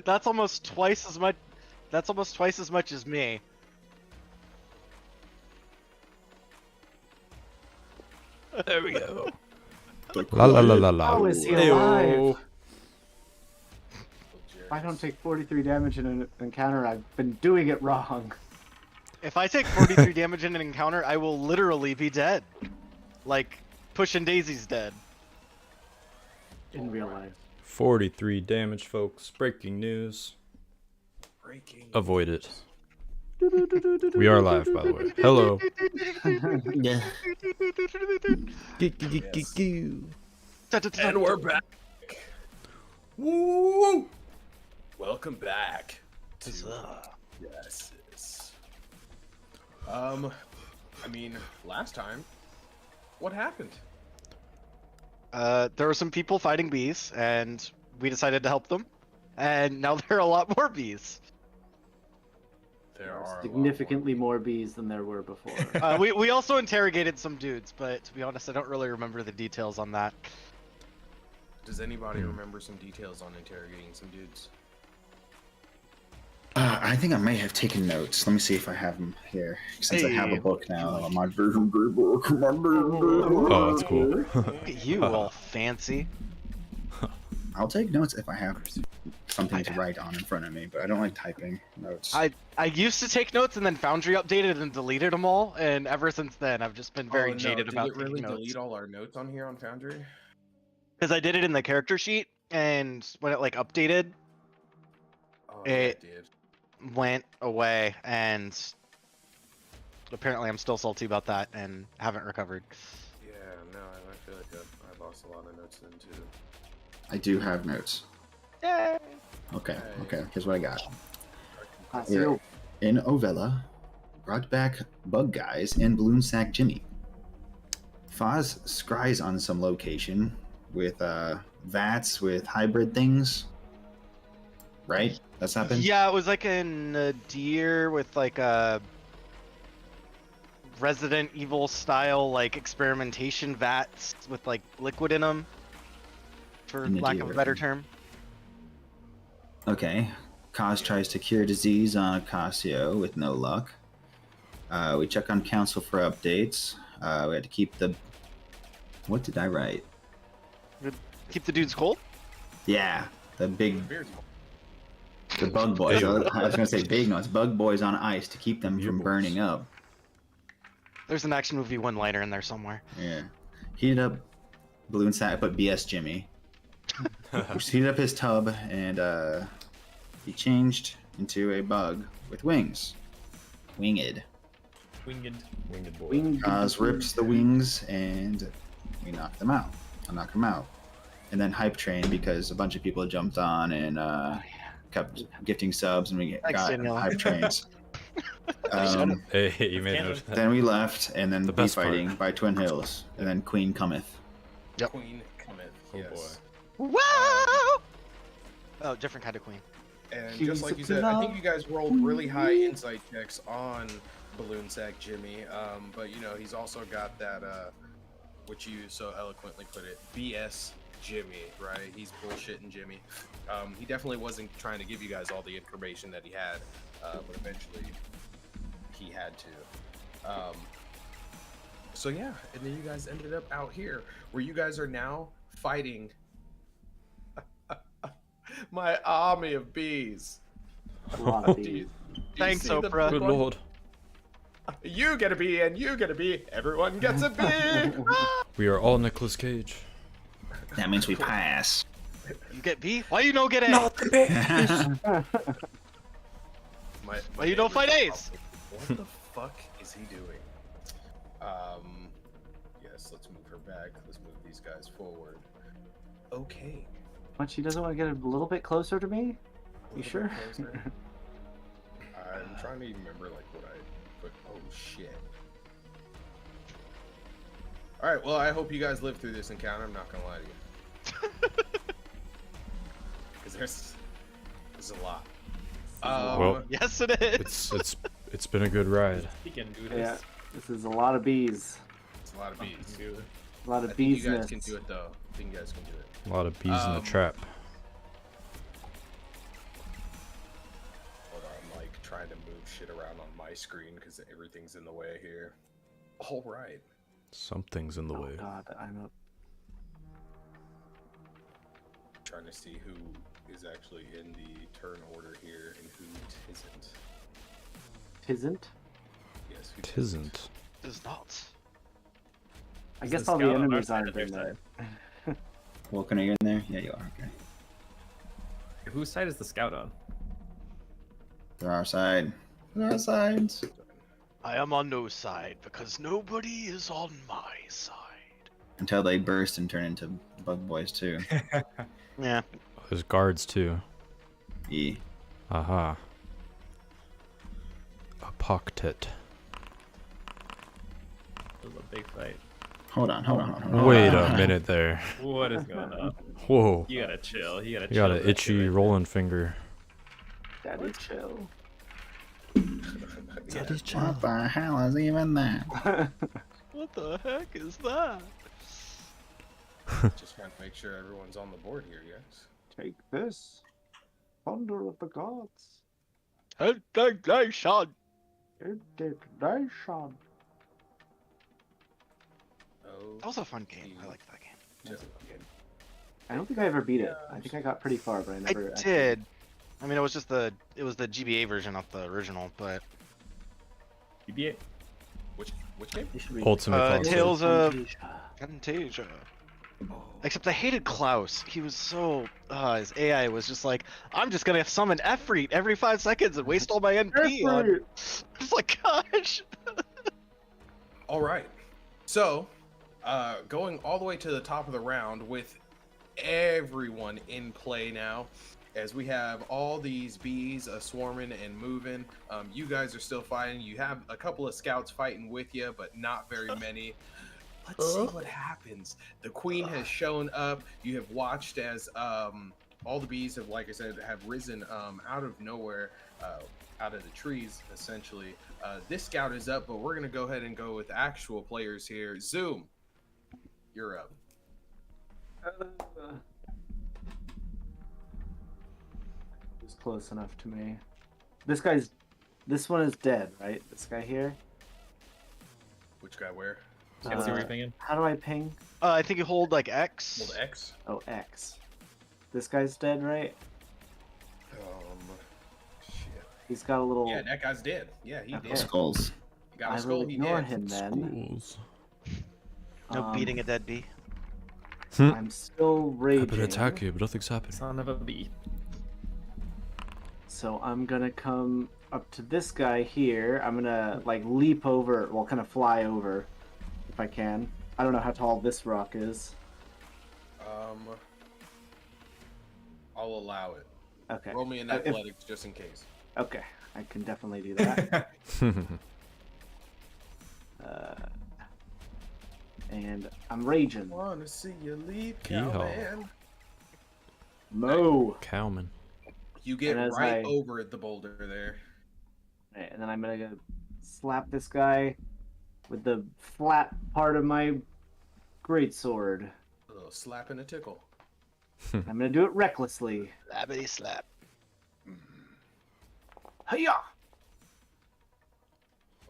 That's almost twice as much. That's almost twice as much as me. There we go. La la la la la. How is he Ayo. alive? If I don't take 43 damage in an encounter, I've been doing it wrong. If I take 43 damage in an encounter, I will literally be dead. Like, Pushing Daisy's dead. In real life. 43 damage, folks. Breaking news. Avoid it. We are live, by the way. Hello. Yeah. And we're back. Woo! Welcome back to Odasses. I mean, last time, what happened? There were some people fighting bees, and we decided to help them. And now there are a lot more bees. There are Significantly more bees than there were before. We also interrogated some dudes, but to be honest, I don't really remember the details on that. Does anybody remember some details on interrogating some dudes? I think I may have taken notes. Let me see if I have them here. Since I have a book now. My book. Oh, that's cool. Look at you, all fancy. I'll take notes if I have something to write on in front of me, but I don't like typing notes. I used to take notes, and then Foundry updated and deleted them all, and ever since then, I've just been very jaded about Did it really taking notes. delete all our notes on here on Foundry? Because I did it in the character sheet, and when it like updated, Oh, yeah, it did. went away, and apparently I'm still salty about that and haven't recovered. Yeah, no, I feel like I lost a lot of notes then too. I do have notes. Yay! Okay, here's what I got. So, In Ovella, brought back Bug Guys and Balloon Sack Jimmy. Foz scries on some location with vats with hybrid things. Right? That's happened? Yeah, it was like a deer with like a Resident Evil style like experimentation vats with like liquid in them, for lack of a better term. Okay. Kaz tries to cure disease on Acacio with no luck. We check on council for updates. We had to keep the... What did I write? Keep the dudes cold? Yeah, the big... Beard's The bug boys. I was going to say big notes. Bug boys on ice to keep them from burning up. There's an action movie one-liner in there somewhere. Yeah. Heated up Balloon Sack, but BS Jimmy. Heated up his tub, and he changed into a bug with wings. Winged. Winged boy. Kaz rips the wings, and we knock them out. I knock him out. And then Hype Train, because a bunch of people jumped on and kept gifting subs, and we Thanks, got Danielle. Hype Trains. Hey, you made note of that. Then we left, and then The the best part. fighting by Twin Hills, and then Queen cometh. Yep. Queen cometh. Oh Yes. Wow! Oh, different kind of queen. And He's just like you a said, I think clown. you guys rolled really high insight checks on Balloon Sack Jimmy. But you know, he's also got that, which you so eloquently put it, BS Jimmy, right? He's bullshitting Jimmy. He definitely wasn't trying to give you guys all the information that he had, but eventually he had to. So yeah, and then you guys ended up out here, where you guys are now fighting my army of bees. a lot of Do bees. you Thanks, see the Oprah. big Good one? lord. You get a bee, and you get a bee. Everyone gets a bee. We are all Nicolas Cage. That means we pass. You get B? Why you no get A? My Well, you don't fight neighbor's A's. like, what the fuck is he doing? Yes, let's move her back. Let's move these guys forward. Okay. But she doesn't want to get a little bit closer to me? A You little sure? bit closer. I'm trying to remember like what I put. Oh shit. All right. Well, I hope you guys live through this encounter. I'm not gonna lie to you. Because there's a lot. Well, Yes, it is. it's been a good ride. He can do Yeah, this. this is a lot of bees. it's a lot of bees. A lot I of think bees you guys can nests. do it though. I think you guys can do it. A lot of bees in the trap. trying to move shit around on my screen because everything's in the way here. All right. Something's in the way. God, I'm up. Trying to see who is actually in the turn order here and who isn't. Tisn't? Yes, who Tisn't. Does not. I Is guess the all the scout on our enemies side aren't or in their there. Vulcan, are you in there? Yeah, you are. Okay. Whose side is the scout on? They're our side. They're our sides. I am on no side because nobody is on my side. Until they burst and turn into bug boys too. Yeah. There's guards too. E. Aha. A pocket. This is a big fight. Hold on. Wait a minute there. What is going on? Whoa. You gotta chill. You gotta You chill. got an that shit itchy right rolling finger. Daddy, chill. Daddy What the hell is even that? What the heck is that? Just trying to make sure everyone's on the board here, yes. Take this. Thunder of the gods. Indignation. Indignation. Oh, That was a fun game. I liked that game. just- I don't think I ever beat it. I think I got pretty far, but I never. I did. I mean, it was the GBA version, not the original, but BB-8. which game? It should be Ultimate console. Tales of Fantasia. Fantasia. Except I hated Klaus. He was so his AI was just like, I'm just gonna summon Efreet every 5 seconds and waste all my NP on. Efreet! It's like, gosh. All right. So, going all the way to the top of the round with everyone in play now, as we have all these bees swarming and moving. You guys are still fighting. You have a couple of scouts fighting with you, but not very many. Let's see what happens. The queen has shown up. You have watched as all the bees have, like I said, have risen out of nowhere, out of the trees, essentially. This scout is up, but we're going to go ahead and go with actual players here. Zoom, you're up. It was close enough to me. This one is dead, right? This guy here. Which guy where? Can't see where you're pinging. How do I ping? I think you hold like X. Hold X. Oh, X. This guy's dead, right? Shit. He's got a little. Yeah, that guy's dead. Yeah, he Okay. did. Skulls. He got I a skull, will he ignore did. him then. Schools. No beating a dead bee. I'm still I've raging. been attacking, but nothing's happening. Son of a bee. So I'm gonna come up to this guy here. I'm gonna like leap over, well, kind of fly over, if I can. I don't know how tall this rock is. I'll allow it. Okay. Roll me an If- athletics just in case. Okay, I can definitely do that. And I'm raging. Wanna see you leave, Yeehaw. cowman. Mo. Cowman. You get And as right I- over the boulder there. Right, and then I'm gonna go slap this guy with the flat part of my greatsword. A little slap and a tickle. I'm gonna do it recklessly. Slappity slap. Hiya!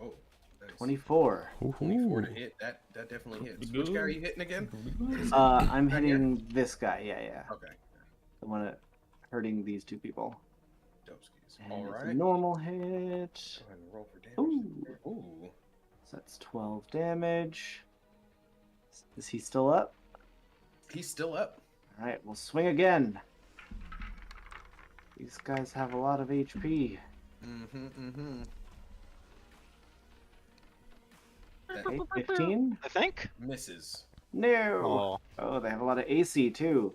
Oh, nice. 24. 24 to hit. That definitely hits. Which guy are you hitting again? I'm Right here? hitting this guy. Yeah. Okay. The one hurting these two people. Doskies. And All it's right. a normal hit. Go ahead and roll for damage. Ooh. Ooh. So that's 12 damage. Is he still up? He's still up. All right, we'll swing again. These guys have a lot of HP. Okay, 15? I think. Misses. No. Oh, they have a lot of AC too.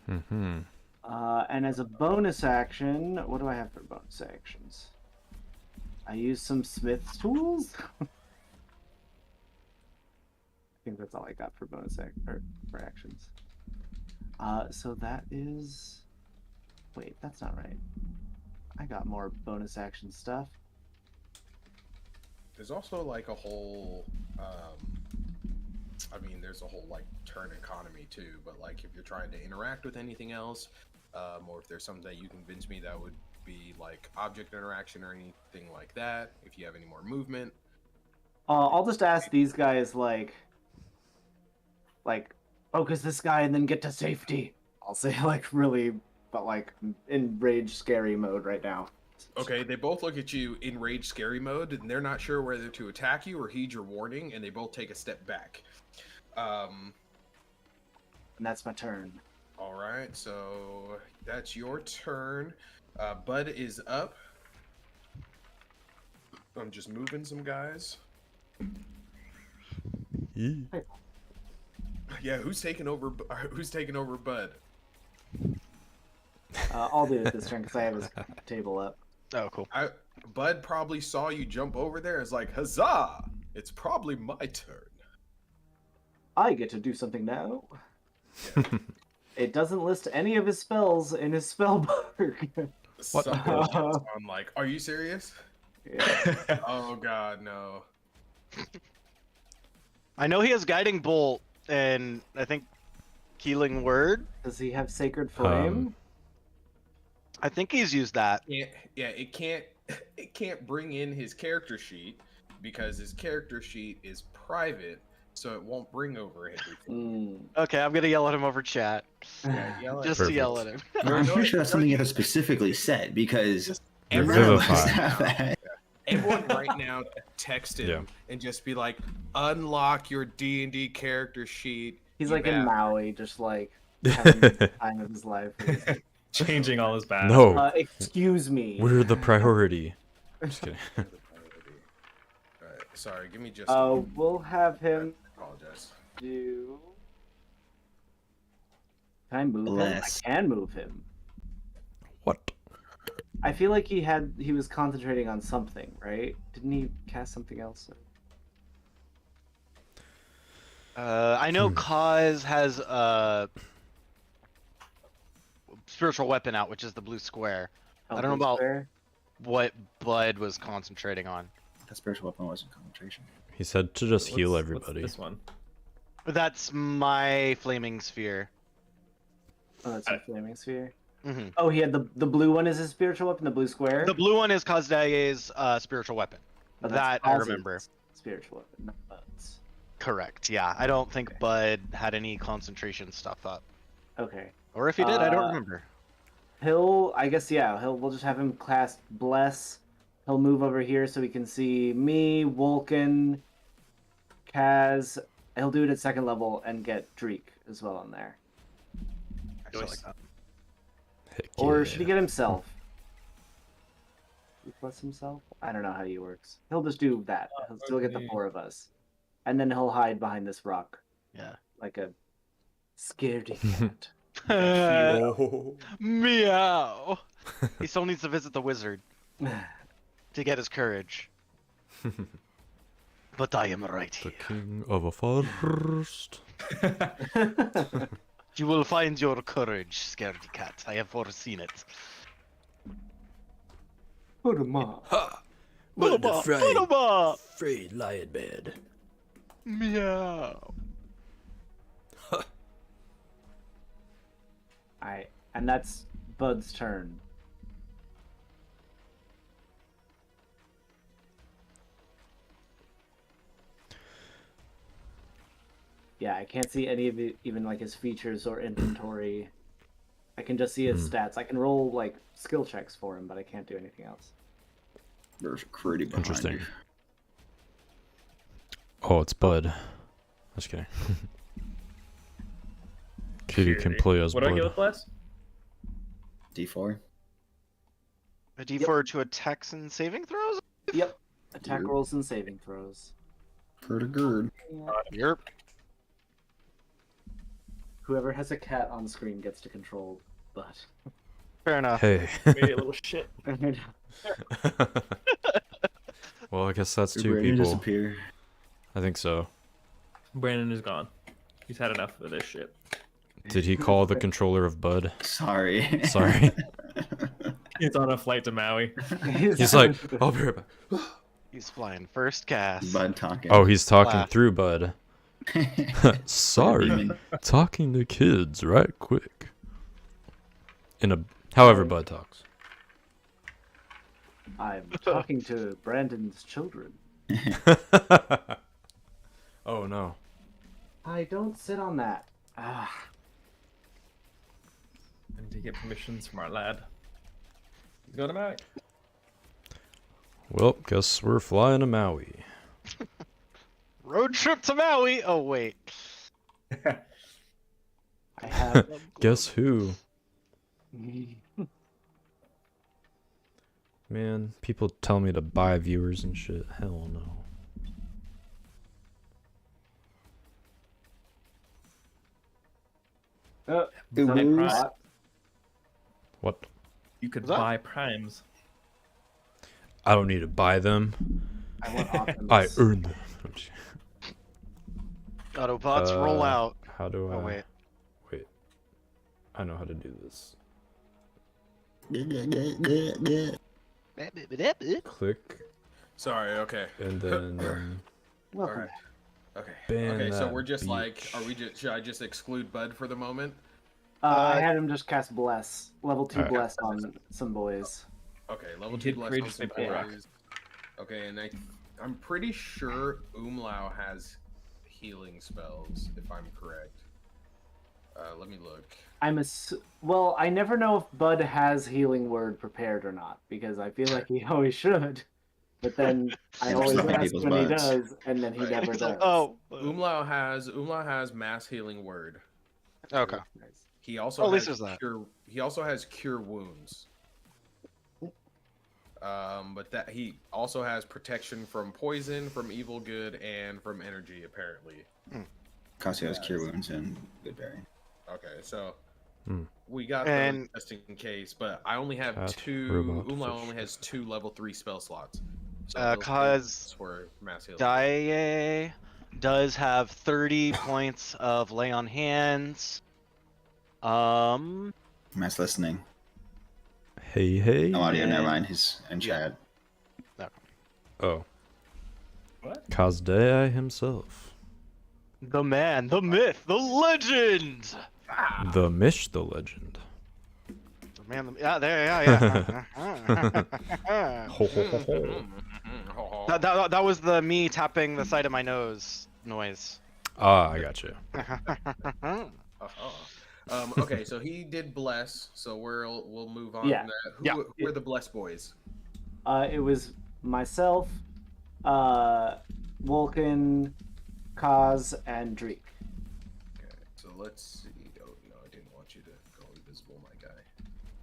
Mm-hmm. And as a bonus action, what do I have for bonus actions? I use some Smith's tools. I think that's all I got for for actions. So that is. Wait, that's not right. I got more bonus action stuff. There's also like a whole I mean there's a whole like turn economy too, but like if you're trying to interact with anything else, or if there's something that you convince me that would be like object interaction or anything like that. If you have any more movement. I'll just ask these guys like focus this guy and then get to safety. I'll say like really, but like in rage scary mode right now. Okay, they both look at you in rage scary mode, and they're not sure whether to attack you or heed your warning, and they both take a step back. And that's my turn. All right, so that's your turn. Bud is up. I'm just moving some guys. Yeah, who's taking over? Who's taking over Bud? I'll do it this turn because I have his table up. Oh, cool. Bud probably saw you jump over there. It's like, huzzah! It's probably my turn. I get to do something now. Yeah. It doesn't list any of his spells in his spell book. What? I'm like, are you serious? Yeah. Oh god, no. I know he has Guiding Bolt and I think Healing Word. Does he have Sacred Flame? I think he's used that. Yeah, it can't bring in his character sheet because his character sheet is private, so it won't bring over everything. Okay, I'm gonna yell at him over chat. Yeah, yell at Just Perfect. to yell at him. I'm pretty sure that's something you have to specifically said because everyone, Revivify. have that. everyone right now text him and just be like, unlock your D&D character sheet. He's you like in bastard." Maui, just like having the time of his life. Changing all his bats. No, Excuse me. we're the priority. Just kidding. Alright, sorry, give me just We'll have him I apologize. do. Can I move Bless. him? I can move him. What? I feel like he was concentrating on something, right? Didn't he cast something else? I know Kaz has a spiritual weapon out, which is the blue square. I don't know about what Bud was concentrating on. That spiritual weapon wasn't concentration. He said to just heal What's everybody. this one? But that's my flaming sphere. Oh, that's a flaming sphere. hmm Oh, he had the blue one is his spiritual weapon, the blue square. The blue one is Kazdaye's spiritual weapon. Oh, that's That I Oz's remember. Spiritual weapon, not Bud's. Correct. Yeah, I don't think Bud had any concentration stuff up, Okay. or if he did, I don't remember. We'll just have him cast Bless. He'll move over here so we can see me, Vulcan, Kaz. He'll do it at second level and get Dreek as well on there. I still like that. Heck Or yeah. should he get himself? He bless himself? I don't know how he works. He'll just do that. He'll still get the okay. 4 of us. And then he'll hide behind this rock Yeah. like a scaredy cat. Oh. Meow. He still needs to visit the wizard to get his courage. But I am right The here. king of a forest. You will find your courage, scaredy cat. I have foreseen it. Put him up. Put him up! Afraid lion man. Meow. Alright, and that's Bud's turn. Yeah, I can't see any of it, even like his features or inventory. I can just see his stats. I can roll like skill checks for him, but I can't do anything else. There's a pretty behind Interesting. you. Oh, it's Bud. Just kidding. Kitty can play as What do I Bud. get with Bless? D4. A D4 to attacks and saving throws? Yep. Attack Yep. rolls and saving throws. Pretty good. Yep. Whoever has a cat on screen gets to control Bud. Fair enough. Hey. Maybe a little shit. Well, I guess that's Did 2 Brandon people. disappear? I think so. Brandon is gone. He's had enough of this shit. Did he call the controller of Bud? Sorry. Sorry. He's on a flight to Maui. He's like, I'll be right back. He's flying first cast. Bud talking. Oh, he's talking Laugh. through Bud. Sorry. Talking to kids right quick. However Bud talks. I'm talking to Brandon's children. Oh no. I don't sit on that. Ah. I need to get permissions from our lad. He's got him out. Well, guess we're flying to Maui. Road trip to Maui. Oh wait. I have. Guess who? Man, people tell me to buy viewers and shit. Hell no. Is that a Ooh. plot? What? You could What's that? buy primes. I don't need to buy them. I want Optimus. I earn them. Autobots roll out. How do I? Oh wait. Wait. I know how to do this. Click Sorry. Okay. and then Welcome Alright. back. Okay. ban Okay. So that we're just like, beach. are we just? Should I just exclude Bud for the moment? I had him just cast Bless. Level 2 Alright. Bless on some boys. Okay. Level You 2 did bless on previously some pick rock. boys. Okay, and I'm pretty sure Umlau has healing spells, if I'm correct. Let me look. Well, I never know if Bud has Healing Word prepared or not, because I feel like he always should. But then I Yeah, always stuff in ask people's when he butts. does, and then he Right. never It's does. like, oh. Umlau has mass healing word. Okay. Nice. He also Oh, at least has there's that. cure. He also has cure wounds. But that he also has protection from poison, from evil, good, and from energy. Apparently. Casio has cure wounds and Goodberry. Okay, so Hmm. we got And- those just in case. But I only have Cat, two. robot, Umlau fish. only has 2 level 3 spell slots. So those Cause for mass healing. Daie does have 30 points of lay on hands. Matt's listening. Hey, hey. No audio, never And- mind. He's in Yeah. chat. Oh. What? Kazdai himself. The man, the myth, the legend. The Mish the legend. The man, yeah, there, yeah. Ho, ho, ho, ho. That was the me tapping the side of my nose noise. Ah, I got you. Okay, so he did bless, so we'll move on. Yeah. From that. Yeah. Who are the blessed boys? It was myself, Vulcan, Kaz, and Dreek. Okay, so let's see. Oh no, I didn't want you to go invisible, my guy.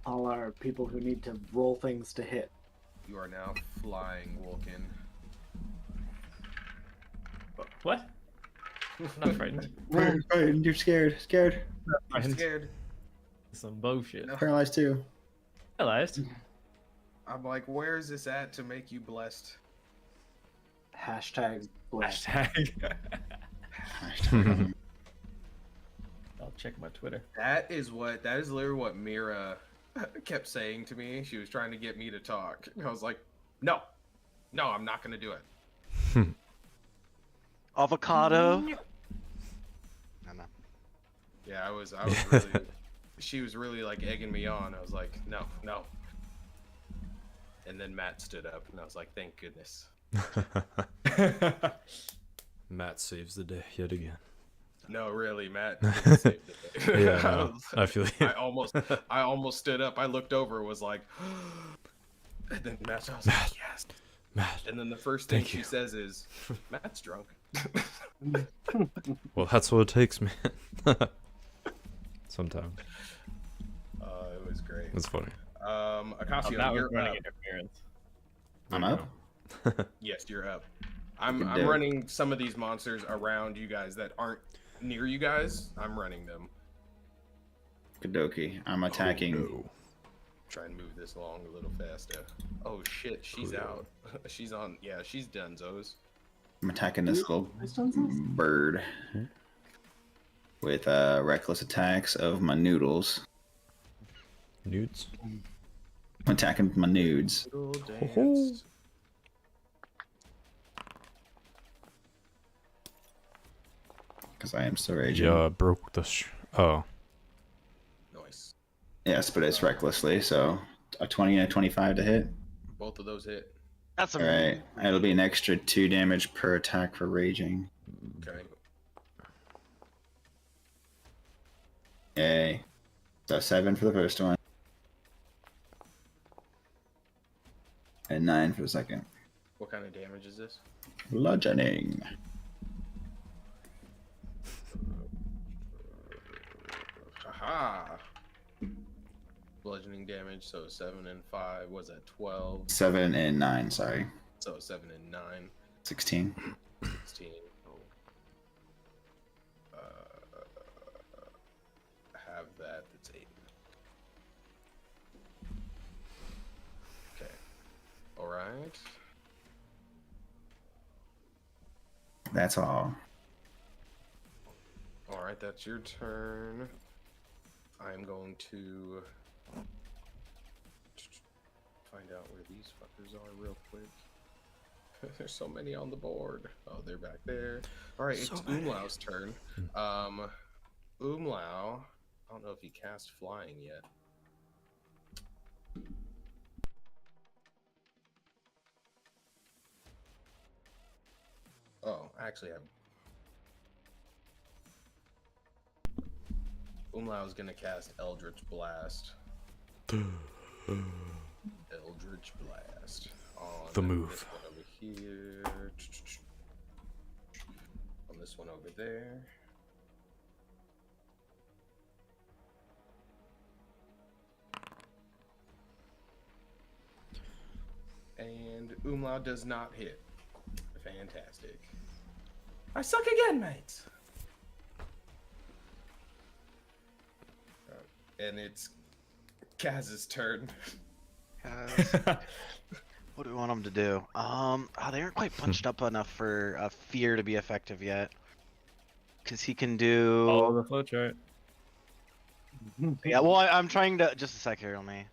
All are people who need to roll things to hit. You are now flying, Vulcan. What? I'm not frightened. You're scared. Scared. I'm Frightened. scared. Some bullshit. No. Paralyzed too. Realized. I'm like, where is this at to make you blessed? Hashtag Bless. Hashtag. Hashtag. I'll check my Twitter. That is literally what Mira kept saying to me. She was trying to get me to talk. And I was like, no, I'm not gonna do it. Avocado. No. Yeah, I was really. She was really like egging me on. I was like, no. And then Matt stood up, and I was like, thank goodness. Matt saves the day yet again. No, really, Matt didn't save the day. Yeah, no, I feel I you. almost stood up. I looked over, was like, and then Matt, I was like, yes. Matt. And then the first thing Thank she you. says is, Matt's drunk. Well, that's what it takes, man. Sometimes. It was great. It's funny. Acasio, That was you're running up. interference. I'm up. Yes, you're up. I'm Good day. running some of these monsters around you guys that aren't near you guys. I'm running them. Kadoki. I'm attacking. Oh, Try and move this along a little faster. Oh shit, she's Oh, no. out. She's on. Yeah, she's donezo's. I'm attacking this little Who's done this? bird with reckless attacks of my noodles. no. Nudes? I'm attacking my nudes. Little Ho-ho. dance. Because I am so raging. Yeah, broke the oh. Nice. Yes, but it's recklessly, so a 20 and a 25 to hit. both of those hit. That's All right, it'll be an extra 2 damage per attack for raging. Okay. Yay. So 7 for the first one. And 9 for the second. What kind of damage is this? Bludgeoning. Haha. Bludgeoning damage, so 7 and 5 was at 12. 7 and 9, sorry. So 7 and 9, 16. 16. Have that, that's 8. Okay. Alright. That's all. Alright, that's your turn. I'm going to find out where these fuckers are real quick. There's so many on the board. Oh, they're back there. Alright, it's Umlau's turn. Umlau, I don't know if he cast flying yet. Oh, I actually have. Umlau's gonna cast Eldritch Blast. Eldritch Blast. On The move. This one over here. On this one over there. And Umlau does not hit. Fantastic. I suck again, mates. And it's Kaz's turn. What do we want him to do? They aren't quite bunched up enough for fear to be effective yet. Because he can do. Follow the flowchart. Yeah, well, I'm trying to. Just a sec here, let me.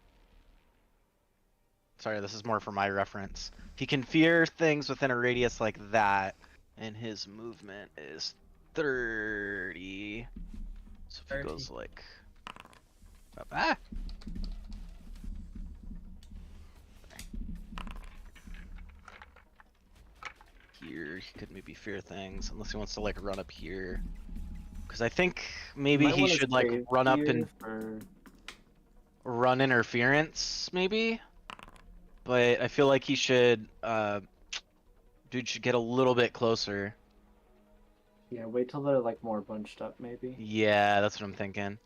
Sorry, this is more for my reference. He can fear things within a radius like that, and his movement is 30. So if 30. he goes like. Ah! Here, he could maybe fear things, unless he wants to like run up here. Because I think maybe Might he wanna should like save run up here and for... run interference, maybe. But I feel like he should, dude should get a little bit closer. Yeah, wait till they're like more bunched up, maybe. Yeah, that's what I'm thinking.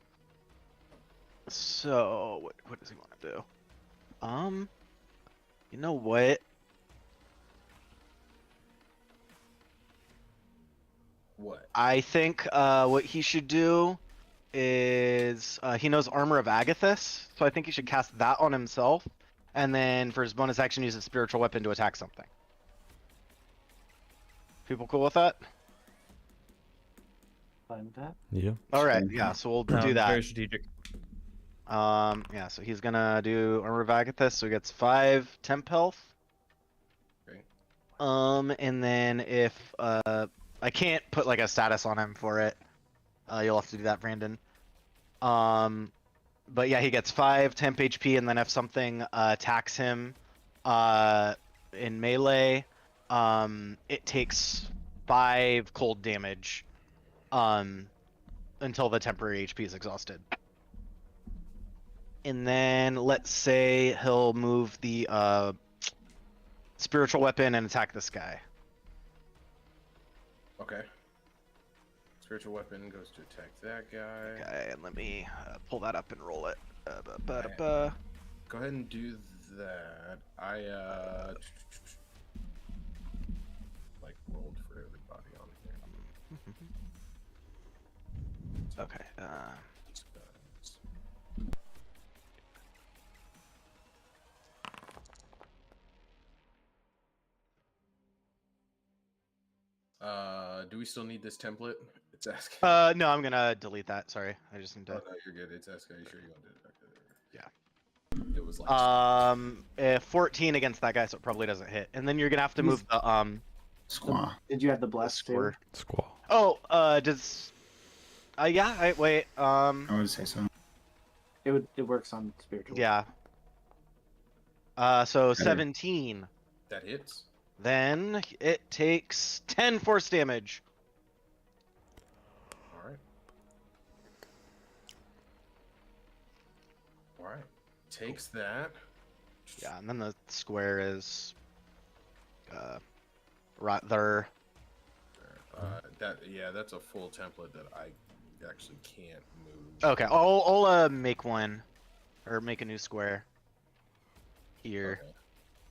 So, what does he want to do? You know what? What? I think what he should do is he knows Armor of Agathis, so I think he should cast that on himself, and then for his bonus action use a spiritual weapon to attack something. People cool with that? Find that. Yeah. All right, yeah. So we'll do that. Very strategic. Yeah. So he's gonna do Armor of Agathis, so he gets 5 temp health. Great. And then if I can't put like a status on him for it. You'll have to do that, Brandon. But yeah, he gets 5 temp HP, and then if something attacks him in melee, it takes 5 cold damage until the temporary HP is exhausted. And then let's say he'll move the spiritual weapon and attack this guy. Okay. Spiritual weapon goes to attack that guy. Okay, and let me pull that up and roll it. Go ahead and do that. I like rolled for everybody on here. Okay. Do we still need this template? It's asking. No, I'm gonna delete that. Sorry, I just need Oh to. no, you're good. It's asking. Are you sure you want to do it? Okay. Yeah. It was like. 14 against that guy, so it probably doesn't hit. And then you're gonna have to move the Squaw. Did you have the bless score. Squall. Oh, does. Yeah. Wait. I would say so. It works on spiritual. Yeah. So 17. That hits. Then it takes 10 force damage. All right. All right. Takes that. Yeah, and then the square is right there. That's a full template that I actually can't move. Okay, I'll make one, or make a new square here, Okay,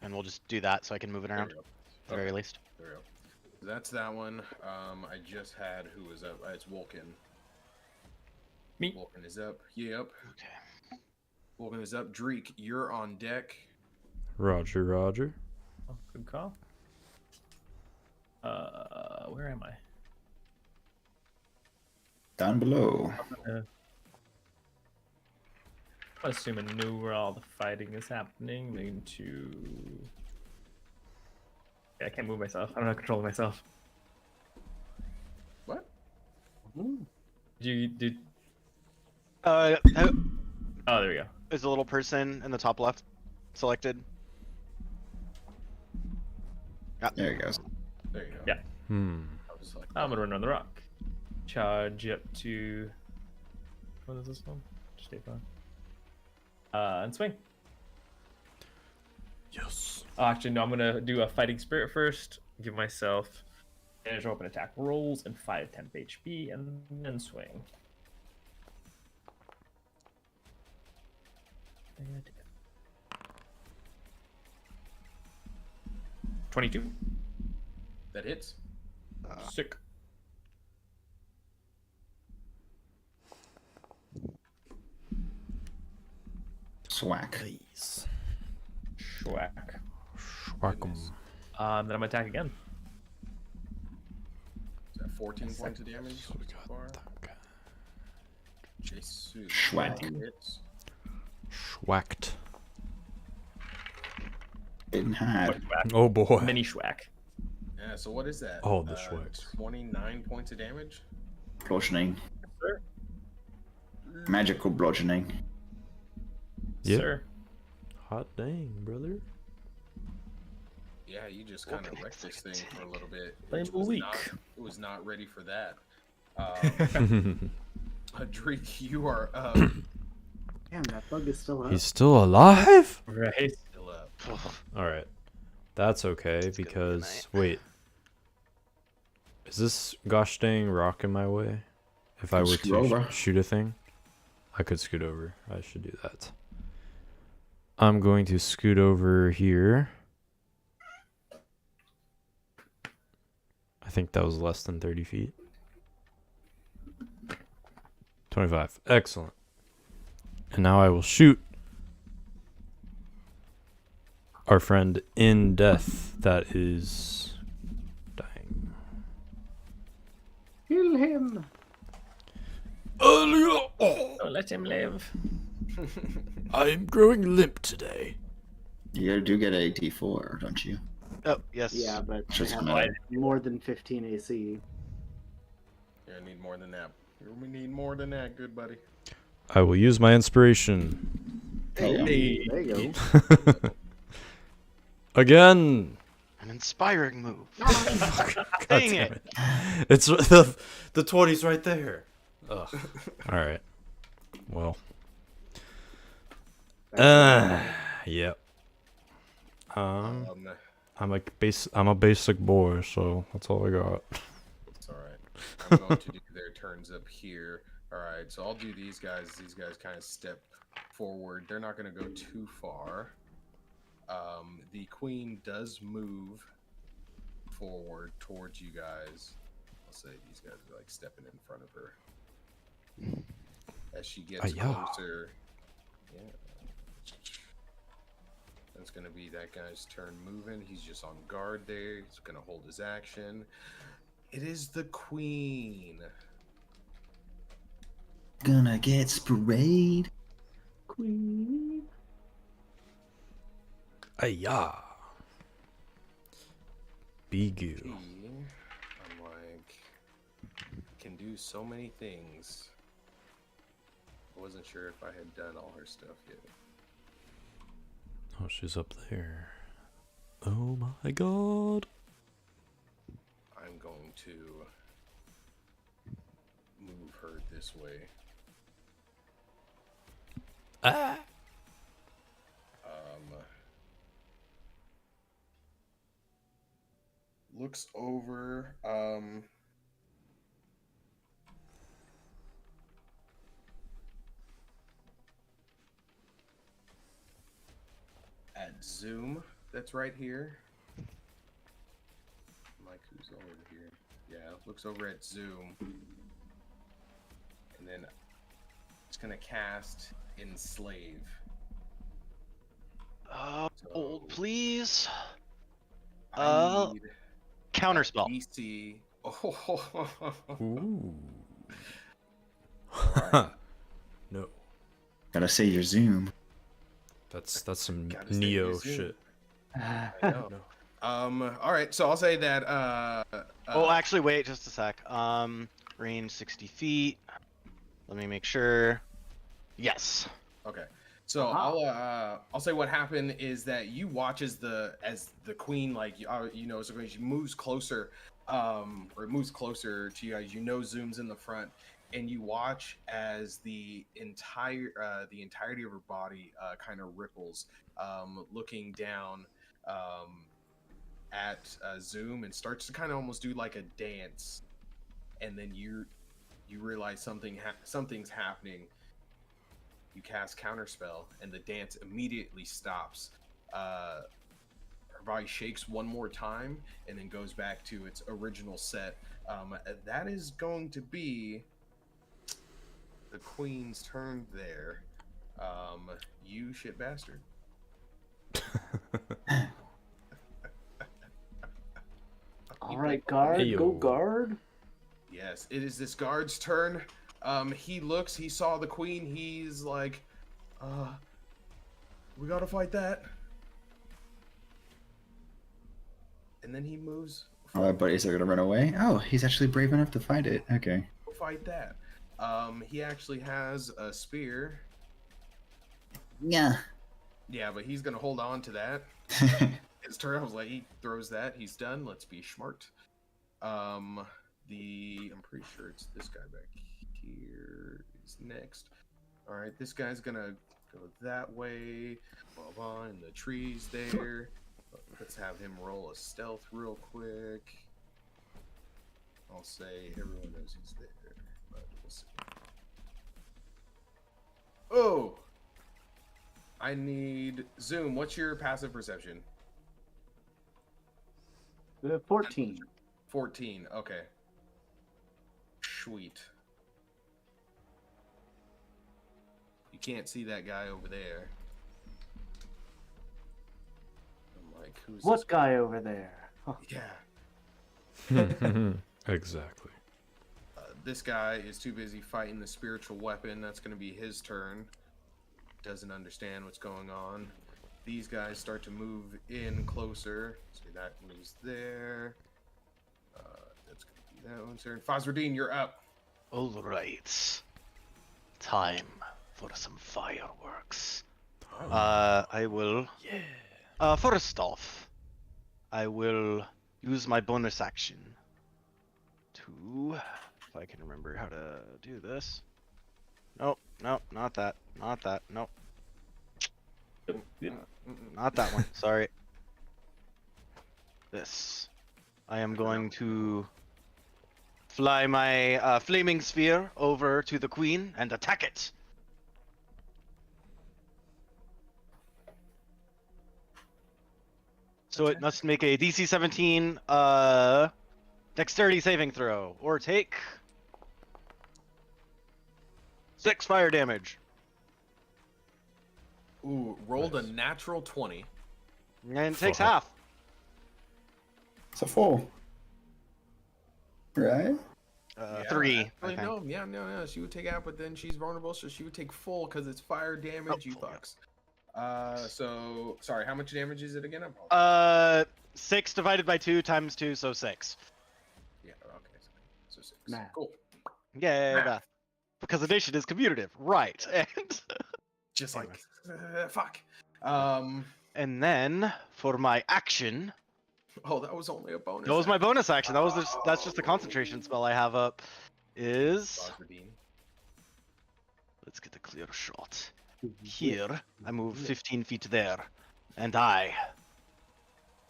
and we'll just do that so I can move it there around we go. at the very least. There we go. That's that one. I just had who was up? It's Vulcan. Me. Vulcan is up. Yep. Okay. Vulcan is up. Dreek, you're on deck. Roger, Roger. Oh, good call. Where am I? Down below. I'm assuming knew where all the fighting is happening. Need to. Yeah, I can't move myself. I don't know how to control myself. What? Did Oh, there we go. is the little person in the top left selected? There he goes. There you go. Yeah. I was like, I'm gonna run on the rock. Charge up to. What is this one? Just stay on. And swing. Yes. Oh, actually, no. I'm gonna do a fighting spirit first. Give myself advantage open attack rolls and 5 temp HP, and then swing. 22. that hits. Sick. Swack. Nice. Schwack. Schwackum. Goodness. Then I'm gonna attack again. Is that 14 points of damage so We got far? that guy. Jesus. Schwack. Hits. Schwacked. Didn't hide. Schwack. Oh boy. Mini schwack. Yeah, so what is that? Oh, the Schwacks. 29 points of damage? Bludgeoning. Sir. Magical bludgeoning. Yep. Sir. Hot dang, brother. Yeah, you just kind of wrecked this thing for a little bit. Blame It was weak. it was not ready for that. Dreek, you are up. Damn, that bug is still up. He's still alive? Right. Still up. Alright. That's okay, It's gonna be a because... night. Wait. Is this gosh dang rock in my way? If I were Scoot to over. shoot a thing? I could scoot over. I should do that. I'm going to scoot over here. I think that was less than 30 feet. 25. Excellent. And now I will shoot our friend in death that is dying. Kill him! Oh, Don't let him live. I am growing limp today. You do get a D4, don't you? Oh, yes. Yeah, but they Just have a minute. more than 15 AC. Yeah, I need more than that. We need more than that, good buddy. I will use my inspiration. Hey. There you go. Again. An inspiring move. God Dang damn it. It's the 20's right there. Ugh. All right. Well. Yep. I'm a basic boy, so that's all I got. It's alright. I'm going to do their turns up here. Alright, so I'll do these guys. These guys kind of step forward. They're not going to go too far. The queen does move forward towards you guys. I'll say these guys are like stepping in front of her. As she gets Ay-ya. closer. Yeah. That's going to be that guy's turn moving. He's just on guard there. He's going to hold his action. It is the queen. Gonna get sprayed. Queen. Ayah. Bigu. She, I'm like, can do so many things. I wasn't sure if I had done all her stuff yet. Oh, she's up there. Oh my god. I'm going to move her this way. Ah! Looks over. At Zoom, that's right here. Mike, who's over here? Yeah, looks over at Zoom. And then it's gonna cast Enslave. Hold, please. I need Counterspell. DC. Oh, Ooh. Alright. No. Gotta say your Zoom. That's some Gotta stay Neo busy. shit. I know. All right. So I'll say that. Oh, actually, wait just a sec. Range 60 feet. Let me make sure. Yes. Okay. So I'll say what happened is that you watch as the queen, like so when she moves closer, or moves closer to you guys, zooms in the front, and you watch as the entirety of her body kind of ripples, looking down at Zoom, and starts to kind of almost do like a dance, and then you realize something's happening. You cast Counterspell, and the dance immediately stops. Her body shakes one more time, and then goes back to its original set. That is going to be the queen's turn there. You shit bastard. All right, guard, Heyo. go guard. Yes, it is this guard's turn. He looks, he saw the queen, he's like, we gotta fight that. And then he moves. But is it gonna run away? Oh, he's actually brave enough to fight it. Okay. Fight that. He actually has a spear. Yeah. Yeah, but he's gonna hold on to that. His turn, I was like, he throws that, he's done. Let's be smart. I'm pretty sure it's this guy back here is next. All right, this guy's gonna go that way. Blah, blah, and the trees there. Let's have him roll a stealth real quick. I'll say everyone knows he's there, but we'll see. Oh! I need Zoom. What's your passive perception? 14. 14. Okay. Sweet. You can't see that guy over there. I'm like, who's What this guy over there? Yeah. Exactly. This guy is too busy fighting the spiritual weapon. That's going to be his turn. Doesn't understand what's going on. These guys start to move in closer. So that moves there. That's going to be that one's turn. Fosradine, you're up. All right. Time for some fireworks. I will. Yeah. First off, I will use my bonus action to, if I can remember how to do this. Nope, nope, not that, not that, nope. Not that one, sorry. This. I am going to fly my flaming sphere over to the queen and attack it. So it must make a DC 17 dexterity saving throw, or take 6 fire damage. Ooh, rolled a natural 20. And takes Fuck. half. It's a 4. Right? 3. I Actually, think. no. She would take out, but then she's vulnerable, so she would take full because it's fire damage. You full, yeah. fucks. So sorry. How much damage is it again? I apologize. 6 divided by 2 times 2, so 6. Yeah. Okay. So 6. Math. Cool. Yeah, Math. because addition is commutative, right? And Just like Anyways. fuck. And then for my action, Oh, that was only a bonus. that was my action. bonus action. That's just the concentration spell I have up. Is Bosradine. let's get a clear shot. Here, I move 15 feet there, and I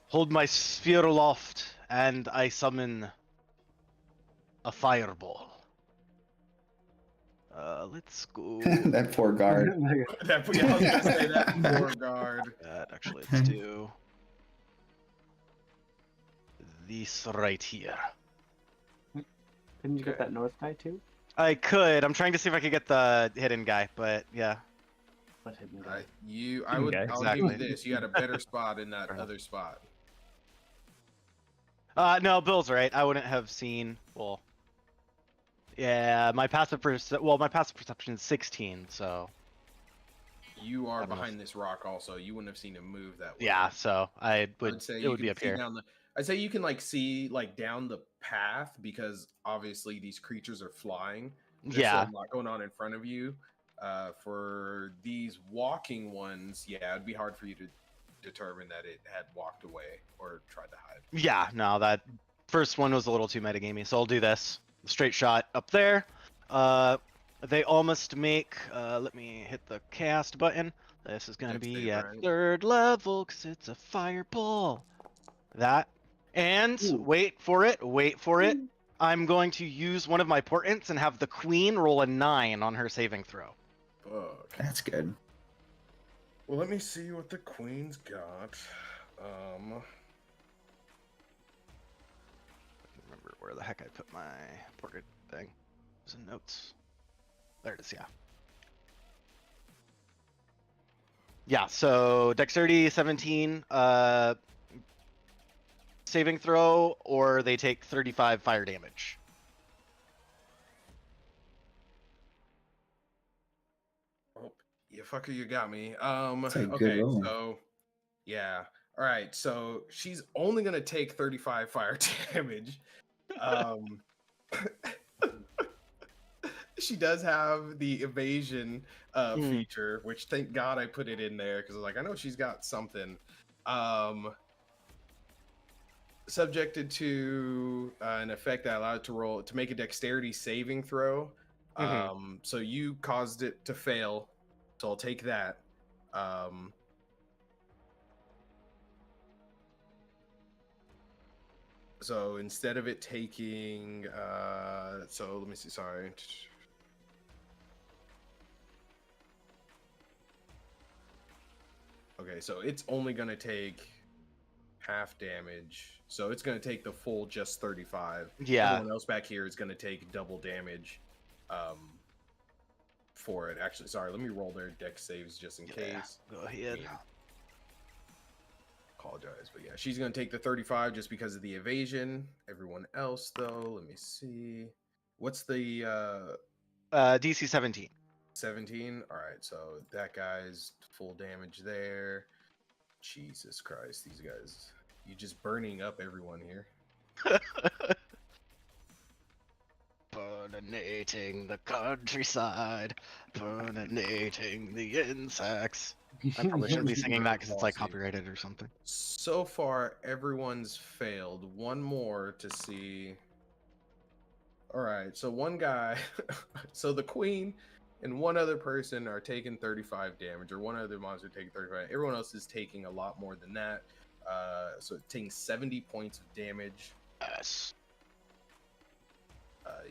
hold my sphere aloft, and I summon a fireball. Let's go. That poor guard. That, yeah, I was gonna say that poor guard. Actually, let's do this right here. Couldn't you get Okay. that north guy too? I could. I'm trying to see if I could get the hidden guy, but yeah. What hidden guy? I would. Okay. I'll give you Exactly. this. You got a better spot in that Fair enough. other spot. No, Bill's right. I wouldn't have seen. Well, yeah, my passive perception is 16, so You I are don't know. behind this rock. Also, you wouldn't have seen him move that way. yeah, so I would. I'd say It you would be can up see here. down the. I'd say you can like see like down the path because obviously these creatures are flying. There's Yeah, still a lot going on in front of you. For these walking ones, yeah, it'd be hard for you to determine that it had walked away or tried to hide. yeah. No, that first one was a little too metagamey, so I'll do this. Straight shot up there. They all must make. Let me hit the cast button. This is gonna Dex be save, at right? 3rd level because it's a fireball. That. And Ooh. wait for it. Wait for it. I'm going to use one of my portents and have the queen roll a 9 on her saving throw. Fuck. That's good. Well, let me see what the queen's got. Remember where the heck I put my portrait thing. It was in notes. There it is, yeah. Yeah, so dexterity 17, saving throw, or they take 35 fire damage. Oh, you fucker, you got me. That's a good Okay, roll. so yeah. All right, so she's only gonna take 35 fire damage. She does have the evasion feature, which thank God I put it in there because like I know she's got something. Subjected to an effect that allowed to make a dexterity saving throw. So you caused it to fail, so I'll take that. So instead of it taking, so let me see. Sorry. Okay, so it's only gonna take half damage. So it's gonna take the full just 35. Yeah. Everyone else back here is gonna take double damage. For it. Actually, sorry. Let me roll their dex saves just in Yeah, case. go ahead. Yeah. Apologize, but yeah, she's gonna take the 35 just because of the evasion. Everyone else, though, let me see. What's the DC 17. 17? All right, so that guy's full damage there. Jesus Christ, these guys! You just burning up everyone here. Burninating the countryside, burninating the insects. I probably shouldn't be singing that because it's like Bossy. copyrighted or something. So far, everyone's failed. One more to see. All right, so one guy, so the queen and one other person are taking 35 damage, or one other monster taking 35. Everyone else is taking a lot more than that. So it's taking 70 points of damage. Yes.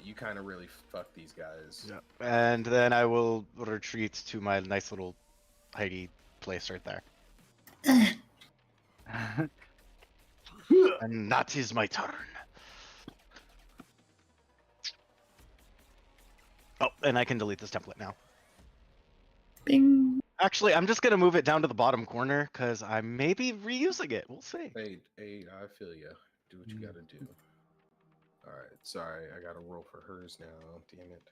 You kind of really fuck these guys. Yeah. And then I will retreat to my nice little hidey place right there. And that is my turn. Oh, and I can delete this template now. Bing. Actually, I'm just gonna move it down to the bottom corner because I may be reusing it. We'll see. Hey, I feel you. Do what you gotta do. All right, sorry, I gotta roll for hers now. Damn it.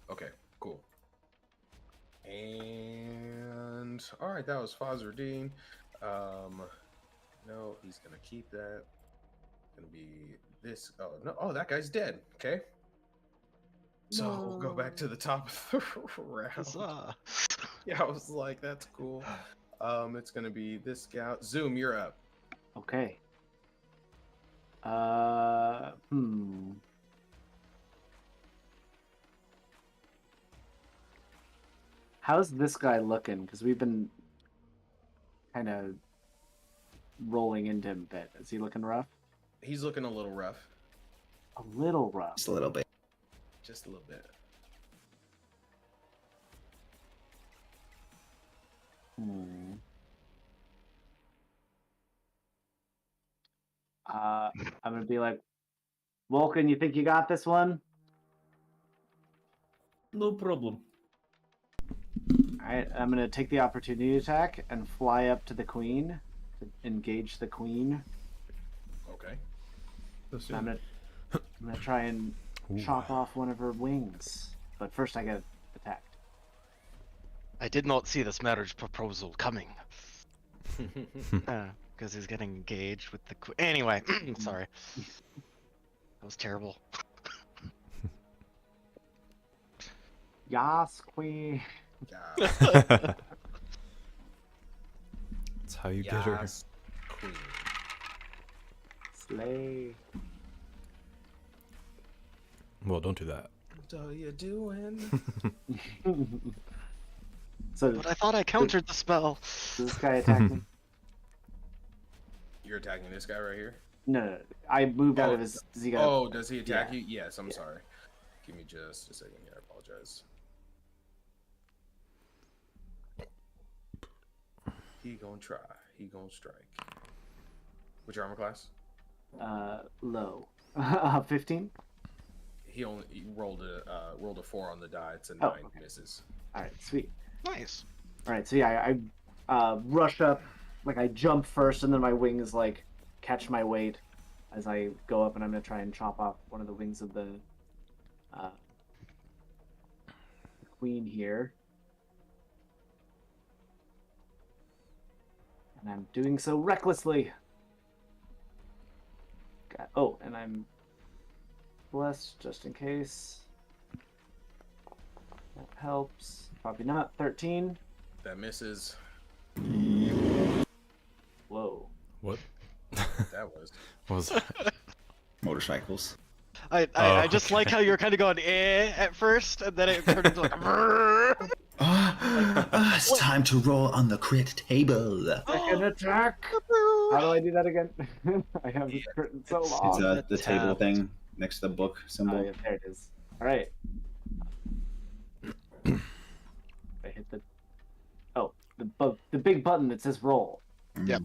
Okay, cool. And all right, that was Fazradine. No, he's gonna keep that. Gonna be this. Oh no! Oh, that guy's dead. Okay. So we'll go back to the top of the round. Huzzah. Yeah, I was like, that's cool. It's gonna be this scout. Zoom, you're up. Okay. How's this guy looking? Because we've been kind of rolling into him a bit. Is he looking rough? He's looking a little rough. A little rough. Just a little bit. Just a little bit. I'm gonna be like, Vulcan, you think you got this one? No problem. Alright, I'm gonna take the opportunity attack and fly up to the queen to engage the queen. Okay. I'm gonna try and chop off one of her wings. But first I get attacked. I did not see this marriage proposal coming. Because he's getting engaged with the anyway, sorry. That was terrible. Yas, queen. God. That's how you get her. Yes, queen. Slay. Well, don't do that. What are you doing? So But I thought I countered the spell. does this guy attack me? You're attacking this guy right here? No. I moved out of his. Does he got? Oh, does he attack Yeah. you? Yes, I'm Yeah. sorry. Give me just a second here. I apologize. He gonna try. He gonna strike. What's your armor class? Low. 15. He rolled a 4 on the die. It's a 9. Oh, okay. Misses. All right, sweet. Nice. All right, so yeah, I rush up, like I jump first, and then my wings like catch my weight as I go up, and I'm gonna try and chop off one of the wings of the queen here. And I'm doing so recklessly. Oh, and I'm blessed just in case. That helps. Probably not. 13. That misses. Whoa. What? That was. What was that? Motorcycles. I just like how you're kind of going at first, and then it turned into like. It's time to roll on the crit table. Second attack. How do I do that again? I haven't written so long. It's the table thing next to the book symbol. Oh, yeah, there it is. All right. I hit the. Oh, the big button that says roll. Yep.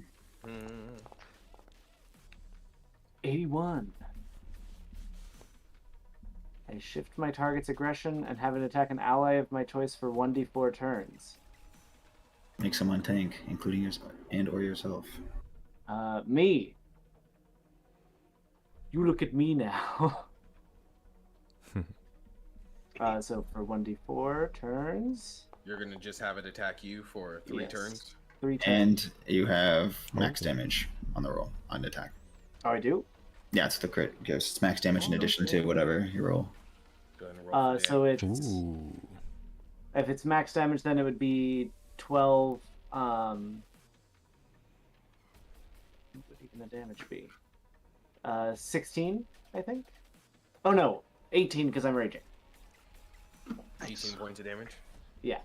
81. I shift my target's aggression and have it attack an ally of my choice for 1d4 turns. Make someone tank, including yourself and or yourself. Me. You look at me now. So for 1d4 turns. You're gonna just have it attack you for 3 Yes. turns. 3 turns. And you have max damage on the roll, on the attack. Oh, I do? Yeah, it's the crit gives. It's max damage in addition to whatever you roll. Go ahead and roll for So damage. it's Ooh. if it's max damage, then it would be 12. What would even the damage be? 16, I think. Oh no, 18 because I'm raging. 18 points of damage. Yeah.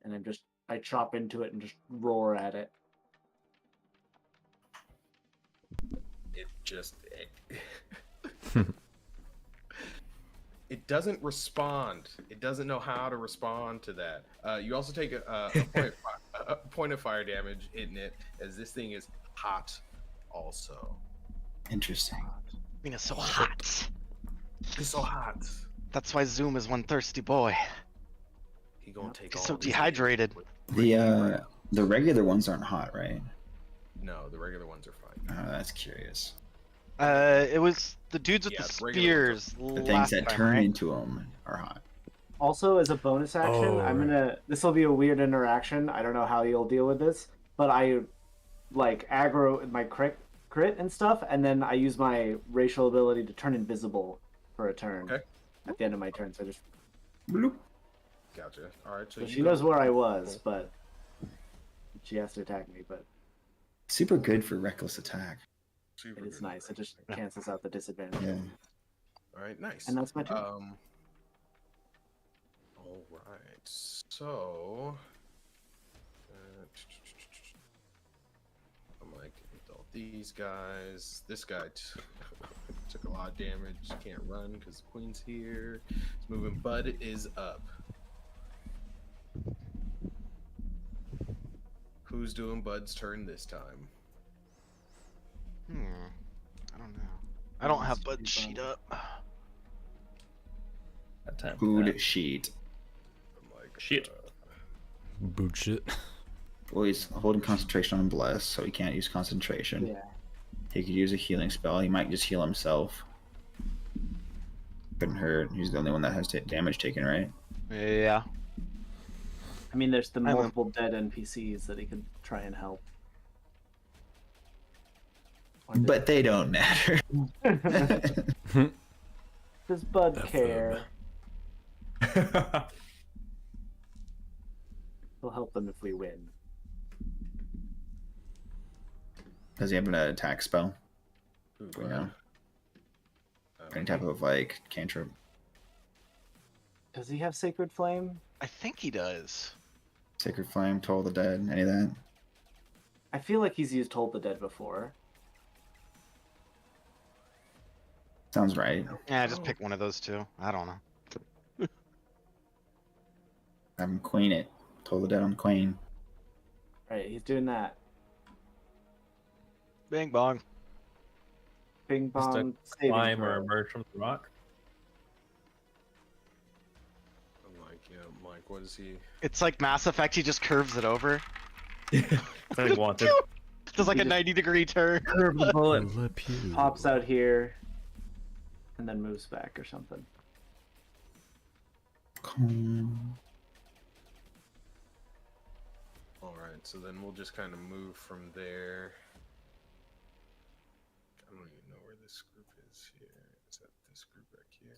And I chop into it and just roar at it. It just it doesn't respond. It doesn't know how to respond to that. You also take a point of fire damage hitting it, as this thing is hot also. Interesting. Being so hot. It's so hot. That's why Zoom is one thirsty boy. He gonna take He's all so these dehydrated. The regular ones aren't hot, right? No, the regular ones are fine. Oh, that's curious. It was the dudes with Yeah, the regular spears. The things last that time, turn right? into them are hot. Also, as a bonus action, Oh, I'm right. gonna. This will be a weird interaction. I don't know how you'll deal with this, but I like aggro my crit crit and stuff, and then I use my racial ability to turn invisible for a turn. Okay. At the end of my turn, so just Bloop. Gotcha. All right. So so you she go. knows where I was, but she has to attack me. But Super good for reckless attack. Super it is good. nice. It just cancels out the disadvantage. Yeah. All right. Nice. And that's my turn. All right. So. I'm like, with all these guys. This guy took a lot of damage. Can't run because the queen's here. It's moving. Bud is up. Who's doing Bud's turn this time? I don't know. I don't have Bud sheet up. That time. Food sheet. I'm like, Shit. Boot shit. Well, he's holding concentration on Bless, so he can't use concentration. Yeah. He could use a healing spell. He might just heal himself. Couldn't hurt. He's the only one that has damage taken, right? Yeah. I mean, there's the I will. multiple dead NPCs that he could try and help. But they don't matter. Does Bud F care? He'll help them if we win. Does he have an attack spell? Ooh, We know. uh, Any type of like cantrip? Does he have Sacred Flame? I think he does. Sacred Flame, Toll the Dead, any of that? I feel like he's used Hold the Dead before. Sounds right. Yeah, just pick one of those two. I don't know. Have him queen it. Toll the Dead on the queen. Right, he's doing that. Bing bong. Bing Just to bong. saving climb or throw. emerge from the rock. I'm like, yeah, Mike, what is he? It's like Mass Effect. He just curves it over. I wanted. Does like He a just- 90-degree turn. Curve the bullet, Le Pew. pops out here, and then moves back or something. All right, so then we'll just kind of move from there. I don't even know where this group is here. Is that this group back here?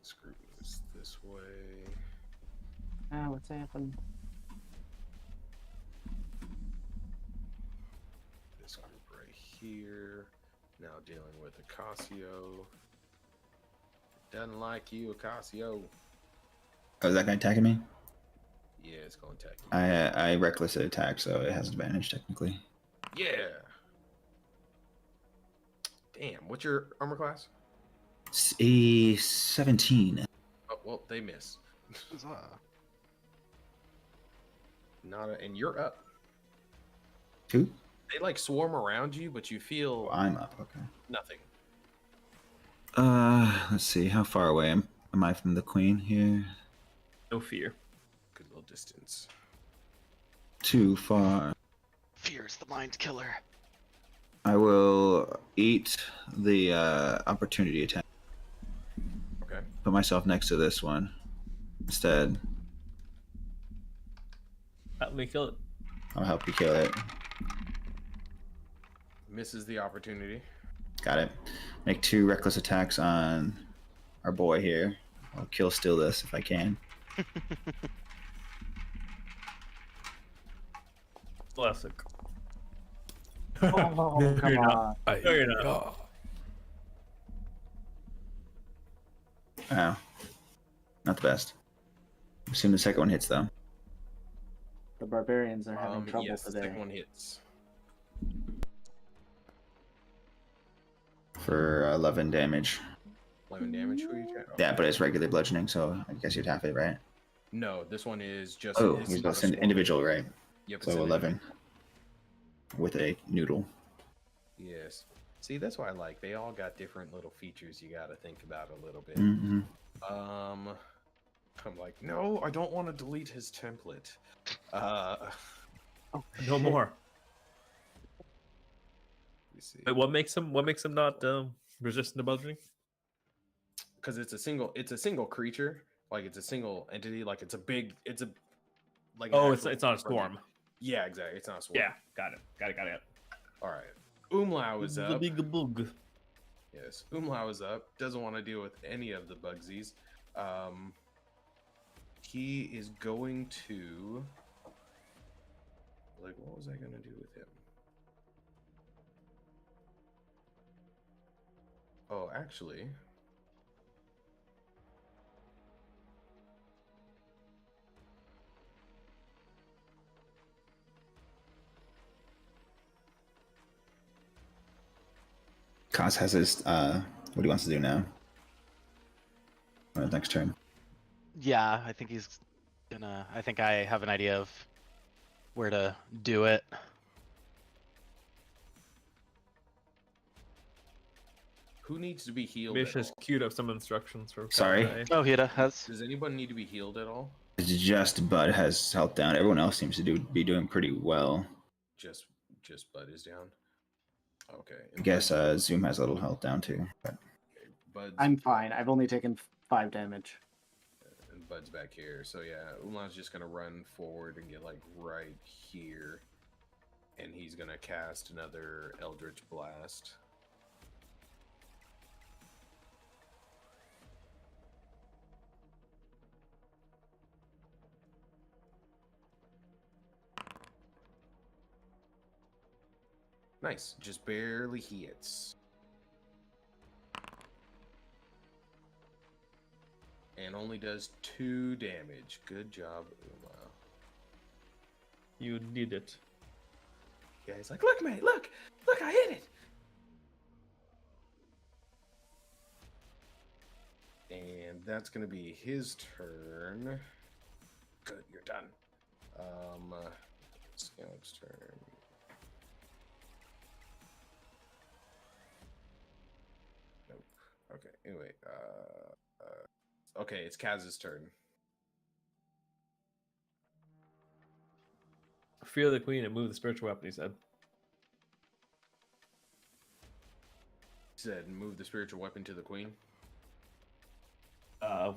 This group moves this way. Ah, what's happened? This group right here. Now dealing with Acasio. Doesn't like you, Acasio. Oh, is that guy attacking me? Yeah, it's going to attack you. I reckless attack, so it has advantage technically. Yeah. Damn, what's your armor class? It's a 17. Oh, well, they miss. Huzzah. Not a, and you're up. Two? They like swarm around you, but you feel Oh, I'm up. Okay. nothing. Let's see. How far away am I from the queen here? No fear. Good little distance. Too far. Fear's the mind killer. I will eat the opportunity attack. Okay. Put myself next to this one instead. Help me kill it. I'll help you kill it. Misses the opportunity. Got it. Make 2 reckless attacks on our boy here. I'll kill steal this if I can. Classic. Oh, No, come you're not. on. No, you're not. Wow. Not the best. Assume the second one hits though. The barbarians are having trouble Yes, the today. second one hits. For 11 damage. 11 damage. Who are you trying? Yeah, but it's regular bludgeoning, so I guess you'd half it, right? No, this one is just. Oh, it's he's not a both an swarm. individual, right? Yep, it's So an 11 with a noodle. Yes. See, that's why I like. They all got different little features you got to think about a little bit. Mm-hmm. I'm like, no, I don't want to delete his template. No more. Let me see. Wait, what makes him? What makes him not resistant to bludgeoning? Because it's a single creature. Like it's a single entity. Like it's a big. It's a. Like an Oh, actual it's not a creature. storm. Yeah, exactly. It's not a sword. Yeah, got it. All right. Umlau is The up. big bug. Yes, Umlau is up. Doesn't want to deal with any of the Bugsies. He is going to... Like, what was I going to do with him? Oh, actually... Kaz has his what he wants to do now. On his next turn. Yeah, I think he's gonna. I think I have an idea of where to do it. Who needs to be healed Mish at has all? queued up some instructions for. Sorry? Kazai. Oh, Hida has. Does anyone need to be healed at all? It's just Bud has health down. Everyone else seems to be doing pretty well. Just Bud is down. Okay. I guess Zoom has a little health down too. But Bud's, I'm fine. I've only taken 5 damage. and Bud's back here. So yeah, Umlau's just gonna run forward and get like right here, and he's gonna cast another Eldritch Blast. Nice, just barely hits. And only does 2 damage. Good job, Umlau. You did it. Yeah, he's like, look, mate, look, I hit it. And that's gonna be his turn. Good, you're done. Scout's turn. Nope. Okay. Anyway, okay, it's Kaz's turn. Fear the queen and move the spiritual weapon, he said. He said, move the spiritual weapon to the queen.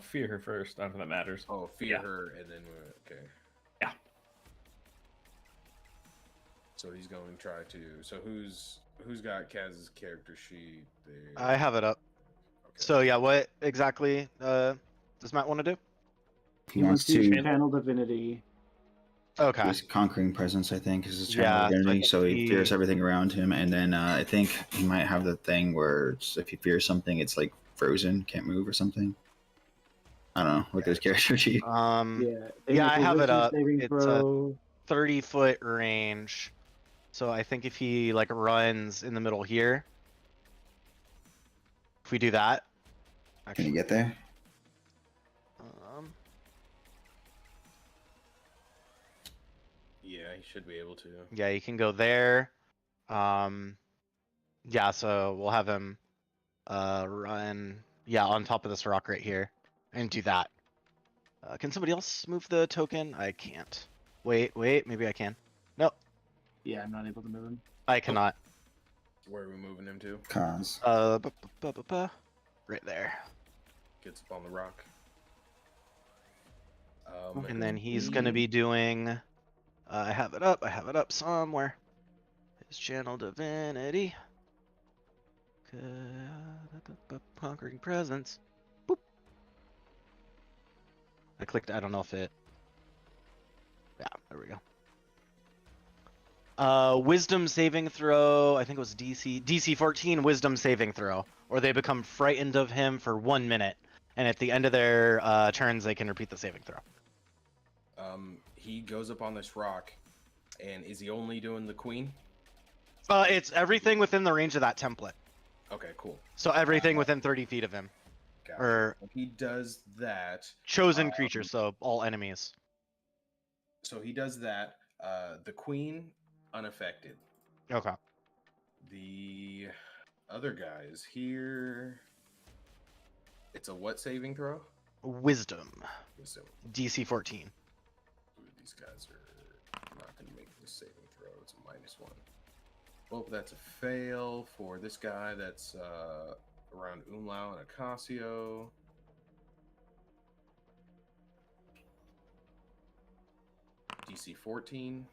Fear her first. I don't know if that matters. Oh, fear Yeah. her, and then okay. Yeah. So he's going to try to. So who's got Kaz's character sheet there? I have it up. Okay. So yeah, what exactly does Matt want to do? he wants to channel divinity. Okay. his conquering presence, I think, is his Yeah, channel so I identity. think So he he- fears everything around him, and then I think he might have the thing where if he fears something, it's like frozen, can't move or something. I don't know. Look at his character sheet. Yeah, I have it up. Saving It's throw. 30-foot range. So I think if he like runs in the middle here, if we do that, Can you actually, get there? Yeah, he should be able to. yeah, you can go there. Yeah, so we'll have him run, yeah, on top of this rock right here, and do that. Can somebody else move the token? I can't. Wait, maybe I can. No, Yeah, I'm not able to move him. I cannot. Where are we moving him to? Cons. Right there. Gets up on the rock. And then he's gonna be doing. I have it up somewhere. His channel divinity. Conquering presence. Boop. I clicked. I don't know if it. Yeah, there we go. Wisdom saving throw. I think it was DC 14 wisdom saving throw, or they become frightened of him for 1 minute, and at the end of their turns, they can repeat the saving throw. He goes up on this rock, and is he only doing the queen? It's everything within the range of that template. Okay, cool. So everything within 30 feet of him, Gotcha. or He does that. chosen creatures, so all enemies. So he does that. The queen unaffected. Okay. The other guys here. It's a what saving throw? Wisdom, So DC 14. these guys are not going to make this saving throw. It's a -1. Well, that's a fail for this guy. That's around Umlau and Acasio. DC 14.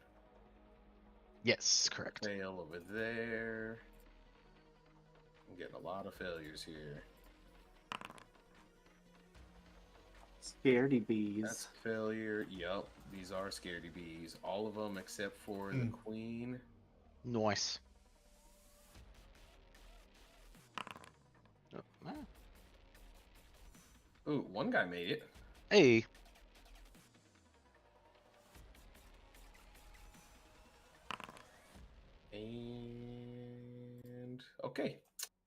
Yes, correct. Fail over there. I'm getting a lot of failures here. Scaredy bees. That's a failure. Yup, these are scaredy bees. All of them except for the queen. Nice. Oh, Ooh, one guy made it. hey. And okay.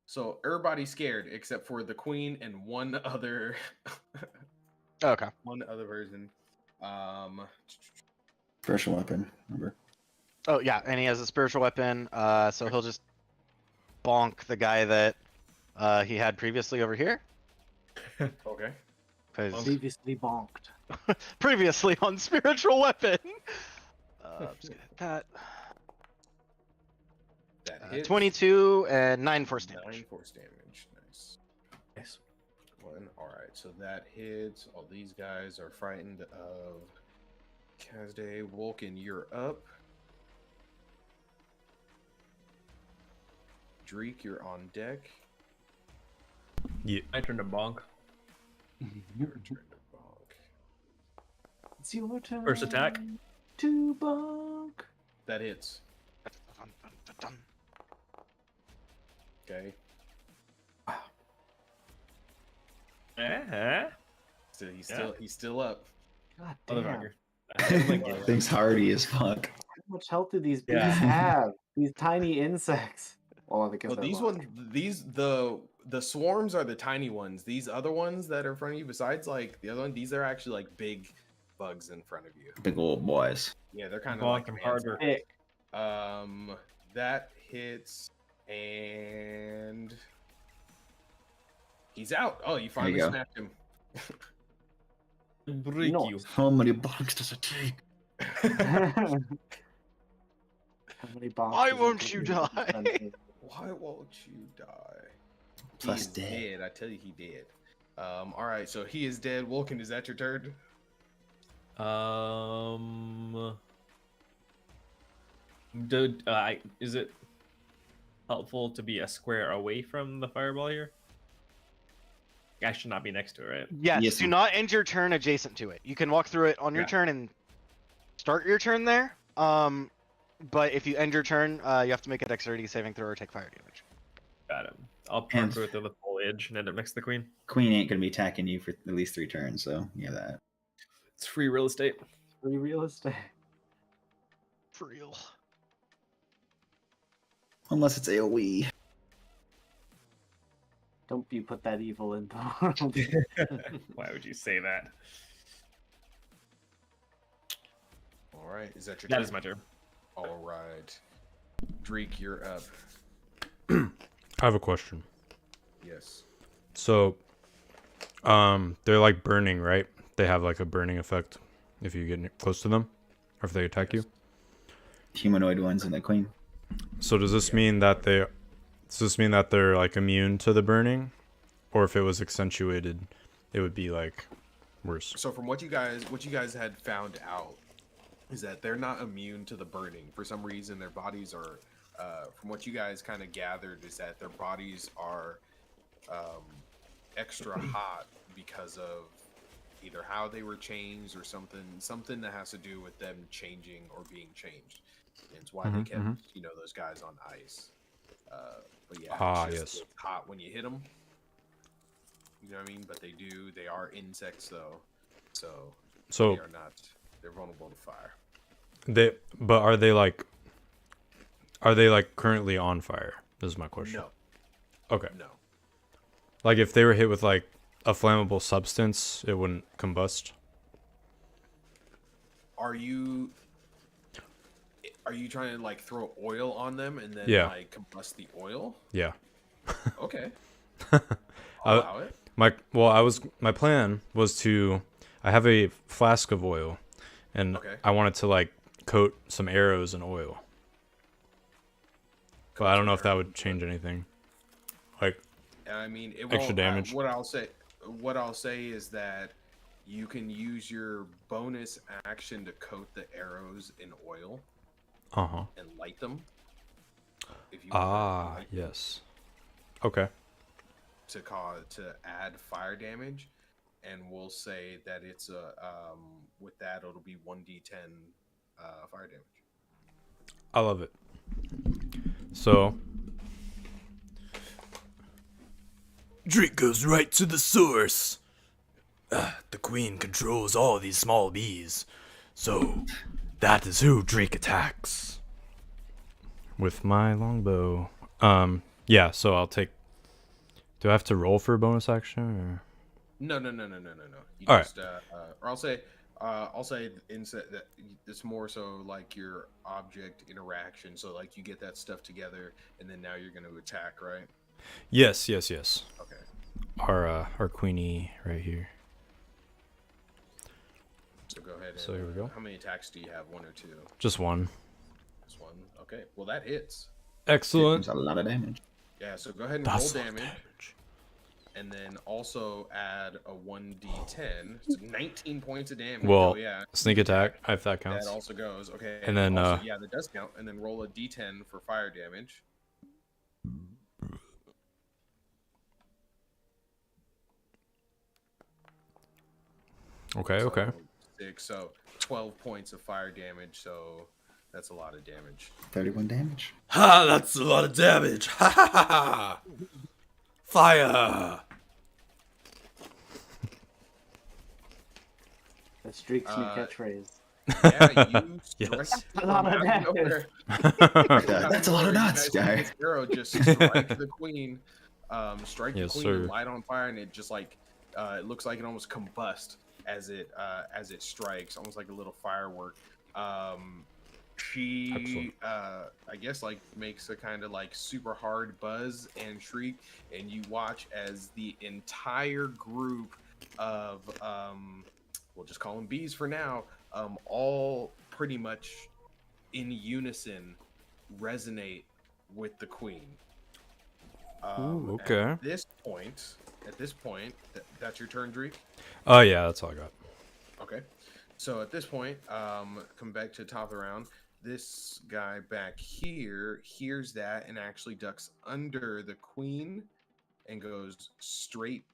So everybody's scared except for the queen and one other Okay. one other person. Special weapon, remember? Oh yeah, and he has a spiritual weapon. So he'll just bonk the guy that he had previously over here. Okay. Because Previously bonked. previously on spiritual weapon. I'm just gonna hit that. That hits. 22 and 9 force damage. 9 force damage. Nice. Nice. One. Alright, so that hits. All these guys are frightened of Kazde. Wolken, you're up. Dreek, you're on deck. Yeah. I turned to bonk. Your turn to bonk. It's your turn. First attack. To bonk. That hits. Okay. So he's still up. God damn. Motherfucker. Things hardy as fuck. How much health do these bees Yeah. have? These tiny insects. Well, because Well, they're these large. ones, the swarms are the tiny ones. These other ones that are in front of you, besides like the other one, these are actually like big bugs in front of you. Big old boys. Yeah, they're kind of Bonk like them man's- harder. Thick. That hits and he's out. Oh, you finally go. snapped him. Break know- you. How many bugs does it take? How many bonks Why does it won't take you to die? defend me? Why won't you die? Plus He is dead. dead. I tell you, he dead. All right, so he is dead. Wolken, is that your turn? Is it helpful to be a square away from the fireball here? I should not be next to it, right? Yes, Yes, do sir. not end your turn adjacent to it. You can walk through it on your Yeah. turn and start your turn there. But if you end your turn, you have to make a dexterity saving throw or take fire damage. Got it. I'll park And- through it through the foliage and end up next to the queen. Queen ain't gonna be attacking you for at least 3 turns, so yeah, that. It's free real estate. Free real estate. For real. Unless it's AoE. Don't you put that evil in the world. Why would you say that? All right, is that your That turn? is my turn. All right. Dreek, you're up. I have a question. Yes. So, they're like burning, right? They have like a burning effect if you get close to them, or if they attack you. Humanoid ones and the queen. So does this mean that they're like immune to the burning, or if it was accentuated, it would be like worse? So from what you guys had found out is that they're not immune to the burning. For some reason, their bodies are. From what you guys kind of gathered, is that their bodies are extra hot because of either how they were changed or something that has to do with them changing or being changed. And it's why they kept those guys on ice. But yeah, it's just it's hot when you hit them. You know what I mean? But they are insects though, so they are not. They're vulnerable to fire. But are they like currently on fire? This is my question. No, Okay. no. Like if they were hit with like a flammable substance, it wouldn't combust. Are you trying to like throw oil on them and then like combust the oil? Yeah. Okay. I'll allow it. My plan was to I have a flask of oil and I wanted to like coat some arrows in oil. But I don't know if that would change anything. Like I mean, it extra won't, damage. What I'll say is that you can use your bonus action to coat the arrows in oil. Uh-huh. and light them. If you wanna light them Yes. Okay. to add fire damage, and we'll say that it's a with that it'll be 1d10 fire damage. I love it. So Drake goes right to the source. The queen controls all these small bees. So that is who Drake attacks. With my longbow. Yeah, so I'll take. Do I have to roll for a bonus action or? No. You All right. just or I'll say instead that it's more so like your object interaction. So like you get that stuff together, and then now you're going to attack, right? Yes. Okay. Our queenie right here. So go ahead. And, So here we go. How many attacks do you have? 1 or 2? Just one. Just one. Okay. Well, that hits. Excellent. It's a lot of damage. Yeah. So go ahead and That's roll a lot of damage, and then also add a 1d10. So 19 points of damage. Well, Oh, yeah. sneak attack, if that counts. That also goes. Okay. And then, also, yeah, that does count. And then roll a d10 for fire damage. Okay. So 6. So 12 points of fire damage. So that's a lot of damage. 31 damage. Ha! That's a lot of damage. Ha ha ha ha! Fire! That's Drake's new catchphrase. Yeah, you Yes. strike A lot of from out of damage. nowhere. That's a lot of nuts, You guys guy. see this arrow just strike the queen, Yes, and sir. light on fire, and it just like it looks like it almost combust as it strikes, almost like a little firework. She Excellent. I guess like makes a kind of like super hard buzz and shriek, and you watch as the entire group of we'll just call them bees for now, all pretty much in unison resonate with the queen. Ooh, okay. At this point, that's your turn, Dreek. Oh yeah, that's all I got. Okay. So at this point, come back to the top of the round. This guy back here hears that and actually ducks under the queen and goes straight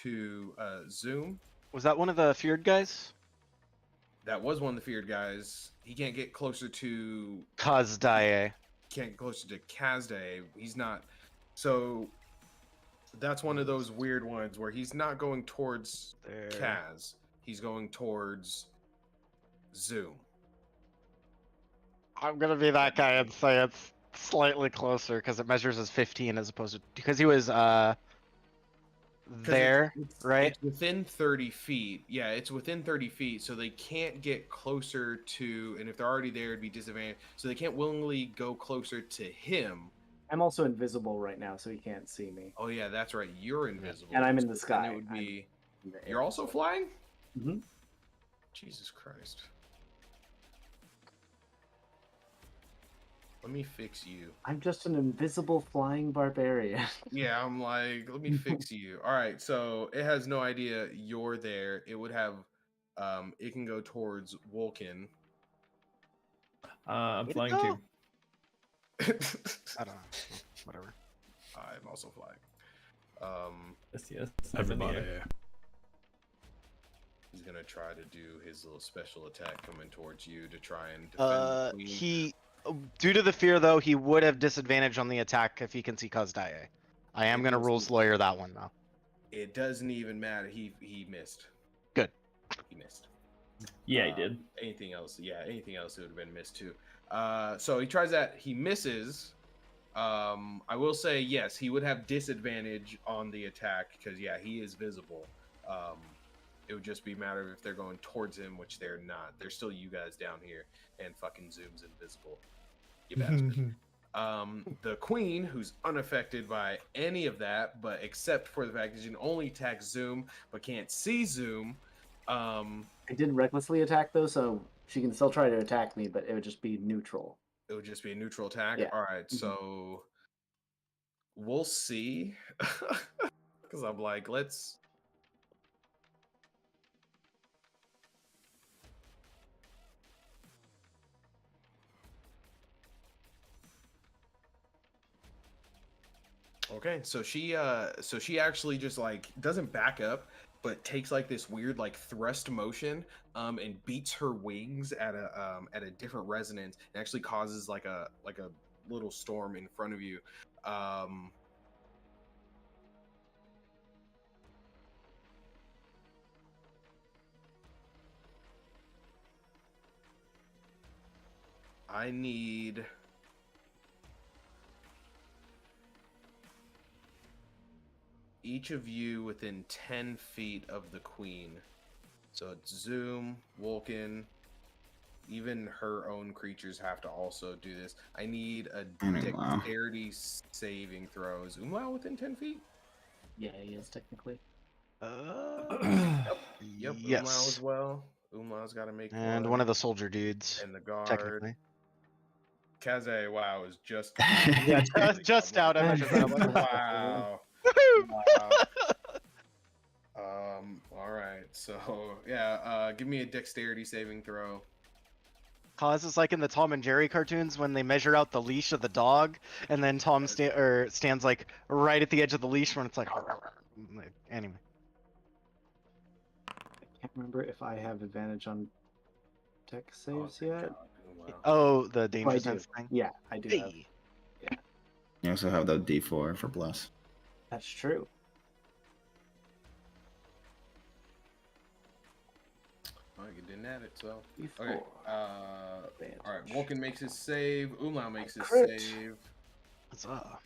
to Zoom. Was that one of the feared guys? That was one of the feared guys. He can't get closer to Kazdaye. Kazday. He's not. So that's one of those weird ones where he's not going towards There. Kaz. He's going towards Zoom. I'm gonna be that guy and say it's slightly closer because it measures as 15 as opposed to because he was 'Cause there, it's right? It's within 30 feet. Yeah, it's within 30 feet, so they can't get closer to, and if they're already there, it'd be disadvantage. So they can't willingly go closer to him. I'm also invisible right now, so he can't see me. Oh yeah, that's right. You're invisible. And I'm in the So sky. then it would be. In the air. You're also flying? Mhm. Jesus Christ. Let me fix you. I'm just an invisible flying barbarian. Yeah, I'm like, let me fix you. All right, so it has no idea you're there. It would have, it can go towards Wolkin. I'm Way to flying go. too. I don't know. Whatever. I'm also flying. Yes. I'm in the Everybody. air. He's gonna try to do his little special attack coming towards you to try and defend the queen. He, due to the fear though, he would have disadvantage on the attack if he can see Kazdaye. I am gonna rules lawyer that one though. It doesn't even matter. He missed. Good. He missed. Yeah, he did. Anything else? Yeah, anything else it would have been missed too. So he tries that. He misses. I will say yes, he would have disadvantage on the attack because yeah, he is visible. It would just be a matter of if they're going towards him, which they're not. They're still you guys down here, and fucking Zoom's invisible. You bastard. The queen, who's unaffected by any of that, but except for the fact that she can only attack Zoom, but can't see Zoom. I did recklessly attack though, so she can still try to attack me, but it would just be neutral. It would just be a neutral attack. Yeah. All right, so we'll see. Because I'm like, let's. Okay, so she actually just like doesn't back up, but takes like this weird like thrust motion, and beats her wings at a different resonance, and actually causes like a little storm in front of you. Um, I need each of you within 10 feet of the queen. So it's Zoom, Vulcan, even her own creatures have to also do this. I need a Wow. dexterity saving throw. Is Umlau within 10 feet? Yeah, he is technically. Yep, Umlau Yes. as well. Umlau's got to make And one of the soldier dudes, and the guard. technically. Kaze, wow, is just Yeah, just out. I measured that. I'm like, wow. woohoo! Wow. All right. So yeah, give me a dexterity saving throw. Cause is like in the Tom and Jerry cartoons when they measure out the leash of the dog, and then Tom stands like right at the edge of the leash when it's like. Anyway. I can't remember if I have advantage on tech saves thank yet. God. Wow. Oh, the Oh, I danger do. sense thing. Yeah, I do have. Hey. You also have the D4 for plus. That's true. Oh, you didn't add it, so Before. okay. All right. Vulcan makes his save. Umlau makes his Crit. save. What's up?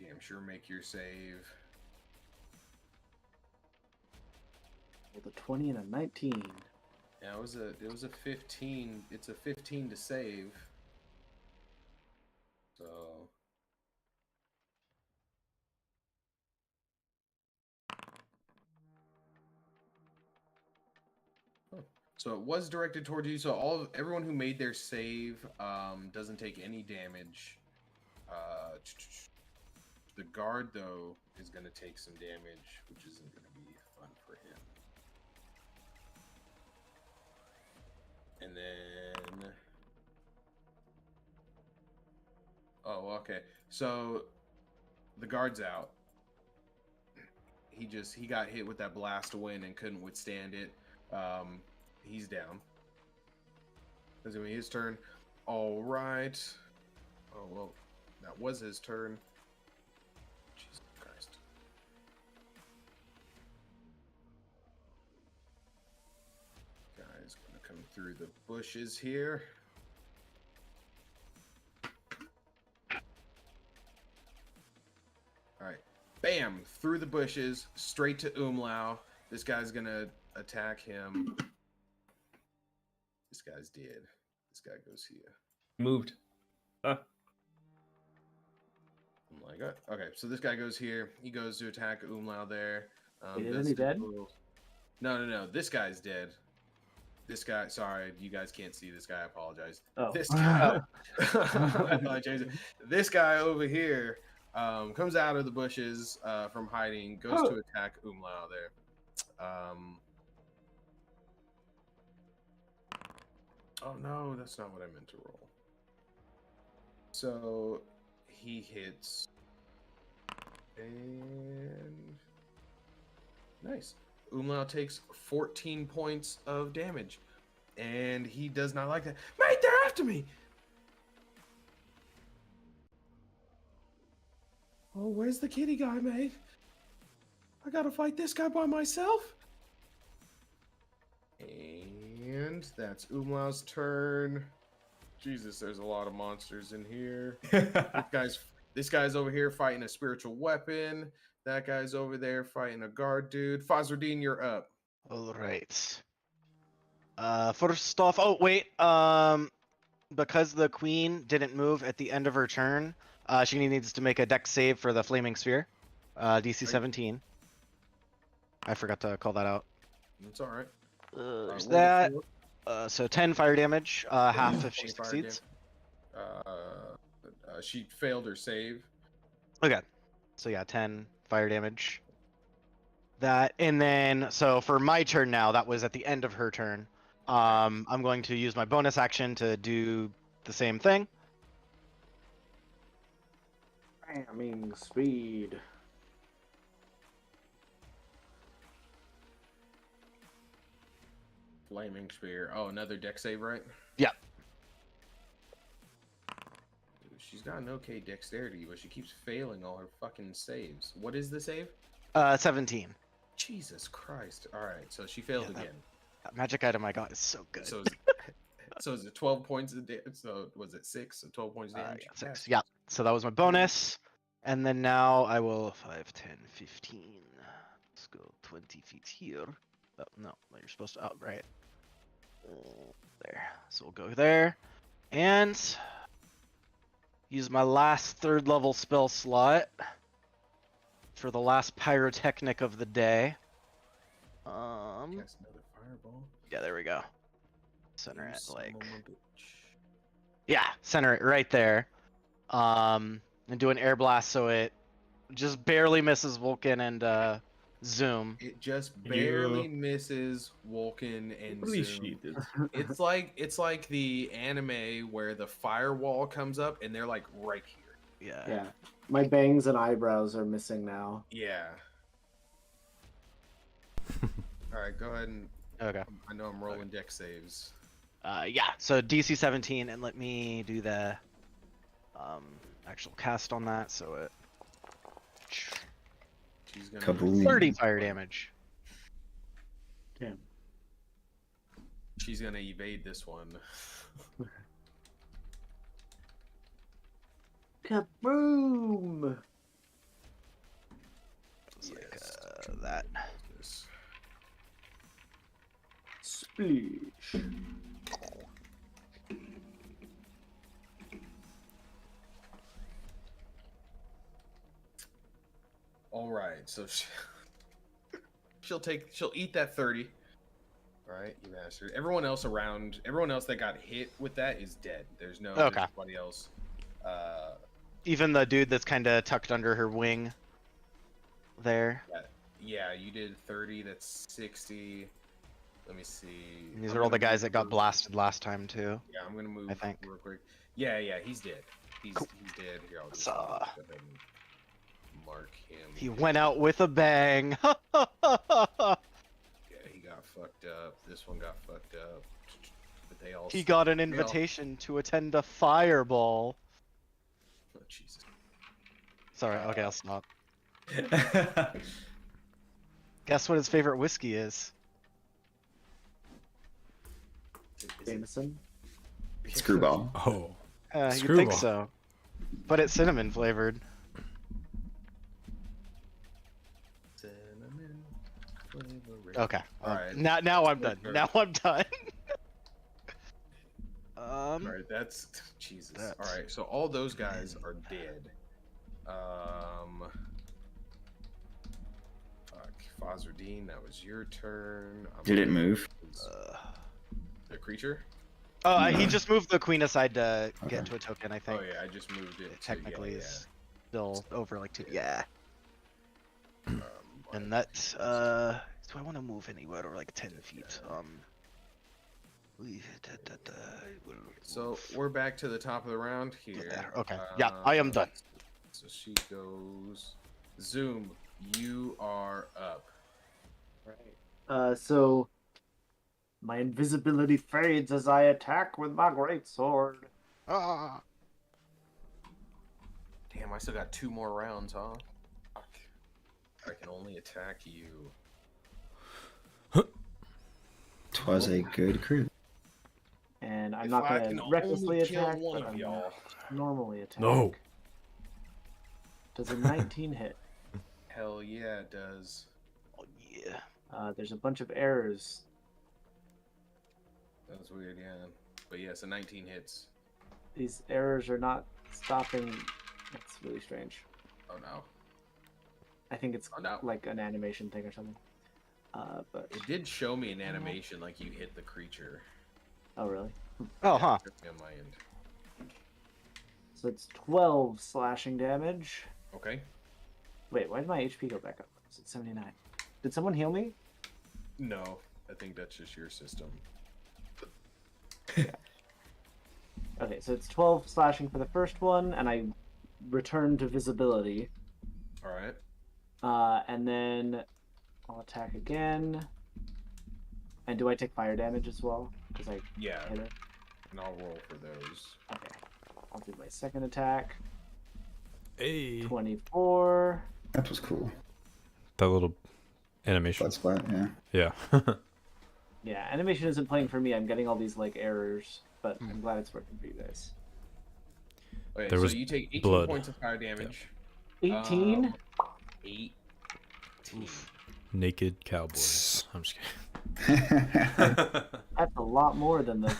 Damn sure make your save. With a 20 and a 19. Yeah, it was a 15. It's a 15 to save. So So it was directed towards you. So everyone who made their save doesn't take any damage. The guard though is going to take some damage, which isn't going to be fun for him. And then, oh, okay. So the guard's out. He got hit with that blast of wind and couldn't withstand it. He's down. That's gonna be his turn. All right. Oh well, that was his turn. Jesus Christ. Guy's gonna come through the bushes here. All right. Bam! Through the bushes, straight to Umlau. This guy's gonna attack him. This guy's dead. This guy goes here. Moved. I'm like, okay, so this guy goes here. He goes to attack Umlau there. Isn't he dead? No. This guy's dead. This guy, sorry, you guys can't see this guy. I apologize. Oh. This guy, I apologize. This guy over here comes out of the bushes from hiding, goes to attack Umlau there. Oh no, that's not what I meant to roll. So he hits, and nice. Umlau takes 14 points of damage, and he does not like that. Mate, they're after me! Oh, where's the kitty guy, mate? I gotta fight this guy by myself. And that's Umlau's turn. Jesus, there's a lot of monsters in here. This guy's over here fighting a spiritual weapon. That guy's over there fighting a guard dude. Fazradine, you're up. All right. First off, oh wait, because the queen didn't move at the end of her turn, she needs to make a dex save for the flaming sphere, DC 17. I forgot to call that out. That's all right. There's that. So 10 fire damage, half if she 20 fire succeeds. She failed her save. Okay. So yeah, 10 fire damage. That, and then, so for my turn now, that was at the end of her turn. I'm going to use my bonus action to do the same thing. Slamming speed. Flaming spear. Oh, another deck save, right? Yeah. Dude, she's got an okay dexterity, but she keeps failing all her fucking saves. What is the save? 17. Jesus Christ. All right, so she failed Yeah, that- again. That magic item I got is so good. So is it 12 points of damage? So was it 6? So 12 points of damage? Yeah, 6. Yeah. So that was my bonus. And then now I will 5, 10, 15. Let's go 20 feet here. Oh, no. You're supposed to. Oh, right. There. So we'll go there. And use my last 3rd level spell slot for the last pyrotechnic of the day. Cast another fireball. Yeah, there we go. Center You it son like. of a bitch. Yeah, center it right there. And do an air blast so it just barely misses Vulcan and Zoom. It just You- barely misses Vulcan and Zoom. Appreciate it. It's like the anime where the firewall comes up and they're like right here. Yeah. Yeah. My bangs and eyebrows are missing now. Yeah. All right, go ahead and. Okay. I know I'm rolling deck saves. Yeah. So DC 17, and let me do the actual cast on that. So it She's gonna. Kaboom. 30 fire damage. Damn. She's gonna evade this one. Kaboom! It's like Yes. that. Yes. Splish. All right, so she'll eat that 30. All right, you bastard. Everyone else that got hit with that is dead. There's Okay. nobody else. Even the dude that's kind of tucked under her wing. There. Yeah, you did 30. That's 60. Let me see. And these I'm are all the gonna guys that got move- blasted last time too. Yeah, I'm gonna move I think. real quick. Yeah, he's dead. He's dead. Here, I'll just So- go ahead and mark him. He went out with a bang. Yeah, he got fucked up. This one got fucked up. But they all. He got an they all- invitation to attend a fireball. Oh, Jesus. Sorry, okay, I'll stop. Guess what his favorite whiskey is? Is it- Jameson. Screwball. Oh. You'd think Screwball. so. But it's cinnamon flavored. Cinnamon flavor. Okay. Alright. Now I'm done. Sure. Now I'm done. All right, that's Jesus. That's- All right, so all those guys are dead. Fuck, Fazardine, that was your turn. Did it move? The creature? He just moved the queen aside to Okay. get to a token, I think. Oh yeah, I just moved it. It technically yeah, is still over like 2. Yeah. yeah. And that's do I want to move anywhere or like 10 feet? So we're back to the top of the round here. There, okay. Yeah, I am done. So she goes. Zoom, you are up. Right. So my invisibility fades as I attack with my great sword. Ah. Damn, I still got 2 more rounds, huh? Fuck. I can only attack you. 'Twas a good crew. And I'm If not I going can to recklessly only kill attack, one but of I'm y'all. gonna normally attack. No. Does a 19 hit? Hell yeah, it does. Oh, yeah. There's a bunch of errors. That's weird, yeah. But yeah, so 19 hits. These errors are not stopping. That's really strange. Oh no. I think it's Oh no. like an animation thing or something. But It did show me an animation like you hit the creature. oh really? Oh, Yeah, huh. it took me on my end. So it's 12 slashing damage. Okay. Wait, why did my HP go back up? It's at 79. Did someone heal me? No, I think that's just your system. Okay, so it's 12 slashing for the first one, and I return to visibility. All right. And then I'll attack again. And do I take fire damage as well? Because I Yeah. hit it. And I'll roll for those. Okay. I'll do my second attack. Hey. 24. That was cool. That little animation. Blood splat, yeah. Yeah. Yeah, animation isn't playing for me. I'm getting all these like errors, but I'm glad it's working for you guys. Okay, There so was you take 18 blood. points of fire damage. 18? 18. Naked cowboys. I'm just That's a lot more than the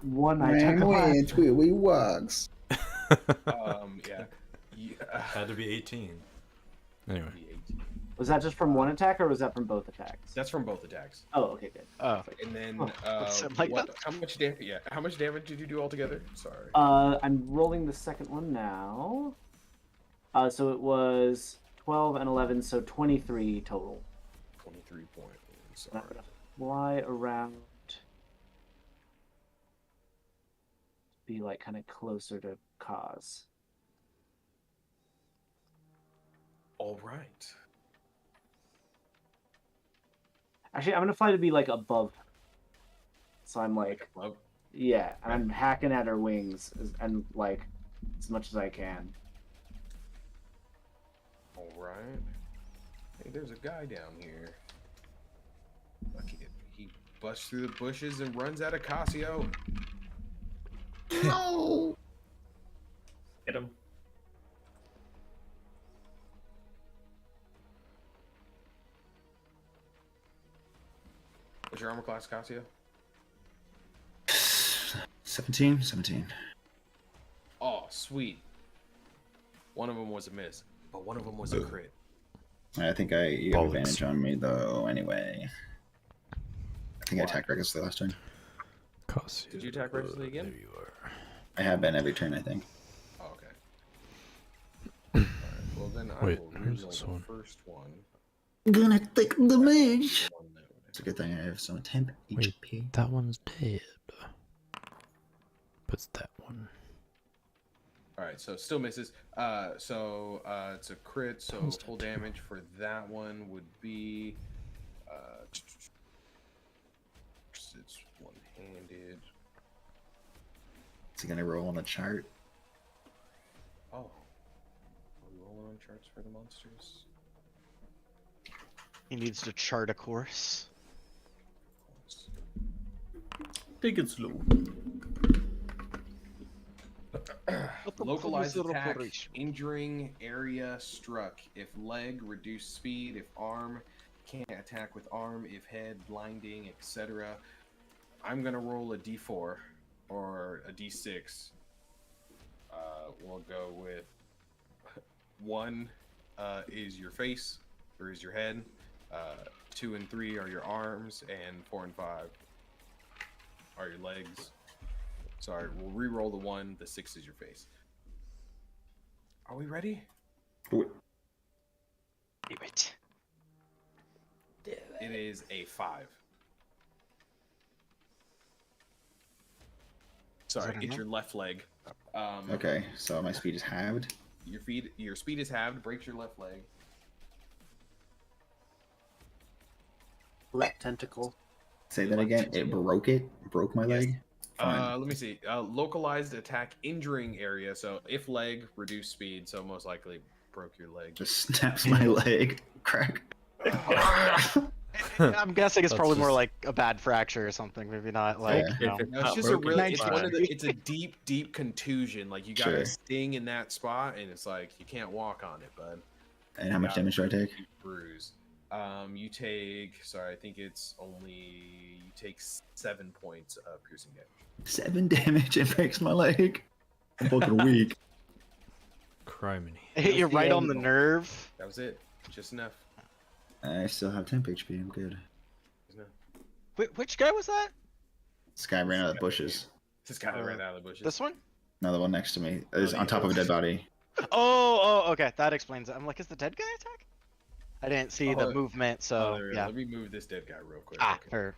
one I Man, took last. went where we walks. Yeah. Had to be 18. Anyway. 18. Was that just from one attack or was that from both attacks? That's from both attacks. Oh, okay, good. Oh, And then, something like what? that. How much damage? Yeah. How much damage did you do altogether? Sorry. I'm rolling the second one now. So it was 12 and 11, so 23 total. 23 points. And I'm gonna fly around. Be like kind of closer to Kaz. All right. Actually, I'm gonna fly to be like above. So I'm like, Well, yeah, and I'm hacking at her wings and like as much as I can. all right. Hey, there's a guy down here. Fuck it. He busts through the bushes and runs out of Casio. No! Hit him. What's your armor class, Casio? 17? 17. Oh, sweet. One of them was a miss, but one of them was a crit. I think you have Bollocks. advantage on me, though, anyway. I think I attacked recklessly last turn. Did you attack recklessly again? There you are. I have been every turn, I think. Oh, okay. Alright, well then I Wait, will where's reroll this the one? first one. Gonna take the mage! One that It's a good thing I have some temp Wait. HP. That one's dead. But it's that one. Alright, so still misses. It's a crit, so Sounds full tattoo. damage for that one would be it's one-handed. Is he gonna roll on the chart? Oh. Are we rolling on charts for the monsters? He needs to chart a course. Take it slow. Localized attack, injuring area struck. If leg, reduced speed. If arm, can't attack with arm. If head, blinding, etc. I'm gonna roll a d4 or a d6. We'll go with 1 is your face or is your head. 2 and 3 are your arms, and 4 and 5 are your legs. Sorry, we'll re-roll the 1. The 6 is your face. Are we ready? Do it. It is a 5. Sorry, that it's enough? your left leg. Okay, so my speed is halved. Your speed is halved. Breaks your left leg. Left tentacle. Say that again. It broke it? Broke my Yes. leg? Fine. Let me see. Localized attack, injuring area. So if leg, reduce speed. So most likely broke your leg. Just snaps my leg. Crack. I'm guessing it's That's probably more just- like a bad fracture or something. Maybe not like. Yeah. You know. If it's No, it's not just broken, a really. it's It's one of the. fine. It's a deep, deep contusion. Like you got Sure. a sting in that spot, and it's like you can't walk on it, bud. And how much damage do I take? You bruise. You take. Sorry, I think it's only. You take 7 points of piercing damage. 7 damage. It breaks my leg. I'm fucking weak. Criminy. It hit you What's the right on the angle? nerve. That was it. Just enough. I still have temp HP. I'm good. Just enough. Which guy was that? This guy ran out of the bushes. This guy ran out of the bushes. This one? Another one next to me is the on top of a dead body. Oh, okay. That explains it. I'm like, is the dead guy attack? I didn't see the Oh, movement, so there we go. yeah. Let me move this dead guy real quick. Ah, Okay. or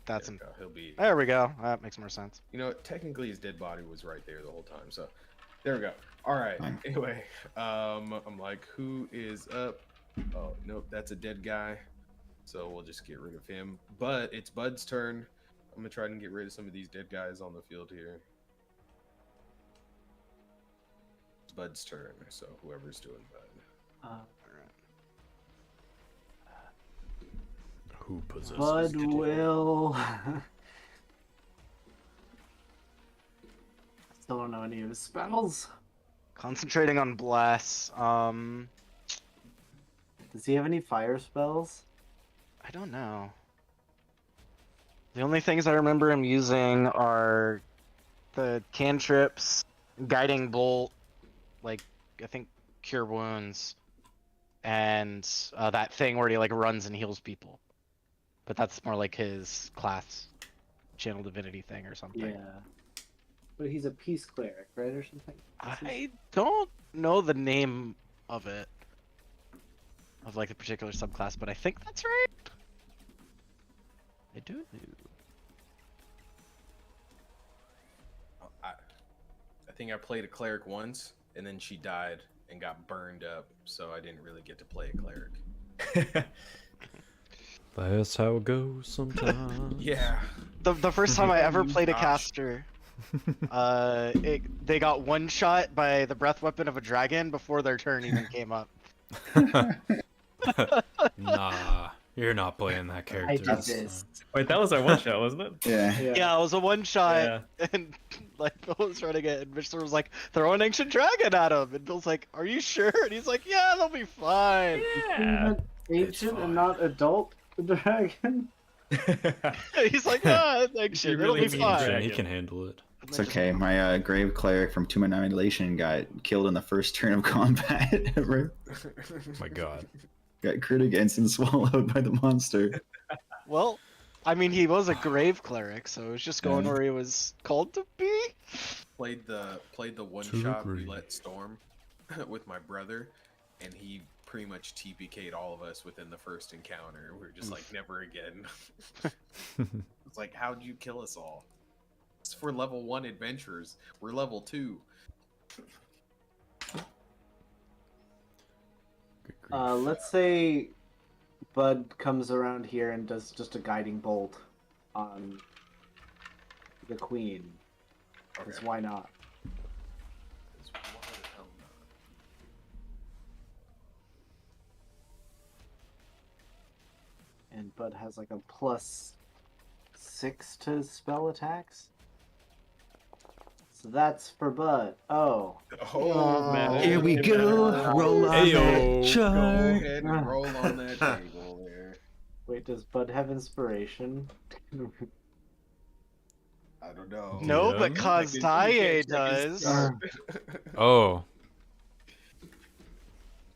that's There him. we go. He'll be. There we go. That makes more sense. You know, technically his dead body was right there the whole time. So, there we go. All right. Fine. Anyway, I'm like, who is up? Oh, nope, that's a dead guy. So we'll just get rid of him. But it's Bud's turn. I'm gonna try and get rid of some of these dead guys on the field here. It's Bud's turn. So whoever's doing Bud. Who possesses Bud the will. Still don't know any of his spells. Concentrating on blasts. Does he have any fire spells? I don't know. The only things I remember him using are the cantrips, guiding bolt, like I think cure wounds, and that thing where he like runs and heals people. But that's more like his class, channel divinity thing or something. Yeah. But he's a peace cleric, right, or something? I don't know the name of it, of like the particular subclass, but I think that's right. I do. I think I played a cleric once, and then she died and got burned up, so I didn't really get to play a cleric. That's how it goes sometimes. Yeah. The first time I ever played a Gosh. caster, they got one shot by the breath weapon of a dragon before their turn even came up. Nah, you're not playing that I character. did That's- this. Wait, that was our one shot, wasn't it? Yeah. Yeah, it was a one shot, Yeah. and like Bill was running it, and Mr. was like, throw an ancient dragon at him, and Bill's like, are you sure? And he's like, yeah, they'll be fine. Yeah. Ancient fine. and not adult dragon? He's like, ah, it's ancient, You it'll really be mean fine. dragon. He can handle it. It's okay. My grave cleric from Tomb Annihilation got killed in the first turn of combat ever. My God. Got crit against and swallowed by the monster. Well, I mean, he was a grave cleric, so it was just going Yeah. where he was called to be. Played the one To shot agree. roulette storm with my brother, and he pretty much TPK'd all of us within the first encounter. We were just like, never again. It's like, how'd you kill us all? It's for level 1 adventurers. We're level 2. Good grief. Let's say Bud comes around here and does just a guiding bolt on the queen. Because Okay. why not? Why the hell not? And Bud has like a +6 to spell attacks. So that's for Bud. Oh. Oh, man. Here we go. Roll on Ayo. that Go chart. ahead and roll on that table there. Wait, does Bud have inspiration? I don't know. No, Yeah. but Kazaye does. Oh.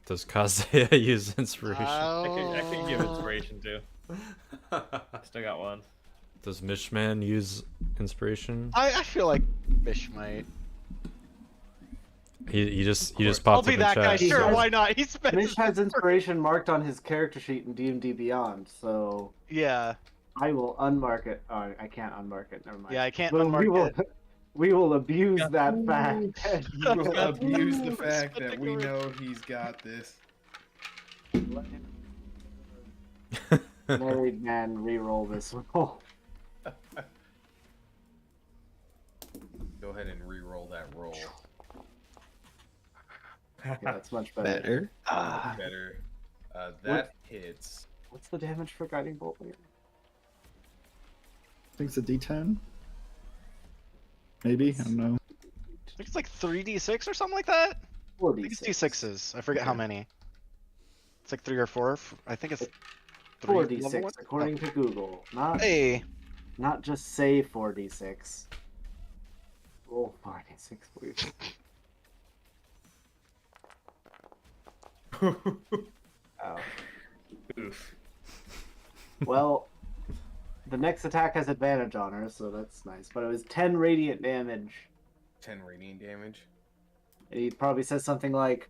Does Kazuya use inspiration? I can give inspiration too. Still got one. Does Mishman use inspiration? I feel like Mish might. He just course. popped I'll be up in that guy. chat. Sure, He why not? He spends. Mish has inspiration marked on his character sheet in D&D Beyond, so Yeah, I will unmark it. Oh, I can't unmark it. Never mind. yeah. I can't But we will, unmark it. we will abuse that fact. You will abuse the Ooh, fact that we category. know he's got this. Let him- Married man re-roll this roll. Go ahead and re-roll that roll. Yeah, that's much better. Better. Ah, Better. That hits. What's the damage for guiding bolt? Again? I think it's a D10. Maybe. I don't know. I think it's like 3d6 or something like that. I think it's 4d6. d6s. I forget how many. It's like 3 or 4. I think it's 3 level 4d6 one. according to Google. Not Hey, not just say 4d6. Roll 4d6, please. Oh. Oof. Well, the next attack has advantage on her, so that's nice. But it was 10 radiant damage. 10 radiant damage. And he probably says something like,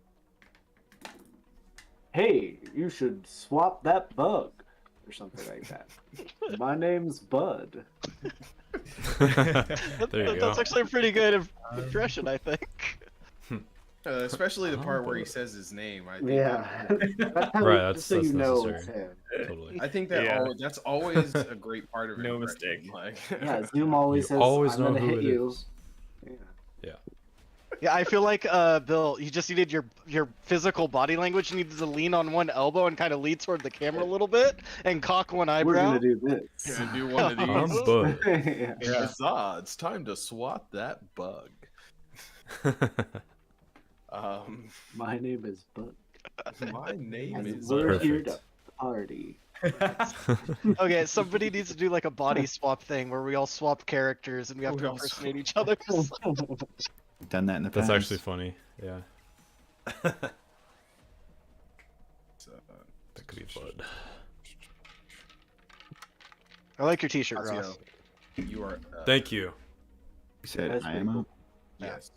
"Hey, you should swap that bug," or something like that. My name's Bud. There you go. that's actually a pretty good impression, I think. Especially the part where he Humble. says his name. I think. Yeah. That's how, Right, just so that's you know it's necessary. him. Totally. I think that Yeah. that's always a great part of No impression, mistake. Like, Yeah, Zoom always You says, always I'm know gonna who hit it you. is. Yeah. Yeah. Yeah, I feel like Bill, you just needed your physical body language. You needed to lean on one elbow and kind of lead toward the camera a little bit and cock one We're eyebrow. gonna do this. and do one of these. Humble. Yeah. Yeah. Huzzah, it's time to swat that bug. Um, My name is Buck. my name And is. we're here Perfect. to party. Okay, somebody needs to do like a body swap thing where we all swap characters and we have We to all impersonate each other. Done that in the past. That's actually funny. Yeah. That could be fun. I like your T-shirt, Casio, Ross. you are. Thank you. You said That's I pretty am cool. up. Yes.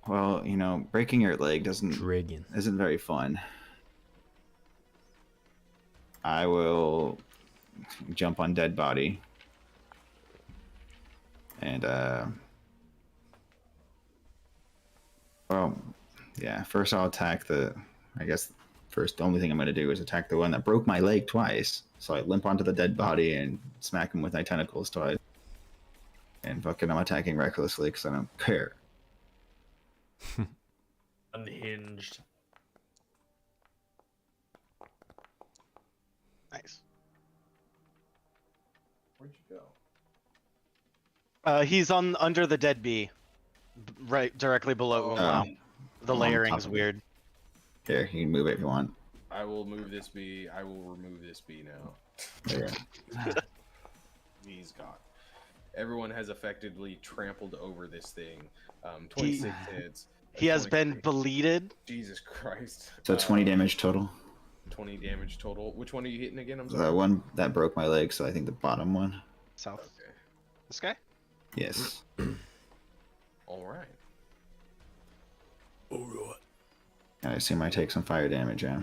Well, you know, breaking your leg Dragon. isn't very fun. I will jump on dead body. And well, yeah, first I'll attack the the only thing I'm gonna do is attack the one that broke my leg twice. So I limp onto the dead body and smack him with my tentacles twice. And fucking I'm attacking recklessly because I don't care. Unhinged. Nice. Where'd you go? He's on under the dead bee, right directly below Oh. Umlau. The On layering's top of it. weird. Here, you can move it if you want. I will move this bee. I will remove this bee now. There. He's gone. Everyone has effectively trampled over this thing. 26 hits. He has 20 been bleeded. Jesus Christ. So 20 damage total. 20 damage total. Which one are you hitting again? I'm The sorry. one that broke my leg, so I think the bottom one. South. Okay. This guy? Yes. All right. Alright. I assume I take some fire damage, yeah.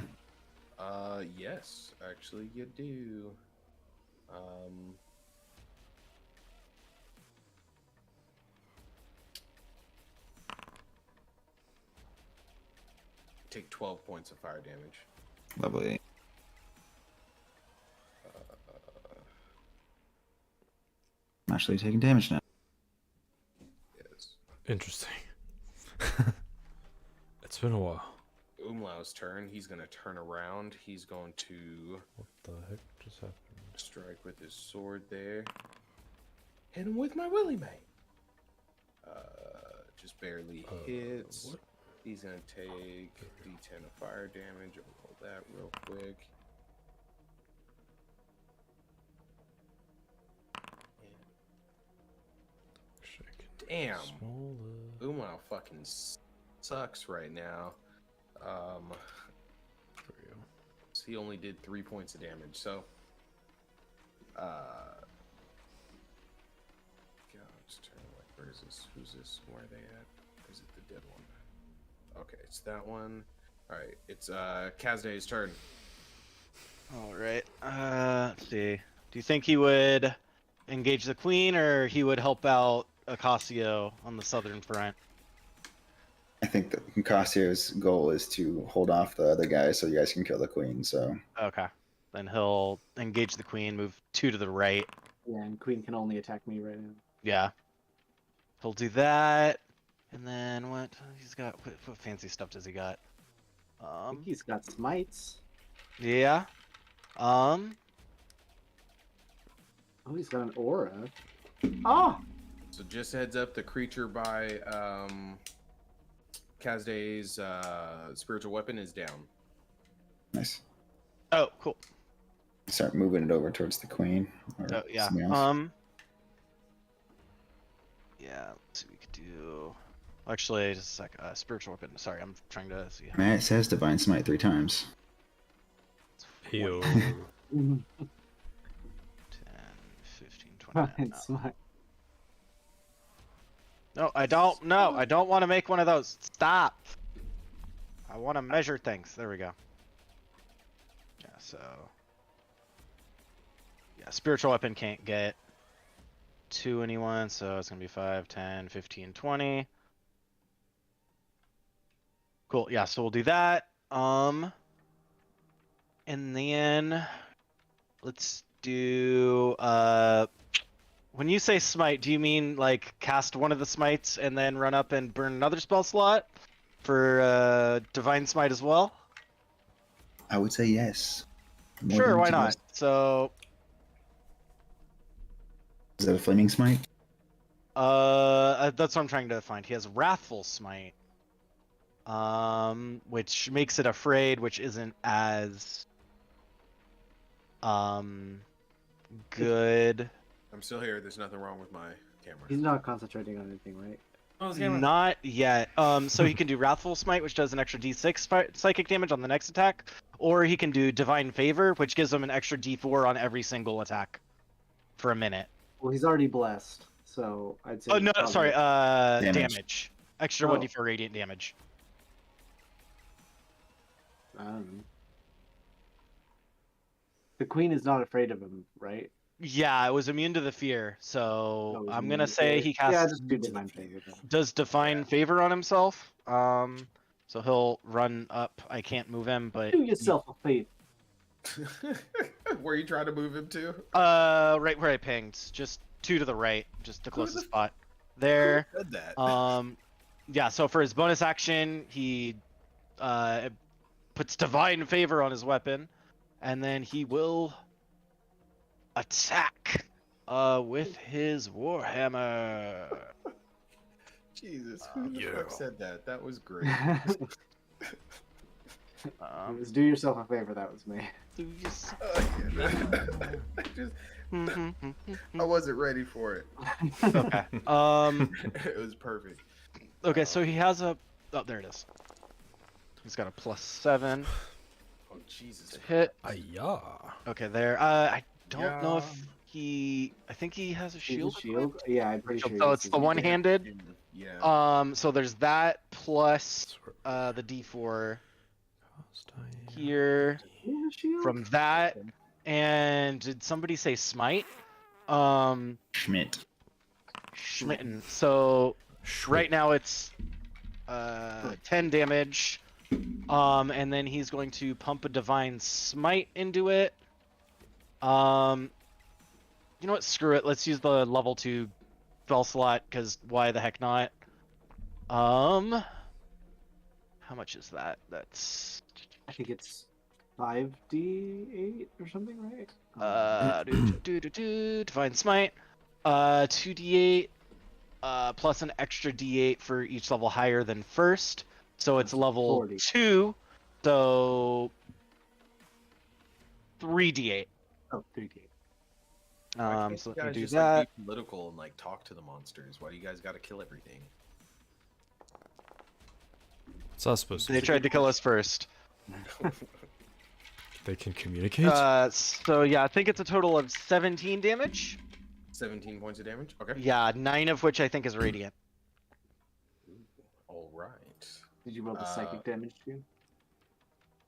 Yes, actually you do. Take 12 points of fire damage. Lovely. I'm actually taking damage now. Yes. Interesting. It's been a while. Umlau's turn. He's gonna turn around. He's going to What the heck just happened? strike with his sword there. Hit him with my willy mate. Just barely hits. What? He's gonna take D10 of fire damage. I'll roll that real quick. Damn. Smaller. Umlau fucking sucks right now. For you. So he only did 3 points of damage. So, God's turn. Like, where is this? Who's this? Where are they at? Is it the dead one? Okay, it's that one. All right, it's Kazday's turn. All right. Let's see. Do you think he would engage the queen, or he would help out Ocasio on the southern front? I think that Cassio's goal is to hold off the other guy so you guys can kill the queen, so. Okay. Then he'll engage the queen, move 2 to the right. Yeah, and Queen can only attack me right now. Yeah. He'll do that. And then what? He's got what fancy stuff does he got? I think he's got smites. Yeah. Oh, he's got an aura. Oh! So just heads up, the creature by Kazday's spiritual weapon is down. Nice. Oh, cool. Start moving it over towards the queen. Or Oh, yeah. something else. Yeah, let's see what we could do. Actually, just a sec. Spiritual weapon. Sorry, I'm trying to see. Man, it says Divine Smite 3 times. Yo. 10, 15, 20. It's smite. No, I don't. No, I don't want to make one of those. Stop. I want to measure things. There we go. Yeah, so. Yeah, spiritual weapon can't get to anyone, so it's going to be 5, 10, 15, 20. Cool. Yeah, so we'll do that. And then let's do when you say smite, do you mean like cast one of the smites and then run up and burn another spell slot for divine smite as well? I would say yes. More Sure, than why two not? yes. So Is that a flaming smite? that's what I'm trying to find. He has wrathful smite. Which makes it afraid, which isn't as good. I'm still here. There's nothing wrong with my camera. He's not concentrating on anything, right? Not yet. So he can do Wrathful Smite, which does an extra D6 psychic damage on the next attack, or he can do Divine Favor, which gives him an extra D4 on every single attack for a minute. Well, he's already blessed, so I'd say. Oh no, probably- sorry. Damage. Damage. Extra Oh. 1d4 radiant damage. The queen is not afraid of him, right? Yeah, it was immune to the fear, so No, he's I'm immune gonna to say fear. he casts. Yeah, just do divine favor. Then. Does Divine Favor on himself. So he'll run up. I can't move him, but Do yourself a favor. Where you trying to move him to? right where I pinged, just 2 to the right, just the closest spot. There. Who said that? Yeah. So for his bonus action, he puts Divine Favor on his weapon, and then he will attack with his Warhammer. Jesus, who the Yeah. fuck said that? That was great. It was do yourself a favor. That was me. I just, I wasn't ready for it. Okay. It was perfect. Okay. So he has a. Oh, there it is. He's got a +7 Oh Jesus! to hit. Ayah. Okay, there. I don't know if he. I think he has a He's a shield. shield. Yeah, I'm pretty sure. So he it's has the a- one-handed. Yeah. So there's that plus the D4 here He has a shield? from that. And did somebody say smite? Schmidt. Schmitten. So right now it's 10 damage. And then he's going to pump a divine smite into it. You know what? Screw it. Let's use the level 2 spell slot, because why the heck not? How much is that? That's I think it's 5d8 or something, right? divine smite. 2d8 plus an extra d8 for each level higher than first. So it's level 40. 2. So 3d8. Oh, 3d8. So you let me guys do just that. like be political and like talk to the monsters. Why do you guys got to kill everything? What's that supposed to They be? tried to kill us first. They can communicate? So yeah, I think it's a total of 17 damage. 17 points of damage. Okay. Yeah, 9 of which I think is radiant. All right. Did you roll the psychic damage too?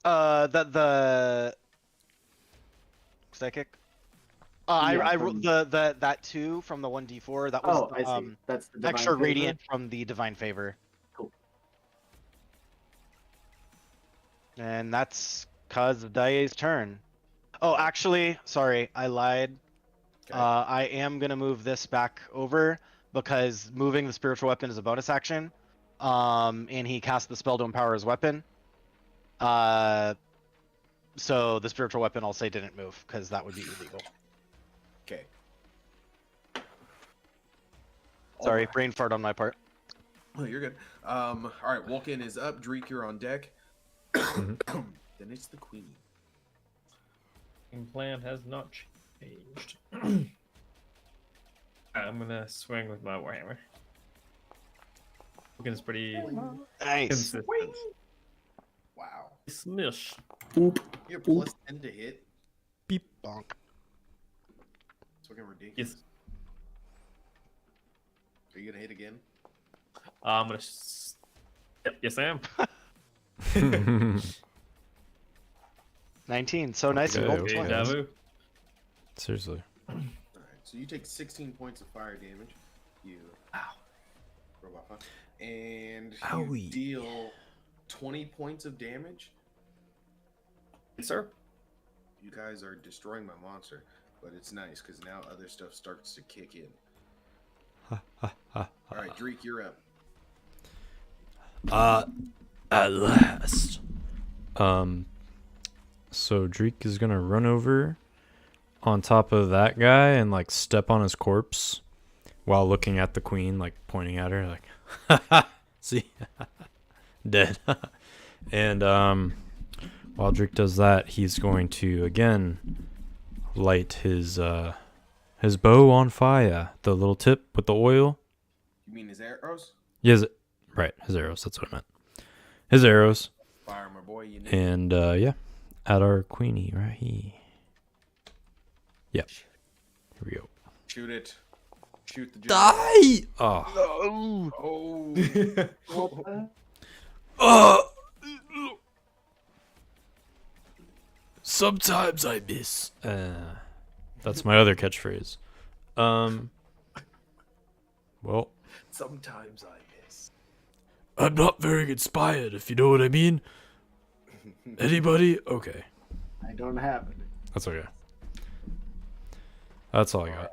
The psychic. I Yeah, rolled from- that 2 from the 1d4. That was Oh, I see. That's the divine extra favor? radiant from the divine favor. Cool. And that's cause of Dae's turn. Oh, actually, sorry, I lied. Okay. I am gonna move this back over because moving the spiritual weapon is a bonus action. And he cast the spell to empower his weapon. So the spiritual weapon I'll say didn't move because that would be illegal. Okay. Sorry, Alright. brain fart on my part. Oh, you're good. All right. Vulcan is up. Dreek, you're on deck. Then it's the queen. Game plan has not changed. I'm gonna swing with my warhammer. Looking pretty Nice. consistent. Wow. Smish. Boop. You have plus 10 to hit. Beep. Bonk. It's looking ridiculous. Yes. Are you gonna hit again? I'm gonna. Yep, yes, I am. 19. So nice. We Okay, rolled okay. twice. Deja vu. Seriously. All right. So you take 16 points of fire damage. You. Robot. And you Owie. deal 20 points of damage. Yes, sir. You guys are destroying my monster, but it's nice because now other stuff starts to kick in. All right, Dreek, you're up. At last. So Dreek is gonna run over on top of that guy and like step on his corpse while looking at the queen, like pointing at her, like, see, dead. And while Dreek does that, he's going to again light his bow on fire. The little tip with the oil. You mean his arrows? Yes, right. His arrows. That's what I meant. His arrows. Fire, my boy. You know. And yeah, at our queenie right here. Yep. Here we go. Shoot it. Shoot the Die! Oh. Oh. Sometimes I miss. That's my other catchphrase. Well, Sometimes I miss. I'm not very inspired, if you know what I mean. Anybody? Okay. I don't have it. That's okay. That's all I got. Alright.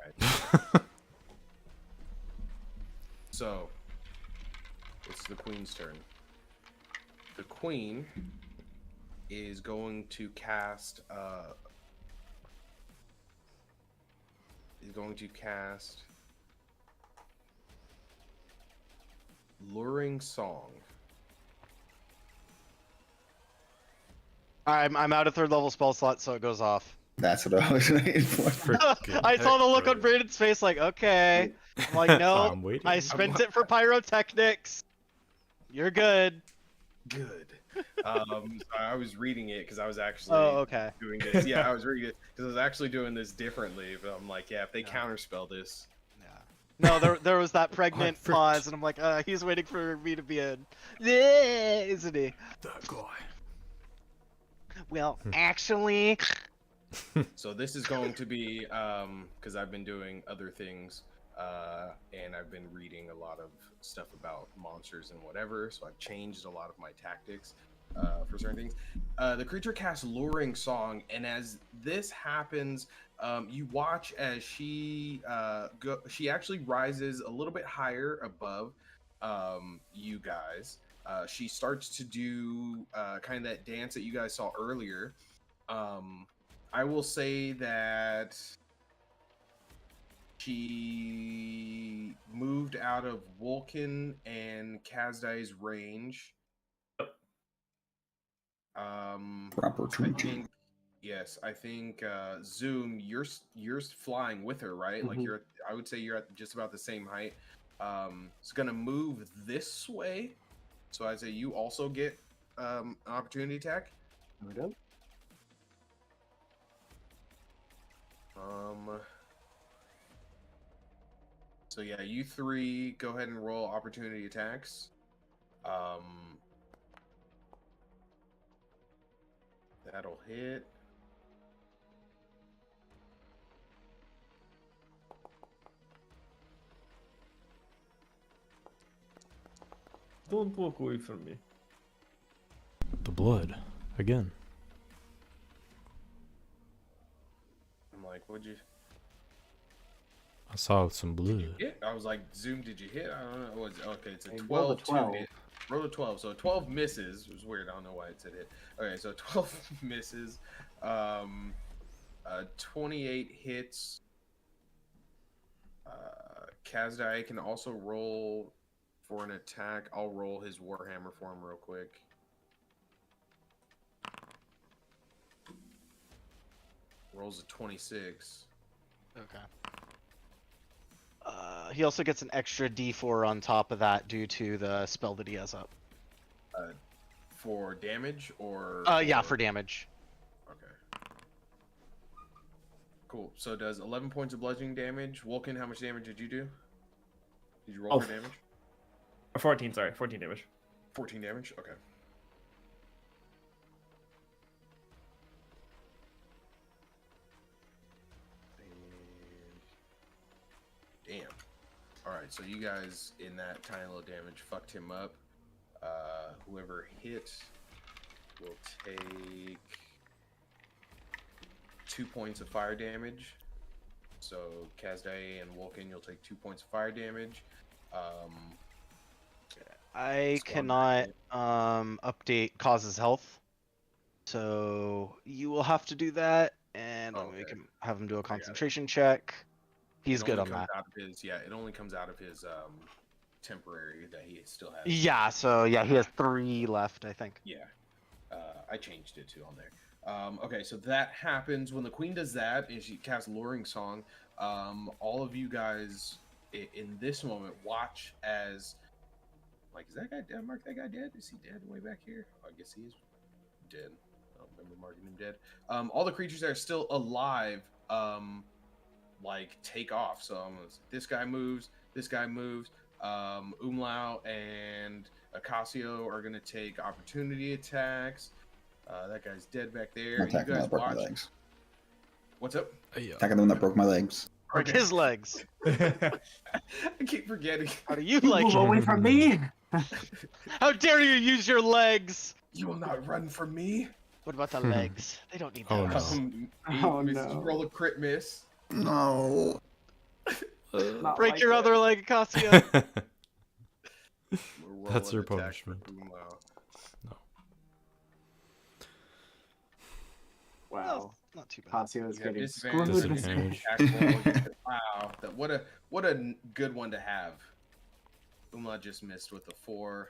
So, it's the queen's turn. The queen is going to cast Luring Song. I'm out of 3rd level spell slot, so it goes off. That's what I was waiting for. I saw the look on Brandon's face, like, okay. I'm like, no, I'm waiting. I spent it for pyrotechnics. You're good. Good. I was reading it because I was actually okay. doing this. Yeah, I was reading it because I was actually doing this differently. But I'm like, yeah, if they counterspell this. No, there was that pregnant fricked. pause, and I'm like, he's waiting for me to be in. Yeah, isn't he? That guy. Well, actually, So this is going to be because I've been doing other things and I've been reading a lot of stuff about monsters and whatever. So I've changed a lot of my tactics for certain things. The creature casts Luring Song, and as this happens, you watch as she actually rises a little bit higher above you guys. She starts to do kind of that dance that you guys saw earlier. I will say that she moved out of Vulcan and Kazdai's range. Proper I think, yes, I think Zoom, you're flying with her, right? Like I would say you're at just about the same height. It's gonna move this way, so I'd say you also get an opportunity attack. Here we go. So yeah, you three go ahead and roll opportunity attacks. That'll hit. Don't walk away from me. The blood. Again. I'm like, what'd you I saw some blood. hit? I was like, Zoom, did you hit? I don't know. Okay, it's a Hey, 12. roll a 12. Roll a 12. So 12 misses. It was weird. I don't know why it said hit. Okay, so 12 misses. 28 hits. Kazdai can also roll for an attack. I'll roll his Warhammer for him real quick. Rolls a 26. okay. He also gets an extra D4 on top of that due to the spell that he has up. For damage or? Yeah, for damage. Okay. Cool. So does 11 points of bludgeoning damage. Vulcan, how much damage did you do? Did you roll for damage? 14, sorry. 14 damage. 14 damage? Okay. Damn. Alright, so you guys in that tiny little damage fucked him up. Whoever hit will take 2 points of fire damage. So Kazdae and Vulcan, you'll take 2 points of fire damage. I Squad cannot Knight. update causes health, so you will have to do that, and let me make Okay. him have him do a it. concentration check. He's It good only on comes that. out of his it only comes out of his temporary that he still has. Yeah, so yeah, he has 3 left, I think. Yeah. I changed it too on there. Okay, so that happens when the queen does that, and she casts Luring Song. All of you guys in this moment watch as, like, is that guy dead? Mark that guy dead? Is he dead way back here? Oh, I guess he is dead. I don't remember marking him dead. All the creatures that are still alive, like, take off. So this guy moves. This guy moves. Umlau and Acasio are gonna take opportunity attacks. That guy's dead back there. I'm And you attacking the one guys that broke my watch. legs. What's up? Attacking the one that broke my legs. Break his legs. I keep forgetting. How do you like Move it? away from me! How dare you use your legs? You will not run from me. What about the legs? They don't need Oh, those. no. Oh, Misses. no. Roll a crit miss. No. Not Break like your that. other leg, Acasio. Roll That's an your attack for punishment. Umlau. Wow. Not too bad. Casio is You have getting disadvantage screwed. on Disadvantage. attack roll against it. Wow, what a good one to have. Umla just missed with the 4.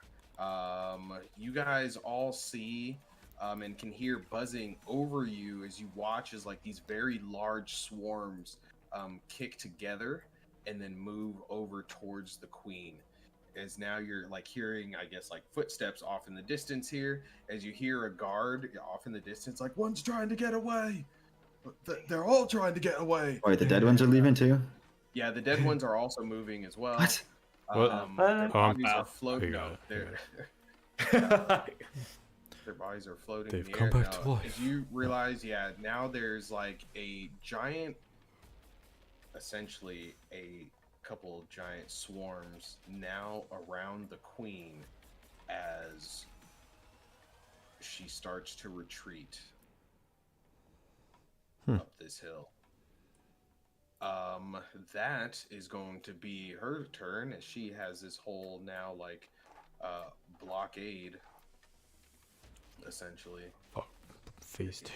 You guys all see and can hear buzzing over you as you watch as like these very large swarms kick together and then move over towards the queen. As now you're like hearing, I guess, like footsteps off in the distance here. As you hear a guard off in the distance, like, one's trying to get away. They're all trying to get away. Wait, the dead ones are leaving too? Yeah, the dead ones are also moving as well. What? What? Their Oh, bodies wow. are floating. I got No, it, their bodies are floating They've in the come air. back to Now, life. as you realize, yeah, now there's like a giant, essentially a couple of giant swarms now around the queen as she starts to retreat up this hill. That is going to be her turn as she has this whole now like blockade essentially. Phase 2.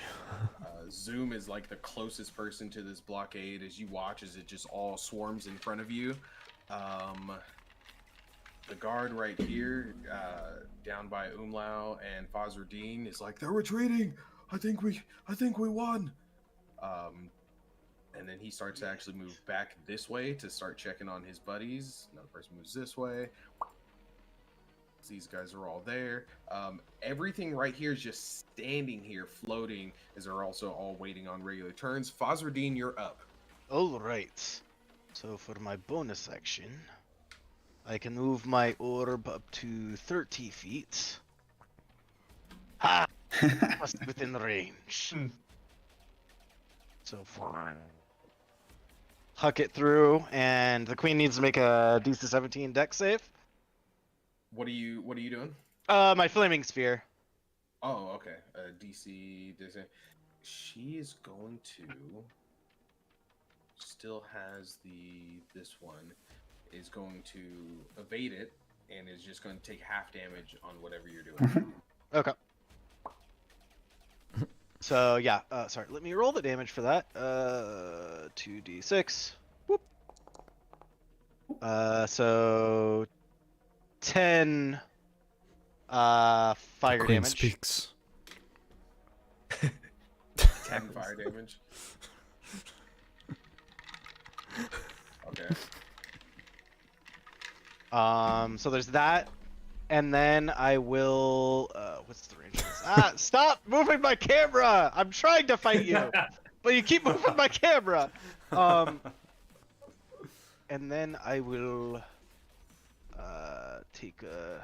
Zoom is like the closest person to this blockade as you watch as it just all swarms in front of you. The guard right here, down by Umlau and Fazradin, is like, they're retreating. I think we won. And then he starts to actually move back this way to start checking on his buddies. Another person moves this way. These guys are all there. Everything right here is just standing here, floating, as they're also all waiting on regular turns. Fazradin, you're up. All right. So for my bonus action, I can move my orb up to 30 feet. Ha! Just within range. So far. Huck it through, and the queen needs to make a DC 17 dex save. What are you doing? My flaming sphere. Oh, okay. DC. She is going to. Still has this one. Is going to evade it and is just going to take half damage on whatever you're doing. Okay. So yeah, sorry. Let me roll the damage for that. 2d6. Whoop. So 10 fire Queen damage. speaks. 10 fire damage. Okay. So there's that, and then I will. What's the range? Of this? Ah! Stop moving my camera! I'm trying to fight you, but you keep moving my camera. And then I will take a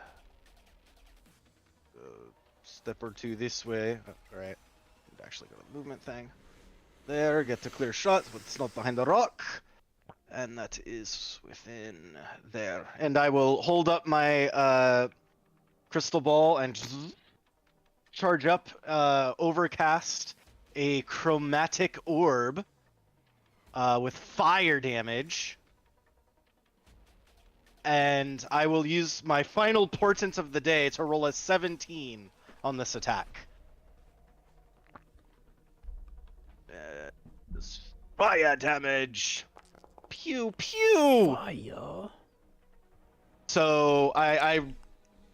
step or two this way. All right, actually go to the movement thing. There, get to clear shots, but it's not behind the rock. And that is within there. And I will hold up my crystal ball and charge up overcast a chromatic orb with fire damage. And I will use my final portent of the day to roll a 17 on this attack. Fire damage. Pew pew. Fire. So I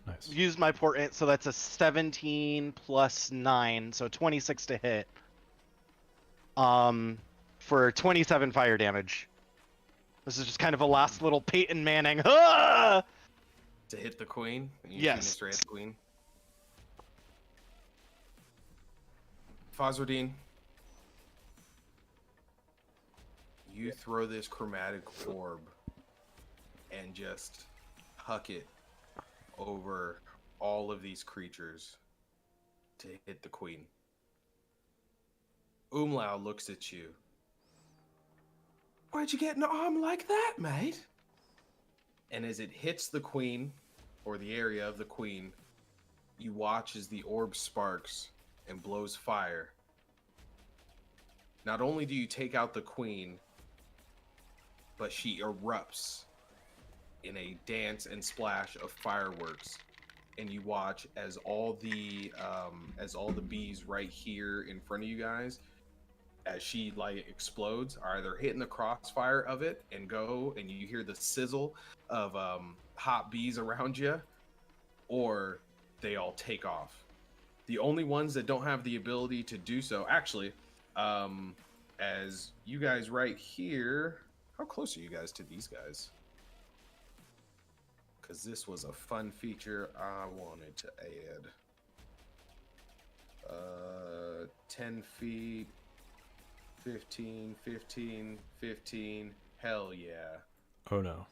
Nice. used my portent, so that's a 17 plus 9, so 26 to hit. For 27 fire damage. This is just kind of a last little Peyton Manning. Ah! To hit the queen. And you Yes. straight at the queen. Fazradine. You throw this chromatic orb and just huck it over all of these creatures to hit the queen. Umlau looks at you. Why'd you get an arm like that, mate? And as it hits the queen, or the area of the queen, you watch as the orb sparks and blows fire. Not only do you take out the queen, but she erupts in a dance and splash of fireworks, and you watch as all the bees right here in front of you guys, as she like explodes, are either hitting the crossfire of it and go, and you hear the sizzle of hot bees around you, or they all take off. The only ones that don't have the ability to do so, actually, as you guys right here. How close are you guys to these guys? Because this was a fun feature I wanted to add. 10 feet, 15, 15, 15. Hell yeah. Oh no.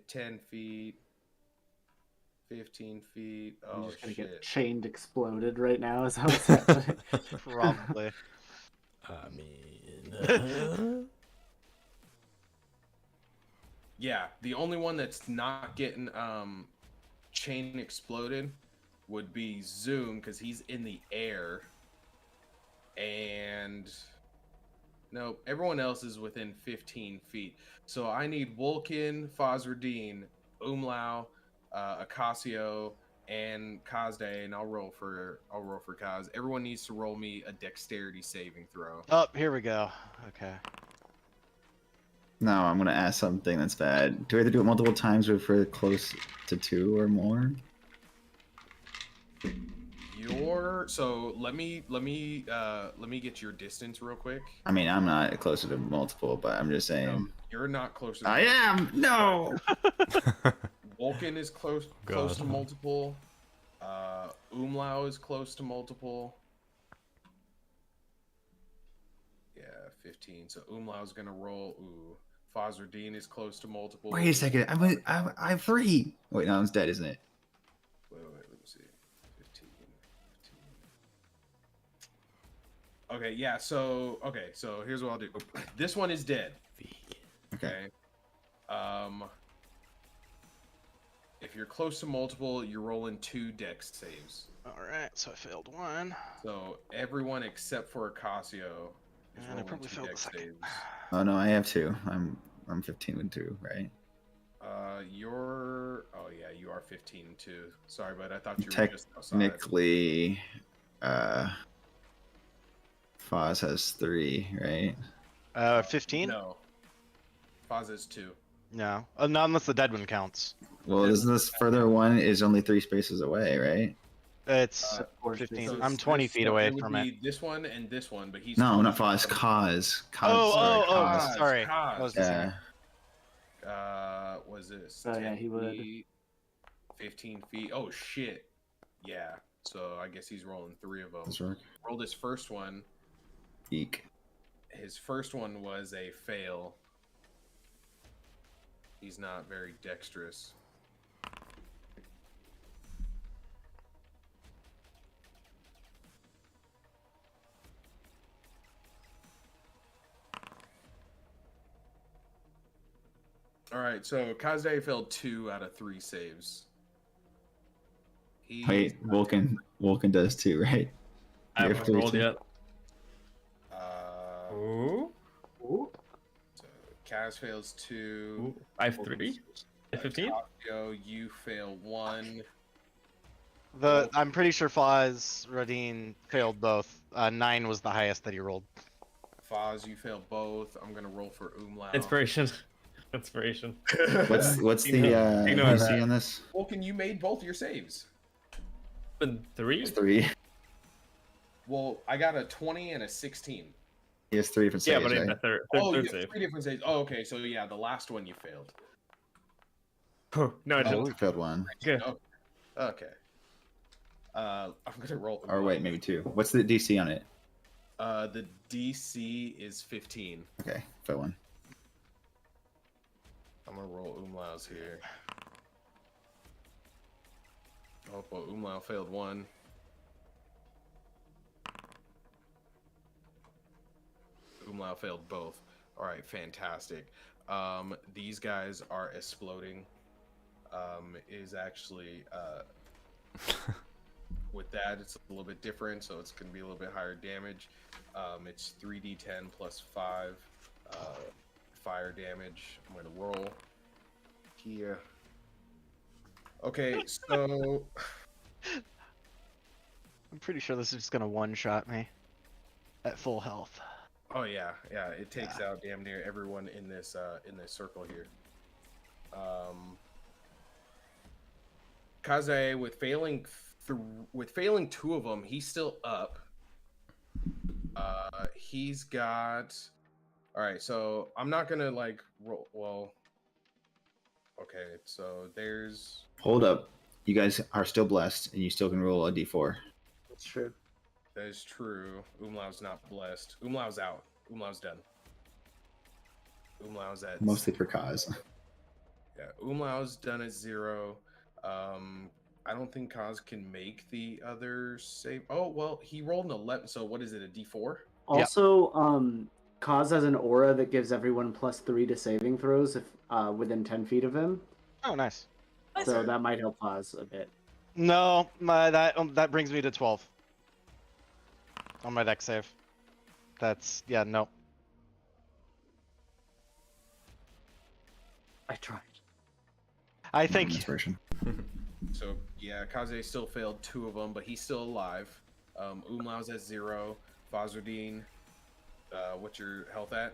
10 feet, 15 feet. I'm Oh, just gonna shit. get chained exploded right now. Is how it's happening. Probably. I mean. Yeah, the only one that's not getting chain exploded would be Zoom, because he's in the air. And no, everyone else is within 15 feet. So I need Vulcan, Fazradine, Umlau, Acasio, and Kazde, and I'll roll for Kaz. Everyone needs to roll me a dexterity saving throw. Oh, here we go. Okay. No, I'm gonna ask something that's bad. Do we have to do it multiple times if we're close to 2 or more? So let me get your distance real quick. I mean, I'm not closer to multiple, but I'm just saying. You're not closer. I am. No. Vulcan is close to multiple. Umlau is close to multiple. Yeah, 15. So Umlau's gonna roll. Ooh, Fazradine is close to multiple. Wait a second. I have 3. Wait, no, it's dead, isn't it? Wait, let me see. 15. Okay, yeah. So here's what I'll do. This one is dead. Okay. If you're close to multiple, you're rolling 2 dex saves. All right, so I failed 1. So everyone except for Acasio is And I rolling probably 2 failed the dex second. saves. Oh no, I have 2. I'm 15 with 2, right? You are 15 too. Sorry, but I thought you were just outside. Technically, Foz has 3, right? 15? No. Foz is 2. No. Not unless the dead one counts. Well, isn't this further one is only 3 spaces away, right? It's Or 15. spaces. I'm 20 feet away it would from be it. this one and this one, but he's No, not close. Foz. Cause. Oh, sorry. Kaz. I was missing Yeah. it. Was this? Oh, yeah, 10 he would. feet, 15 feet. Oh shit. Yeah. So I guess he's rolling 3 of them. Does work. Rolled his first one. Eek. His first one was a fail. He's not very dexterous. All right, so Kazde failed 2 out of 3 saves. Wait, Vulcan does too, right? I You're haven't rolled 32. yet. Uh, Ooh. so Kaz fails 2. Ooh. I have 3. 15? Casio, you fail 1. I'm pretty sure Foz, Radine failed both. 9 was the highest that he rolled. Foz, you fail both. I'm gonna roll for Umlau. Inspiration. Inspiration. What's the Ignore DC that. on this? Vulcan, you made both your saves. Been 3? It's 3. Well, I got a 20 and a 16. He has 3 different Yeah, saves, but in right? the third Oh, you third have save. 3 different saves. Oh, okay. So yeah, the last one you failed. No, I didn't. I failed 1. Good. Oh, okay. I'm gonna roll. Or wait, maybe 2. What's the DC on it? The DC is 15. Okay, failed 1. I'm gonna roll Umlau's here. Oh, well, Umlau failed 1. Umlau failed both. All right, fantastic. These guys are exploding. Is actually with that, it's a little bit different, so it's gonna be a little bit higher damage. It's 3d10 plus 5 fire damage. I'm gonna roll here. Okay, so I'm pretty sure this is just gonna one-shot me at full health. oh yeah, it takes out damn near everyone in this circle here. Kaze with failing 2 of them, he's still up. He's got. All right, so I'm not gonna like roll. Well, okay, so there's. Hold up. You guys are still blessed, and you still can roll a D4. That's true. That is true. Umlau's not blessed. Umlau's out. Umlau's done. Umlau's at Mostly for cause. Yeah, Umlau's done at 0. I don't think Kaz can make the other save. Oh well, he rolled an 11. So what is it? A D4? Also, Kaz has an aura that gives everyone +3 to saving throws if within 10 feet of him. Oh, nice. So that might help Kaz a bit. No, that brings me to 12 on my deck save. That's no. I tried. I think Inspiration. So yeah, Kaze still failed 2 of them, but he's still alive. Umlau's at 0. Fazardine, what's your health at?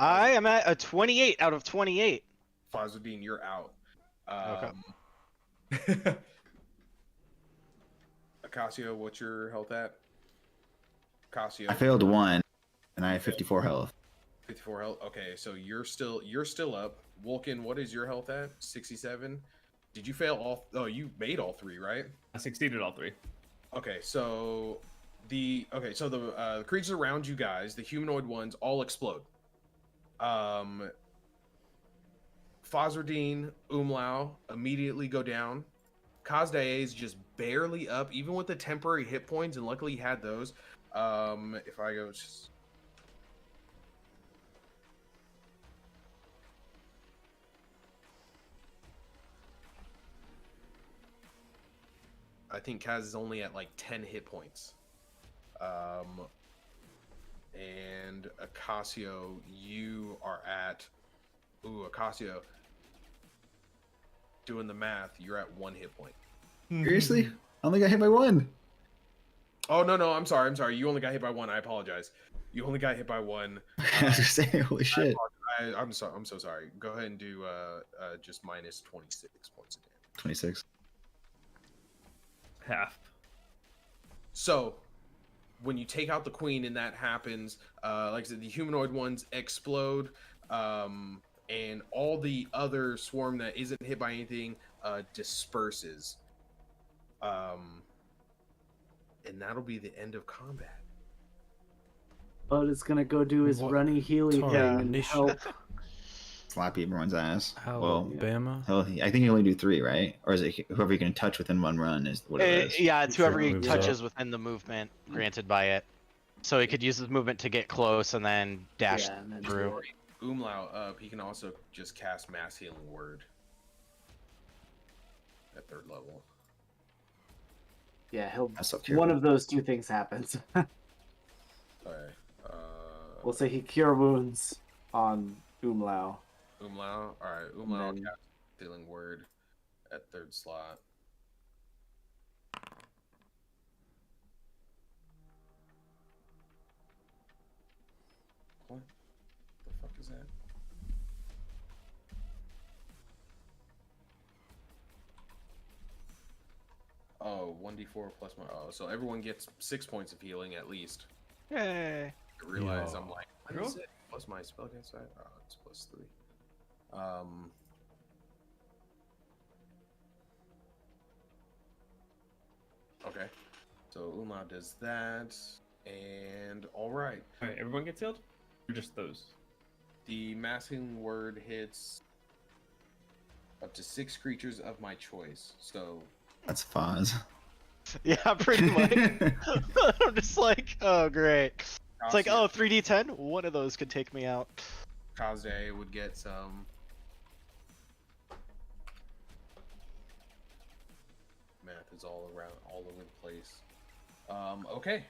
I am at a 28 out of 28. Fazardine, you're out. Okay. Acacio, what's your health at? Acacio, I failed 1, and I have 54 health. 54 health. Okay, so you're still up. Vulcan, what is your health at? 67. Did you fail all? Oh, you made all 3, right? I succeeded all 3. Okay, so the creatures around you guys, the humanoid ones, all explode. Fazardine, Umlau immediately go down. Kazdae is just barely up, even with the temporary hit points, and luckily he had those. If I go just. I think Kaz is only at like 10 hit points. And Acacio, you are at. Ooh, Acacio. Doing the math, you're at 1 hit point. Seriously? I only got hit by 1. Oh no, I'm sorry. You only got hit by 1. I apologize. You only got hit by 1. I was just saying, holy shit. I'm sorry. I'm so sorry. Go ahead and do just minus 26 points of damage. 26. Half. So, when you take out the queen and that happens, like I said, the humanoid ones explode, and all the other swarm that isn't hit by anything disperses. And that'll be the end of combat. But it's gonna go do his What runny healy thing and tarnation. help. Slap everyone's ass. Alabama. I think you only do 3, right? Or is it whoever you can touch within 1 run is what it is? Yeah, it's whoever he Moves touches within the movement granted by it. So he could use his movement to get close and then dash Yeah, and then through. Umlau up, he can also just cast Mass Healing Word at 3rd level. Yeah, he'll. I still One care. of those two things happens. Okay. We'll say he cure wounds on Umlau. Umlau. All right. And Umlau then- cast Healing Word at third slot. What the fuck is that? Oh, 1d4 plus my. Oh, so everyone gets 6 points of healing at least. Yay. I realize Yeah. I'm like, what is it? Plus my spell against that? Oh, it's +3. Okay. So Umlau does that, and all right. All right, everyone gets healed, or just those? The Masking Word hits up to 6 creatures of my choice. So That's Foz. Yeah, pretty much. I'm just like, oh great. It's like, oh, 3d10. One of those could take me out. Kaze would get some. Math is all around, all over the place. Okay.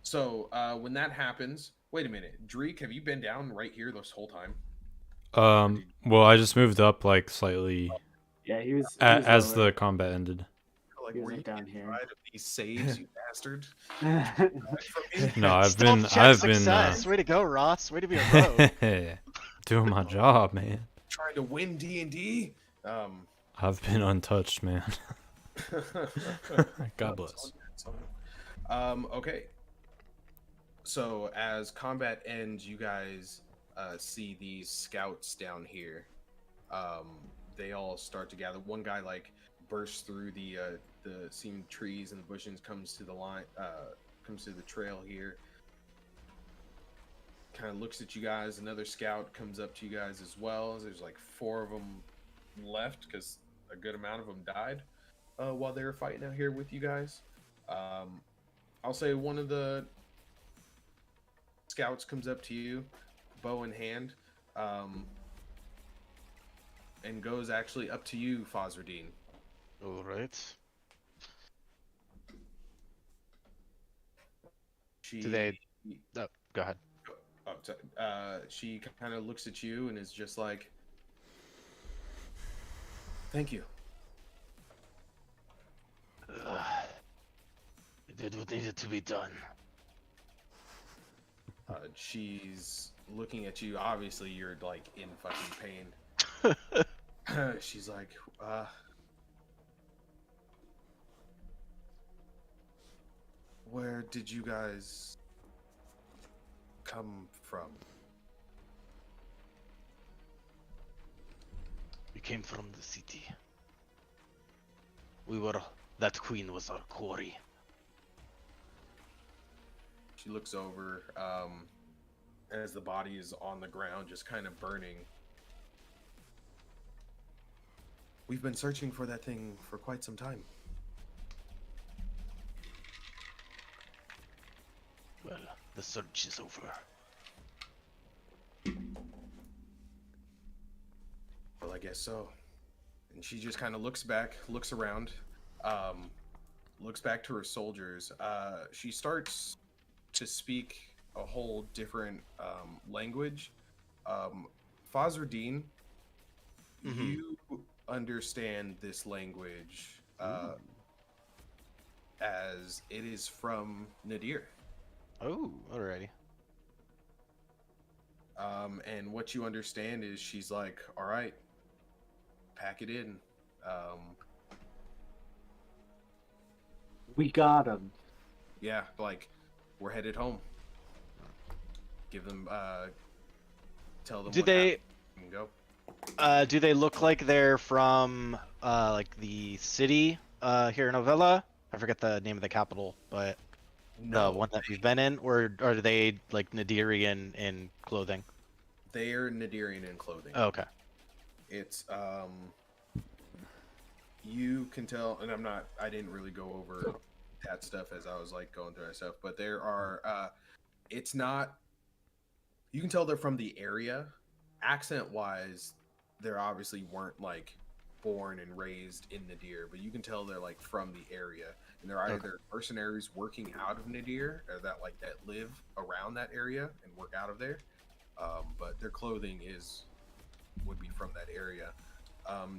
So when that happens, wait a minute, Dreek, have you been down right here this whole time? Well, I just moved up like slightly Yeah, he was. as the combat ended. Like, He were wasn't you down here. inside of these saves, you bastard? No, I've Stealth check success. Way to go, Ross. Way to be a rogue. doing my job, man. Trying to win D&D. I've been untouched, man. God bless. Okay. So as combat ends, you guys see these scouts down here. They all start to gather. One guy like bursts through the seamed trees and the bushes, comes to the line, comes to the trail here. Kind of looks at you guys. Another scout comes up to you guys as well. There's like 4 of them left because a good amount of them died while they were fighting out here with you guys. I'll say one of the scouts comes up to you, bow in hand, and goes actually up to you, Fazradine. Alright. She, Do they- Oh, go ahead. Oh, sorry. She kind of looks at you and is just like, "Thank you." We did what needed to be done. She's looking at you. Obviously, you're like in fucking pain. She's like, where did you guys come from? We came from the city. That queen was our quarry. She looks over as the body is on the ground, just kind of burning. We've been searching for that thing for quite some time. Well, the search is over. Well, I guess so. And she just kind of looks around, looks back to her soldiers. She starts to speak a whole different language. Fazradine, you understand this language as it is from Nadir. Oh, alrighty. And what you understand is she's like, all right, pack it in. We got him. Yeah, like, we're headed home. Give them, tell them Do what they happened and go. do they look like they're from like the city here in Ovella? I forget the name of the capital, but the one that we've been in, or are they like Nadirian in clothing? They're Nadirian in clothing. Oh, okay. It's you can tell, and I didn't really go over that stuff as I was like going through that stuff, but there are it's not, you can tell they're from the area. Accent wise, they're obviously weren't like born and raised in Nadir, but you can tell they're like from the area. and they're either mercenaries working out of Nadir or that live around that area and work out of there. But their clothing would be from that area.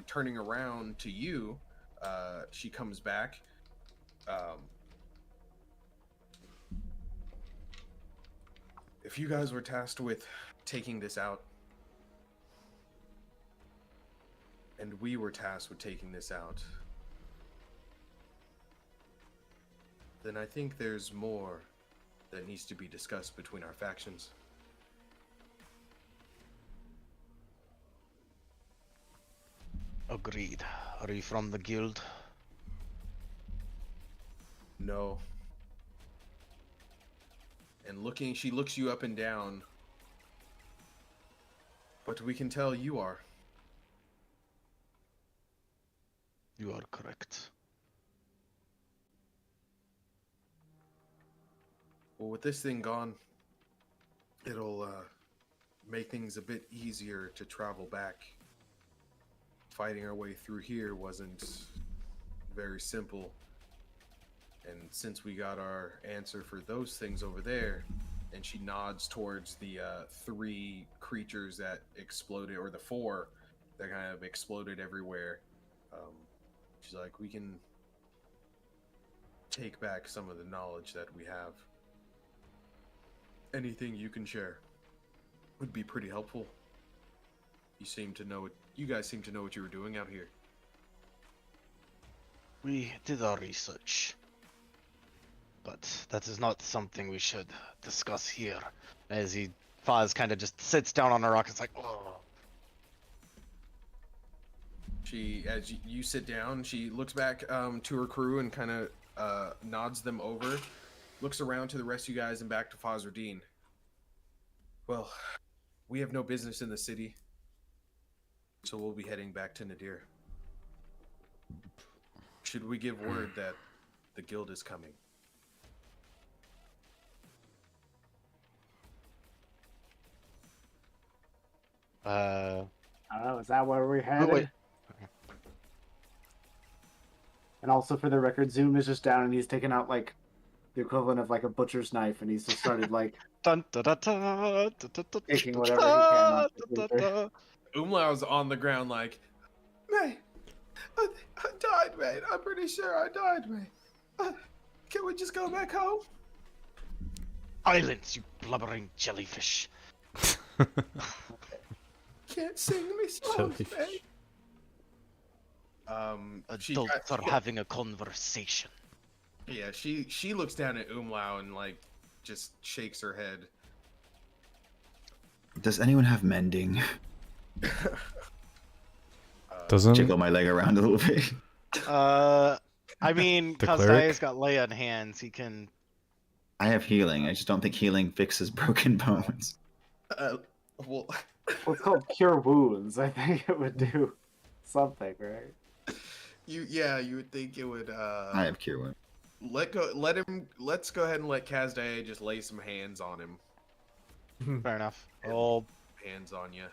Turning around to you, she comes back. If you guys were tasked with taking this out, and we were tasked with taking this out, then I think there's more that needs to be discussed between our factions. Agreed. Are you from the guild? No. And she looks you up and down. But we can tell you are. You are correct. Well, with this thing gone, it'll make things a bit easier to travel back. Fighting our way through here wasn't very simple. And since we got our answer for those things over there, and she nods towards the 3 creatures that exploded, or the 4 that kind of exploded everywhere, she's like, we can take back some of the knowledge that we have. Anything you can share would be pretty helpful. You guys seem to know what you were doing out here. We did our research. But that is not something we should discuss here. As Faz kind of just sits down on a rock, it's like, oh. As you sit down, she looks back to her crew and kind of nods them over, looks around to the rest of you guys and back to Fazradin. Well, we have no business in the city, so we'll be heading back to Nadir. Should we give word that the guild is coming? I don't know, is that where we're headed? Wait. And also for the record, Zoom is just down and he's taken out like the equivalent of like a butcher's knife and he's just started like Dun, da, da, da, da, da, da, taking da, whatever he can off the da, da, paper. da. Umlao's on the ground like, mate, I died, mate. I'm pretty sure I died, mate. Can we just go back home? Silence, you blubbering jellyfish. Can't sing me songs, Jellyfish. mate. Adults are having a conversation. Yeah, she looks down at Umlao and like just shakes her head. Does anyone have mending? Doesn't Jiggle my leg around a little bit. I mean, The Kazdai's cleric? got lay on hands. He can. I have healing. I just don't think healing fixes broken bones. Well, Well, it's called Cure Wounds. I think it would do something, right? you would think it would. I have cure wound. Let's go ahead and let Kazdai just lay some hands on him. Fair enough. I'll Hands on you.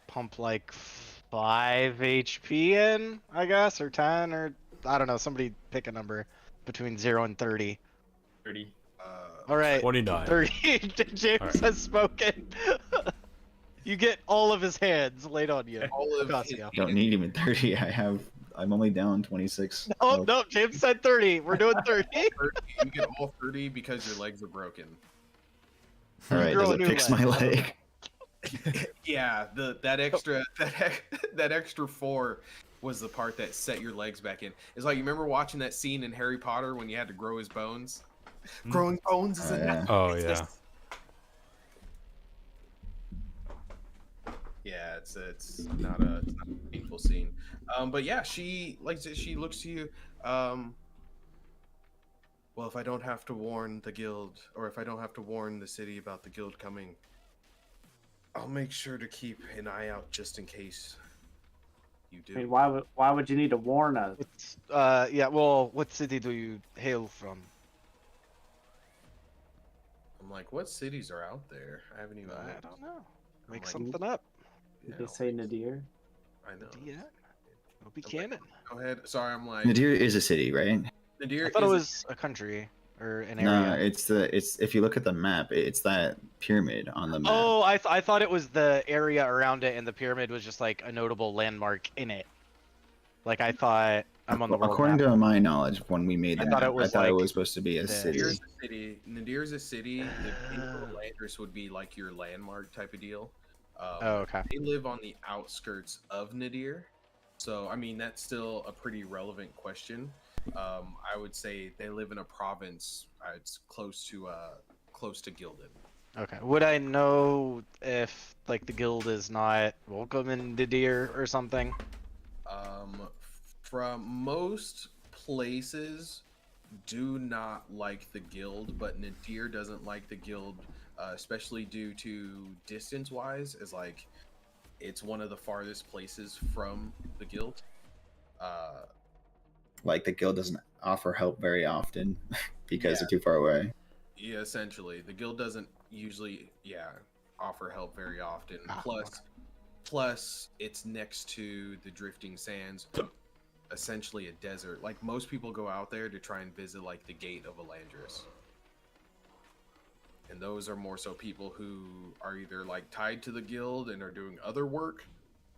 pump like 5 HP in, I guess, or 10, or I don't know. Somebody pick a number between 0 and 30. 30. All right. 29. 30. James Alright. has spoken. You get all of his hands laid on you. All of Across you. Don't need even 30. I'm only down 26. Oh, no, James said 30. We're doing 30. 30, you get all 30 because your legs are broken. All right, Grow does a it new fix leg. my leg? Yeah, that extra 4 was the part that set your legs back in. It's like, you remember watching that scene in Harry Potter when you had to grow his bones? Growing bones is Oh, a yeah. natural Oh, yeah. process. Yeah, it's not a painful scene. But yeah, she looks to you. Well, if I don't have to warn the guild, or if I don't have to warn the city about the guild coming, I'll make sure to keep an eye out just in case you do. I mean, why would you need to warn us? It's, yeah, well, what city do you hail from? I'm like, what cities are out there? I haven't even. I looked. don't know. Make like, something up. Yeah, Did they say Nadir? I know. Yeah. It'll be I'm like, canon. Go ahead. Sorry, I'm like. Nadir is a city, right? Nadir I thought it is was a country or an No, area. it's if you look at the map, it's that pyramid on the map. Oh, I thought it was the area around it, and the pyramid was just like a notable landmark in it. Like I thought I'm on the world According map. to my knowledge, when we made I the thought map, it I was thought it like was supposed to be a this. city. Nadir's a city. Nadir's a city. The Landers would be like your landmark type of deal. Oh, okay. They live on the outskirts of Nadir, so I mean that's still a pretty relevant question. I would say they live in a province. It's close to Gildan. Okay. Would I know if like the guild is not welcome in Didier or something? From most places, do not like the guild, but Nadir doesn't like the guild, especially due to distance wise, is like it's one of the farthest places from the guild. Like the guild doesn't offer help very often because Yeah. they're too far away. Yeah, essentially, the guild doesn't usually, offer help very often. Ah, Plus, it's next to the Drifting Sands, essentially a desert. Like most people go out there to try and visit like the Gate of Elandris, and those are more so people who are either like tied to the guild and are doing other work.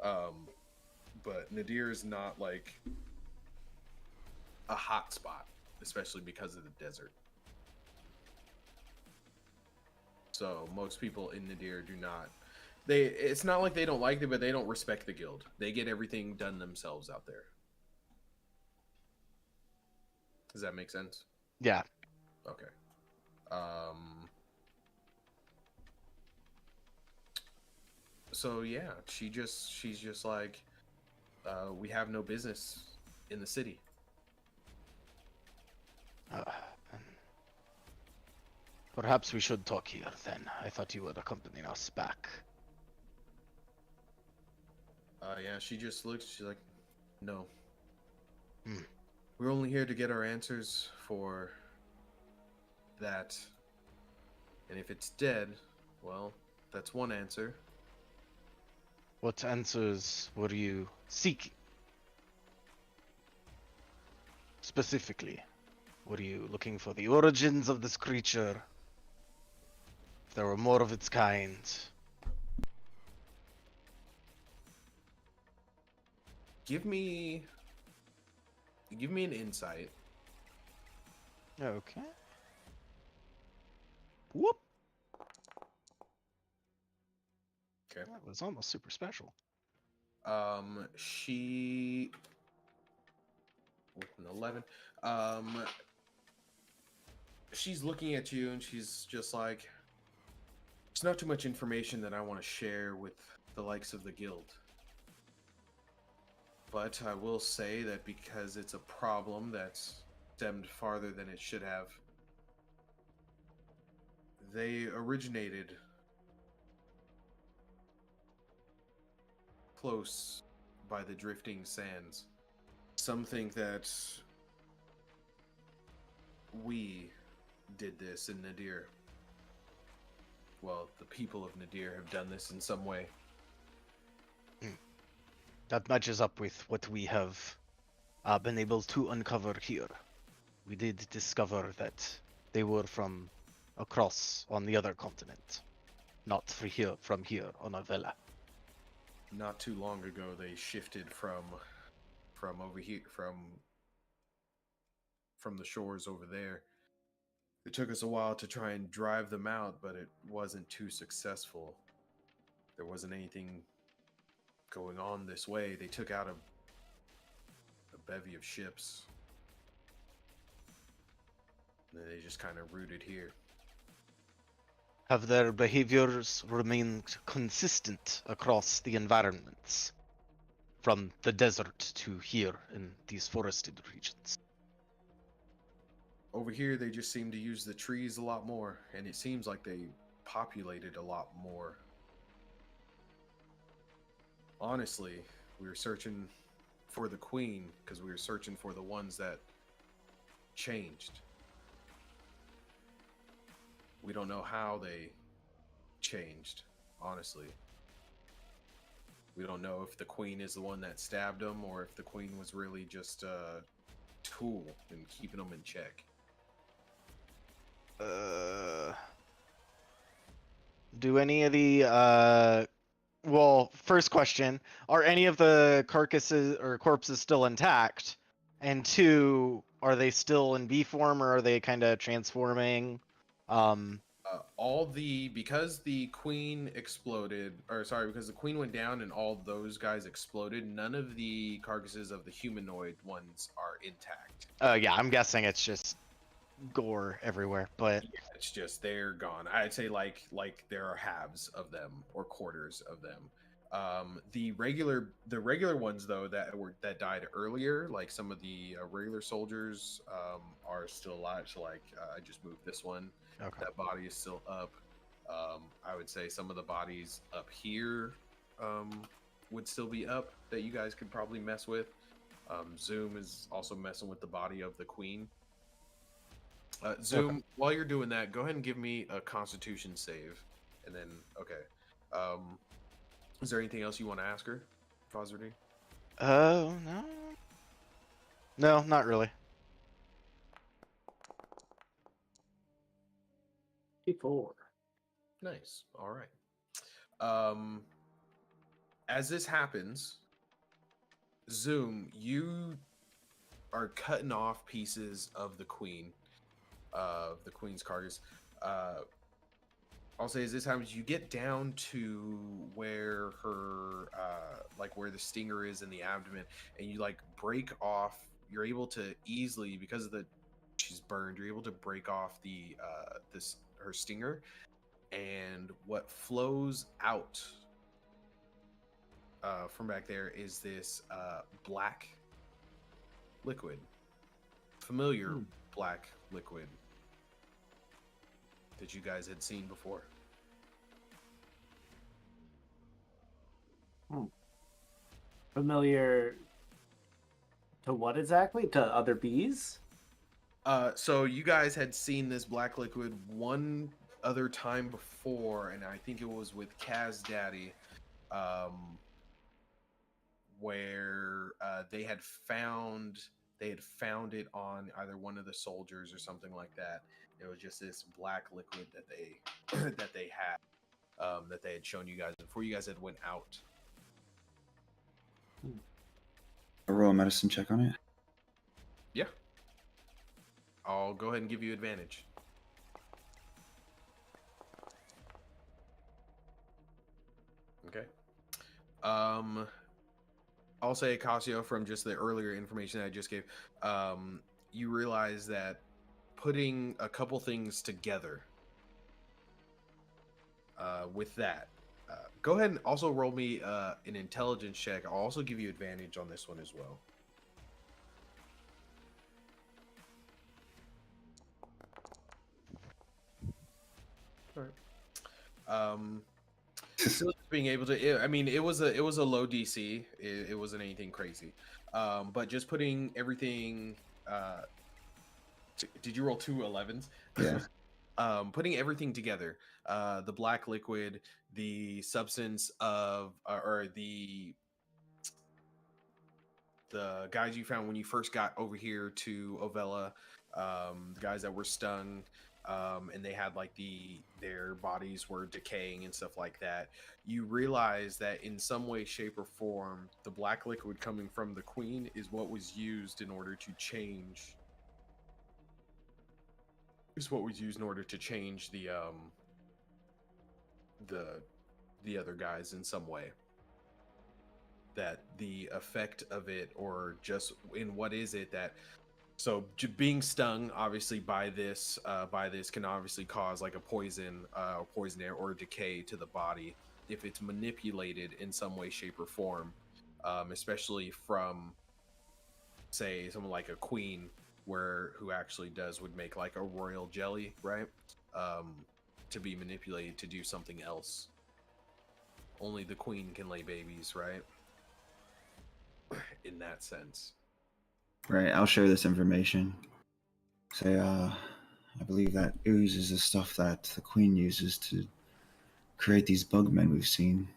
But Nadir is not like a hot spot, especially because of the desert. So most people in Nadir do not. It's not like they don't like it, but they don't respect the guild. They get everything done themselves out there. Does that make sense? Yeah. Okay. So yeah, she's just like, we have no business in the city. Uh, perhaps we should talk here then. I thought you would accompany us back. Yeah, she just looks. She's like, no. Hmm. We're only here to get our answers for that. And if it's dead, well, that's one answer. What answers were you seeking? Specifically, were you looking for the origins of this creature? If there were more of its kind? Give me an insight. Okay. Whoop. Okay. That was almost super special. She with an 11. She's looking at you and she's just like, it's not too much information that I want to share with the likes of the guild. But I will say that because it's a problem that's stemmed farther than it should have, they originated close by the Drifting Sands. Some think that we did this in Nadir. Well, the people of Nadir have done this in some way. That matches up with what we have been able to uncover here. We did discover that they were from across on the other continent, not from here on Avella. Not too long ago, they shifted from over here, from the shores over there. It took us a while to try and drive them out, but it wasn't too successful. There wasn't anything going on this way. They took out a bevy of ships. And then they just kind of rooted here. Have their behaviors remained consistent across the environments, from the desert to here in these forested regions? Over here, they just seem to use the trees a lot more, and it seems like they populated a lot more. Honestly, we were searching for the queen because we were searching for the ones that changed. We don't know how they changed, honestly. We don't know if the queen is the one that stabbed them or if the queen was really just tool and keeping them in check. Do any of the well, first question, are any of the carcasses or corpses still intact? And two, are they still in B form or are they kind of transforming? Because the queen exploded, or sorry, because the queen went down and all those guys exploded, none of the carcasses of the humanoid ones are intact. Yeah, I'm guessing it's just gore everywhere, but Yeah, it's just they're gone. I'd say like there are halves of them or quarters of them. The regular ones though that died earlier, like some of the regular soldiers, are still alive. So like I just moved this one. okay. That body is still up. I would say some of the bodies up here would still be up that you guys could probably mess with. Zoom is also messing with the body of the queen. Zoom, Okay. while you're doing that, go ahead and give me a Constitution save, and then okay. Is there anything else you want to ask her, Fosverdy? No. No, not really. 54. Nice. All right. As this happens, Zoom, you are cutting off pieces of the queen's carcass. I'll say as this happens, you get down to where her, like where the stinger is in the abdomen, and you like break off. You're able to easily, because of she's burned. You're able to break off the her stinger, and what flows out from back there is this black liquid, familiar black liquid that you guys had seen before. Familiar to what exactly? To other bees? So you guys had seen this black liquid one other time before, and I think it was with Kaz Daddy, where they had found it on either one of the soldiers or something like that. It was just this black liquid that they that they had that they had shown you guys before you guys had went out. A roll medicine check on it. Yeah. I'll go ahead and give you advantage. Okay. I'll say, Casio, from just the earlier information I just gave, you realize that putting a couple things together with that, go ahead and also roll me an intelligence check. I'll also give you advantage on this one as well. Still just being able to, I mean, it was a low DC. It wasn't anything crazy, but just putting everything. Did you roll 2 11s? Yeah. Putting everything together, the black liquid, the substance of, or the guys you found when you first got over here to Ovella, the guys that were stung, and they had like their bodies were decaying and stuff like that. You realize that in some way, shape, or form, the black liquid coming from the queen is what was used in order to change. Is what was used in order to change the other guys in some way. That the effect of it, or just in what is it that, so being stung obviously by this can obviously cause like a poison air or decay to the body if it's manipulated in some way, shape, or form, especially from, say, someone like a queen, who actually would make like a royal jelly, right? To be manipulated to do something else. Only the queen can lay babies, right? In that sense. Right. I'll share this information. Say, I believe that ooze is the stuff that the queen uses to create these bugmen we've seen.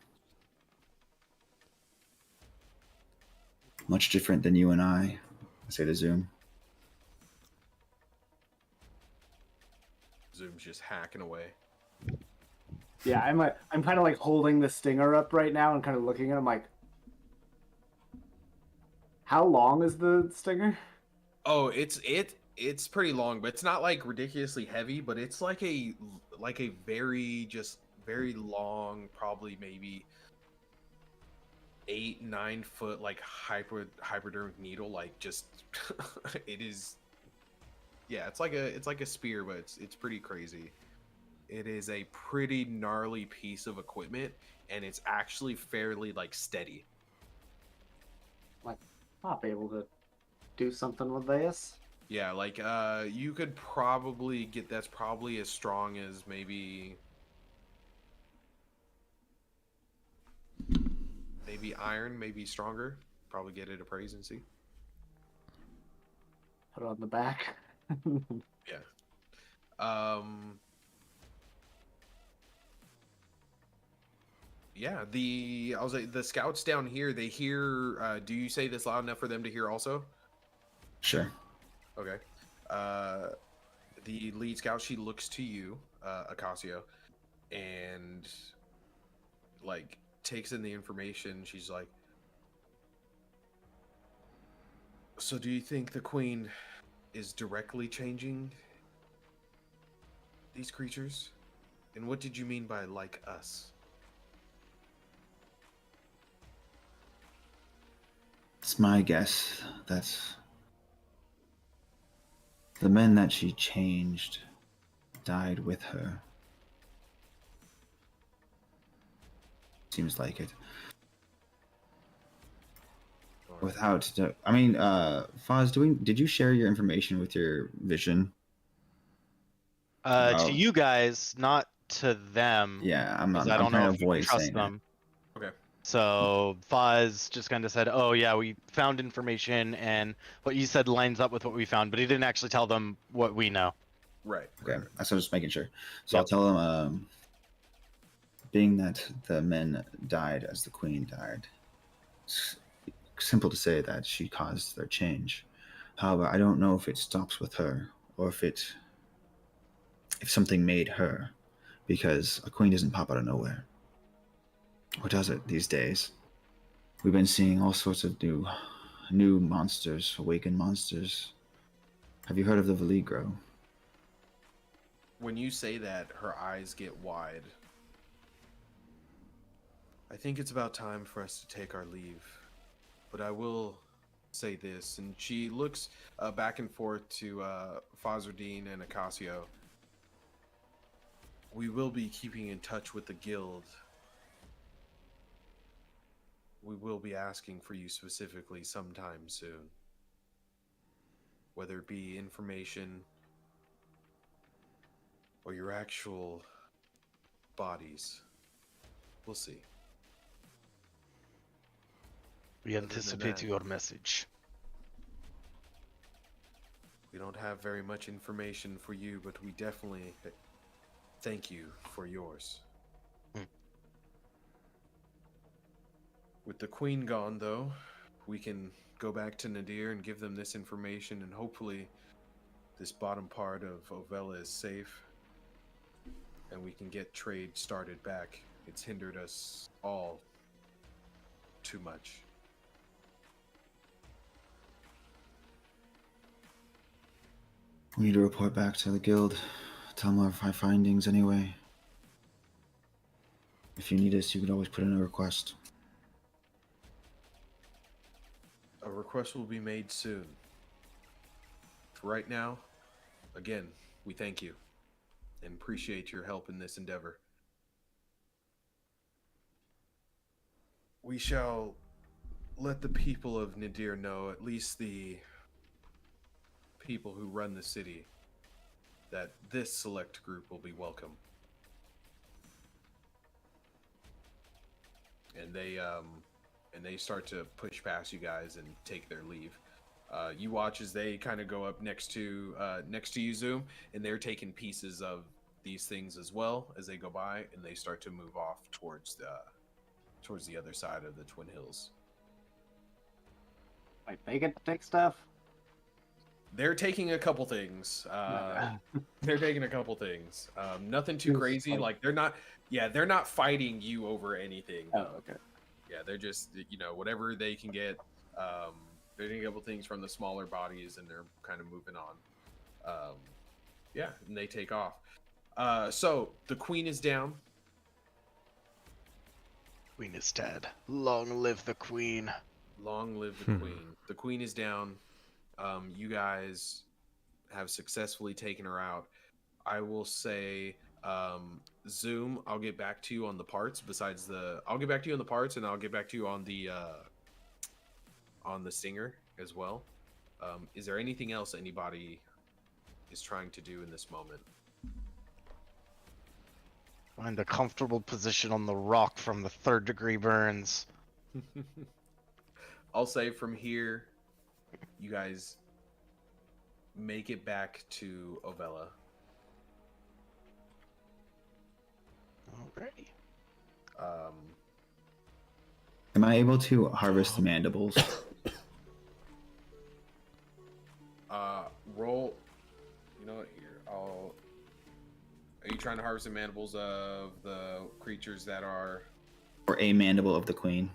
Much different than you and I say to Zoom. Zoom's just hacking away. Yeah, I'm kind of like holding the stinger up right now and kind of looking at him like, how long is the stinger? Oh, it's pretty long, but it's not like ridiculously heavy, but it's like a very just very long, probably maybe 8-9 foot like hypodermic needle, like just it is. Yeah, it's like a spear, but it's pretty crazy. It is a pretty gnarly piece of equipment, and it's actually fairly like steady. Like, not be able to do something with this. Yeah, like you could probably get that's probably as strong as maybe iron, maybe stronger. Probably get it appraised and see. Put it on the back. Yeah. Um. Yeah. I was like the scouts down here. They hear. Do you say this loud enough for them to hear also? Sure. Okay. Uh, the lead scout, she looks to you, Acasio, and like takes in the information. She's like, "So do you think the queen is directly changing these creatures? And what did you mean by like us?" It's my guess that the men that she changed died with her. Seems like it. Without, I mean, Foz, did you share your information with your vision? To Oh. you guys, not to them. Yeah, I'm 'Cause I don't trying know to if you avoid trust saying that. them. Okay. So Foz just kind of said, "Oh yeah, we found information, and what you said lines up with what we found," but he didn't actually tell them what we know. Right. Okay, Right. that's what I was just making sure. So Yep. I'll tell them, being that the men died as the queen died, it's simple to say that she caused their change. However, I don't know if it stops with her or if something made her, because a queen doesn't pop out of nowhere. Or does it these days? We've been seeing all sorts of new monsters, awakened monsters. Have you heard of the Veligro? When you say that, her eyes get wide. I think it's about time for us to take our leave. But I will say this, and she looks back and forth to Fazardine and Acasio. We will be keeping in touch with the guild. We will be asking for you specifically sometime soon. Whether it be information or your actual bodies. We'll see. We Other than anticipate that- your message. We don't have very much information for you, but we definitely thank you for yours. With the queen gone, though, we can go back to Nadir and give them this information, and hopefully this bottom part of Ovella is safe, and we can get trade started back. It's hindered us all too much. We need to report back to the guild. Tell them our findings anyway. If you need us, you can always put in a request. A request will be made soon. For right now, again, we thank you and appreciate your help in this endeavor. We shall let the people of Nadir know, at least the people who run the city, that this select group will be welcome. And they start to push past you guys and take their leave. You watch as they kind of go up next to you, Zoom, and they're taking pieces of these things as well as they go by, and they start to move off towards the other side of the Twin Hills. Like, they get to take stuff? they're taking a couple things. They're taking a couple things. Nothing too Just crazy. like- Like they're not. Yeah, they're not fighting you over anything. Oh, Though. okay. Yeah, they're just whatever they can get. They're getting a couple things from the smaller bodies, and they're kind of moving on. Yeah, and they take off. So the queen is down. Queen is dead. Long live the queen. Long live the queen. The queen is down. You guys have successfully taken her out. I will say, Zoom, I'll get back to you on the parts. I'll get back to you on the parts, and I'll get back to you on the singer as well. Is there anything else anybody is trying to do in this moment? Find a comfortable position on the rock from the 3rd degree burns. I'll say from here, you guys make it back to Ovella. Alrighty. Am I able to harvest mandibles? Roll. You know what? Here, Are you trying to harvest the mandibles of the creatures that are Or a mandible of the queen?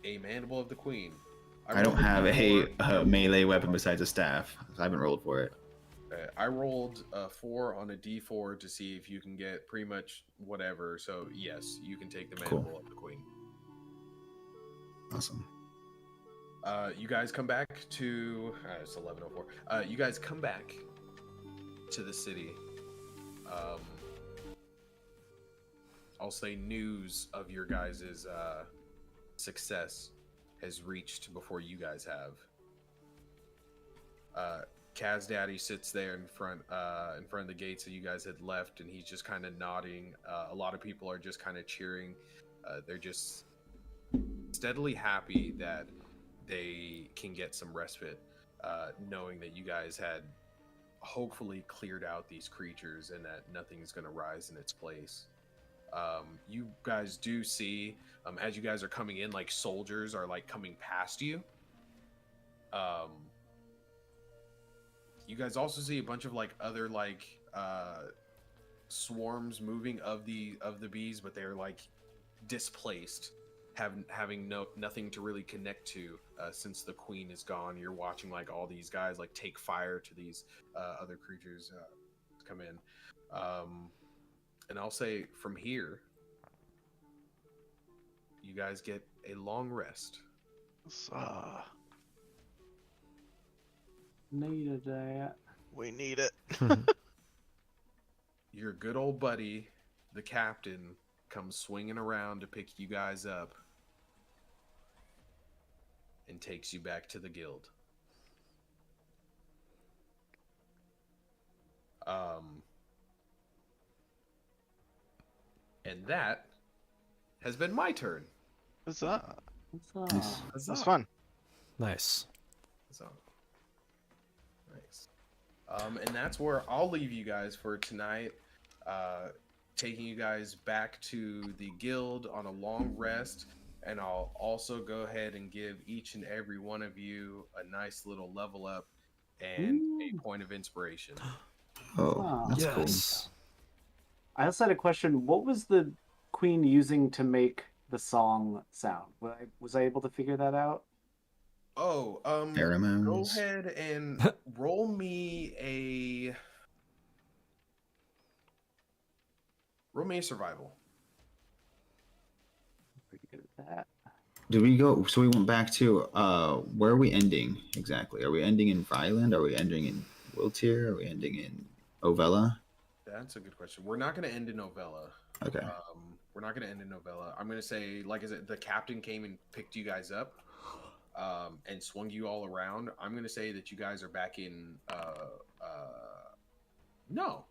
a mandible of the queen? I don't rolled have a D4. melee weapon besides a staff, so I haven't rolled for it. I rolled a 4 on a D4 to see if you can get pretty much whatever. So yes, you can take the Cool. mandible of the queen. Awesome. You guys come back to it's 11:04. You guys come back to the city. I'll say news of your guys' success has reached before you guys have. Kaz Daddy sits there in front of the gates that you guys had left, and he's just kind of nodding. A lot of people are just kind of cheering. They're just steadily happy that they can get some respite, knowing that you guys had hopefully cleared out these creatures and that nothing's going to rise in its place. You guys do see, as you guys are coming in, like soldiers are like coming past you. You guys also see a bunch of like other like swarms moving of the bees, but they're like displaced, having nothing to really connect to since the queen is gone. You're watching like all these guys like take fire to these other creatures come in. And I'll say from here, you guys get a long rest. Needed that. We need it. Your good old buddy, the captain, comes swinging around to pick you guys up and takes you back to the guild. And that has been my turn. Huzzah. What's up? Nice. That's fun. Nice. So, nice. And that's where I'll leave you guys for tonight. Taking you guys back to the guild on a long rest. And I'll also go ahead and give each and every one of you a nice little level up and a point of inspiration. Oh, that's Yes. I also had a question. What was the queen using to make the song sound? Was I able to figure that out? Oh, cool. go Pheromones. ahead and roll me a survival. Pretty good at that. Did we go? So we went back to where are we ending exactly? Are we ending in Ryland? Are we ending in Wiltier? Are we ending in Ovella? That's a good question. We're not going to end in Novella. Okay. We're not going to end in Novella. I'm going to say, like I said, the captain came and picked you guys up and swung you all around. I'm going to say that you guys are back in. No.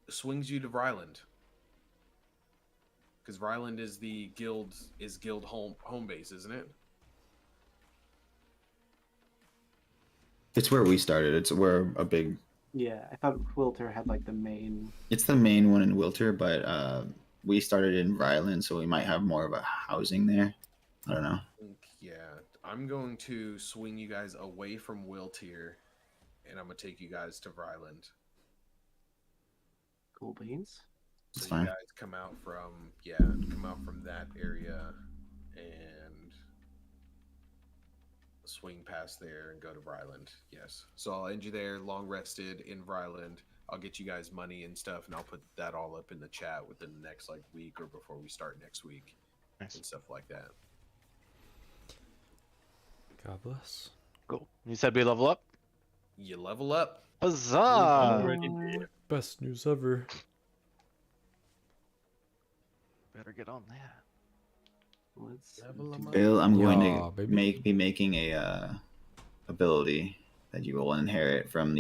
Swings you to Ryland. Because Ryland is the guild home base, isn't it? It's where we started. It's where a big. Yeah, I thought Quilter had like the main. It's the main one in Wilter, but we started in Ryland, so we might have more of a housing there. I don't know. Yeah. I'm going to swing you guys away from Wiltier, and I'm gonna take you guys to Vryland. Cool beans. So That's you fine. guys come out from that area and swing past there and go to Vryland. Yes. So I'll end you there, long rested in Vryland. I'll get you guys money and stuff, and I'll put that all up in the chat within the next like week or before we start next week Nice. and stuff like that. God bless. Cool. You said we level up? You level up. Huzzah! Already did. Best news ever. Better get on that. Let's Level 'em up. Bill, I'm going Yeah, to baby. be making a ability that you will inherit from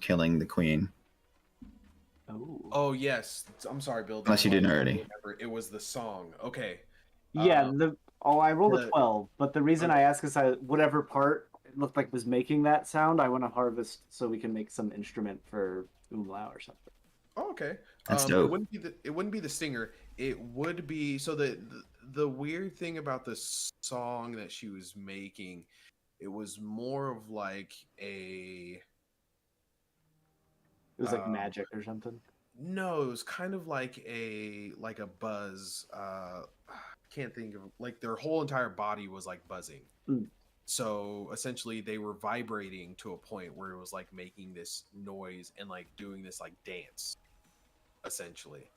killing the queen. Oh yes. I'm sorry, Bill. Unless you that's didn't why I already. remember. It was the song. Okay. Yeah, I rolled a the- 12, but the reason I asked is whatever part it looked like was making that sound, I want to harvest so we can make some instrument for Umlau or something. Oh, okay. That's It dope. wouldn't be the stinger. It would be so the weird thing about the song that she was making, it was more of like a It was like Um, magic or something. no, it was kind of like a buzz. Can't think of like their whole entire body was like buzzing. Mm. So essentially they were vibrating to a point where it was like making this noise and like doing this like dance essentially.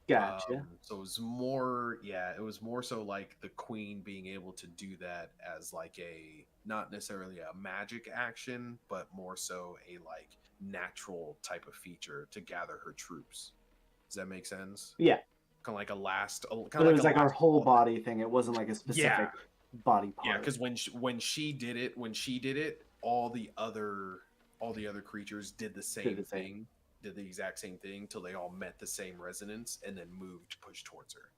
Gotcha. So it was more, it was more so like the queen being able to do that as like a not necessarily a magic action, but more so a like natural type of feature to gather her troops. Does that make sense? Yeah, Kind of like a last, but it was like our whole body thing. It wasn't like a specific body part. Yeah, because when she did it, all the other creatures did the same thing. Did the exact same thing till they all met the same resonance and then moved to push towards her.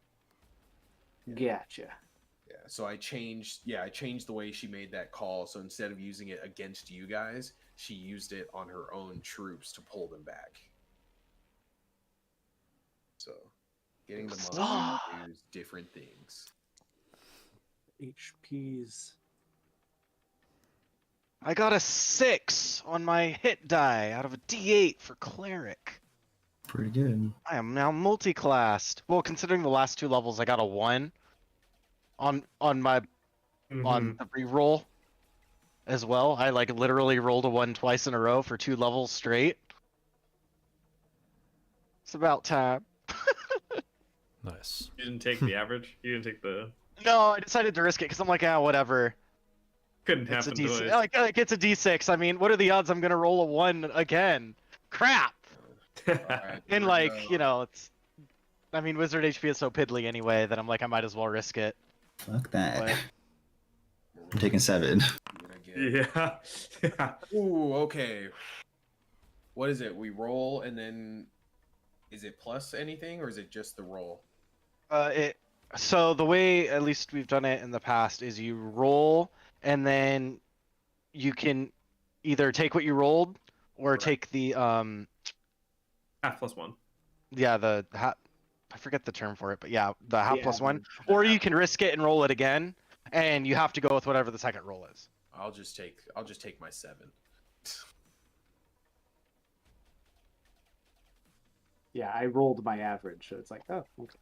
Gotcha. Yeah, so I changed the way she made that call. So instead of using it against you guys, she used it on her own troops to pull them back. So getting the monster to use different things. HPs. I got a 6 on my hit die out of a D8 for cleric. Pretty good. I am now multi-classed. Well, considering the last 2 levels, I got a 1 on my on the reroll as well. I like literally rolled a 1 twice in a row for 2 levels straight. It's about time. Nice. You didn't take the average. You didn't take the. No, I decided to risk it because I'm like, whatever. Couldn't It's a happen D6. twice. Like it's a D6. I mean, what are the odds I'm gonna roll a 1 again? Crap. Alright, And we're like, gonna- you know, it's. I mean, wizard HP is so piddly anyway that I'm like, I might as well risk it. Fuck that. But I'm taking 7. we're gonna get- Yeah. Ooh, okay. What is it? We roll and then is it plus anything or is it just the roll? so the way at least we've done it in the past is you roll and then you can either take what you rolled or Right. take the Half +1. I forget the term for it, but yeah, the half The plus 1, average. or you can risk it and roll it again, and you have to go with whatever the second roll is. I'll just take my 7. Yeah, I rolled my average, so it's like, oh, okay.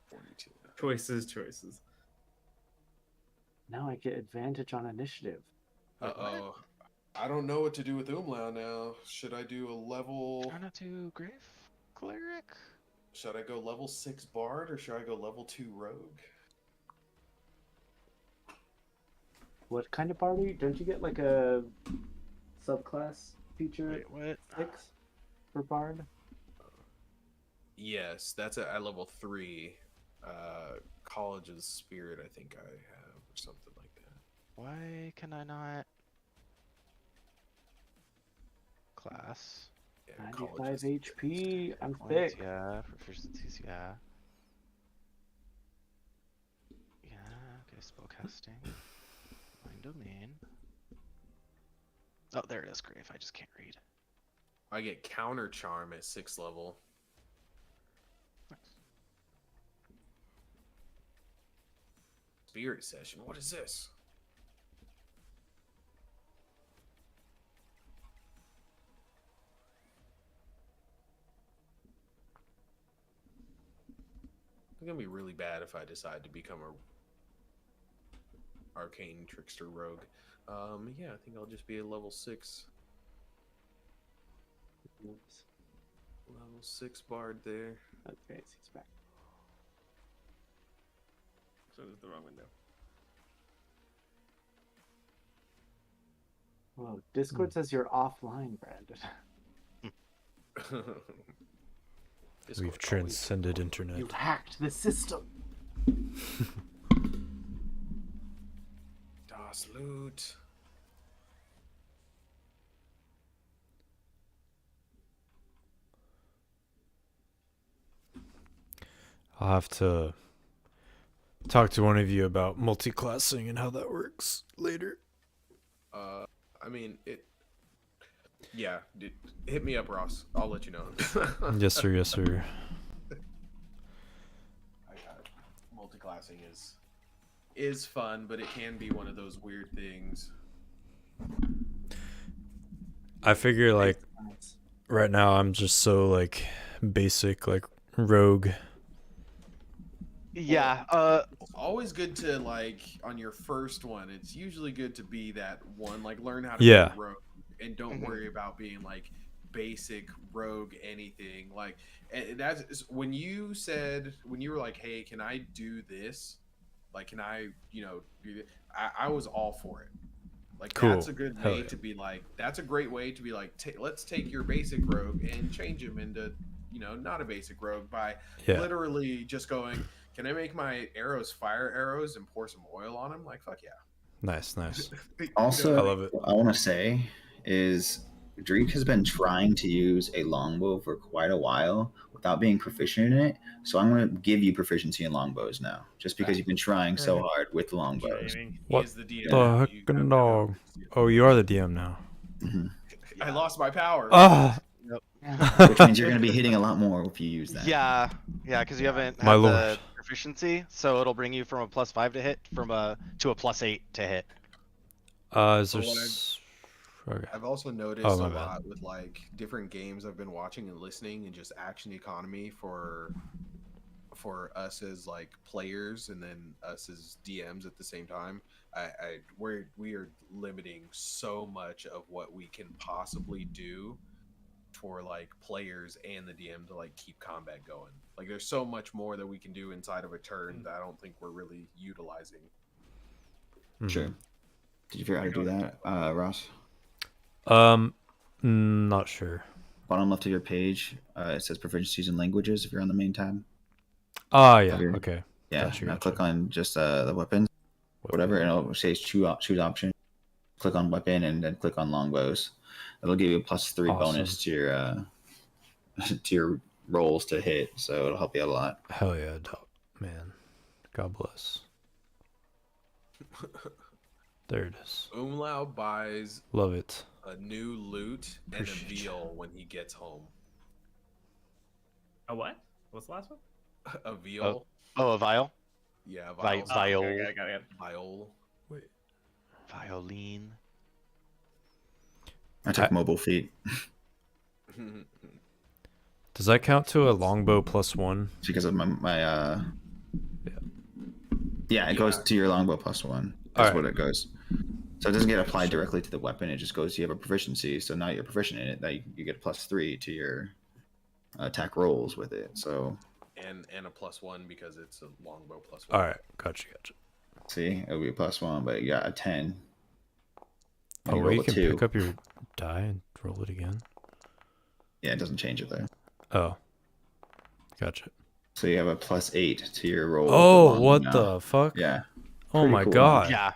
42. Choices. Now I get advantage on initiative. Uh-oh. I don't know what to do with Umlau now. Should I do a level... Try not to grave cleric. Should I go level 6 bard or should I go level 2 rogue? What kind of party? Don't you get like a subclass feature Wait, what? 6 for bard? Yes, that's at level 3. College of the Spirit, I think I have, or something like that. Why can I not? Class. Yeah, 95 College of HP. I'm Points, thick. yeah, proficiencies, yeah. Yeah, okay, spellcasting. Mind domain. Oh, there it is, Grave. I just can't read. I get counter charm at 6th level. spirit session. What is this? It's gonna be really bad if I decide to become a arcane trickster rogue. Yeah, I think I'll just be a level 6. Level 6 bard there. Okay, he's back. So it's the wrong window. Whoa, Discord says you're offline, Brandon. Discord We've transcended internet. You hacked the system. Das Loot. I'll have to talk to one of you about multi-classing and how that works later. I mean it. Yeah, hit me up, Ross. I'll let you know. Yes, sir. Yes, sir. Multiclassing is fun, but it can be one of those weird things. I figure like right now I'm just so like basic, like rogue. Yeah. Always good to like on your first one. It's usually good to be that one, like learn how to Yeah. be rogue, and don't worry about being like basic rogue anything. Like, and that's when you were like, "Hey, can I do this? Like, can I, do this?" I was all for it. Like, Cool. that's a good Hell way yeah. to be like. That's a great way to be like. Let's take your basic rogue and change him into, not a basic rogue by Yeah. literally just going. Can I make my arrows fire arrows and pour some oil on them? Like, fuck yeah. Nice, nice. Also, I love it. what I want to say is Drake has been trying to use a longbow for quite a while without being proficient in it. So I'm going to give you proficiency in longbows now, just because you've been trying so hard with longbows. Training. What He is the DM. the now. heck, You have dog? to- Oh, you are the DM now. Mhm. I lost my power. Ah, Which means you're going to be hitting a lot more if you use that. Yeah, because you haven't My had lord. the proficiency, so it'll bring you from a +5 to hit to a +8 to hit. is there? But what Okay. I've also noticed Oh, a my bad. lot with like different games I've been watching and listening, and just action economy for us as like players, and then us as DMs at the same time. We are limiting so much of what we can possibly do for like players and the DM to like keep combat going. Like there's so much more that we can do inside of a turn that I don't think we're really utilizing. Mhm. Sure. Did you figure out how to do that, Ross? Not sure. Bottom left of your page, it says proficiencies in languages if you're on the main tab. Ah, yeah. Here. Okay. Yeah, Gotcha, now gotcha. click on just the weapons, whatever, and it'll say choose option. Click on weapon and then click on longbows. It'll give you a +3 bonus Awesome. to your to your rolls to hit, so it'll help you out a lot. Hell yeah, dog. Man. God bless. There it is. Umlau buys Love it. a new loot and a Appreciate you. veal when he gets home. A what? What's the last one? A veal. Oh, a vial? Yeah, Vi- vials. viol. Okay, got it. Viol. Violin. I took mobile feet Does that count to a longbow +1? because of my yeah, it goes to your longbow +1. That's Alright. what it goes. So it doesn't get applied directly to the weapon. It just goes. You have a proficiency, so now you're proficient in it. Now you get a +3 to your attack rolls with it. So and a +1 because it's a longbow +1. All right. Gotcha. see, it'll be a +1, but you got a 10. And Oh, you wait, roll you a can 2. pick up your die and roll it again? Yeah, it doesn't change it there. Oh. Gotcha. So you have a +8 to your roll. with the Oh, longbow what now. the fuck? Yeah. Oh Pretty my cool. god. Yeah.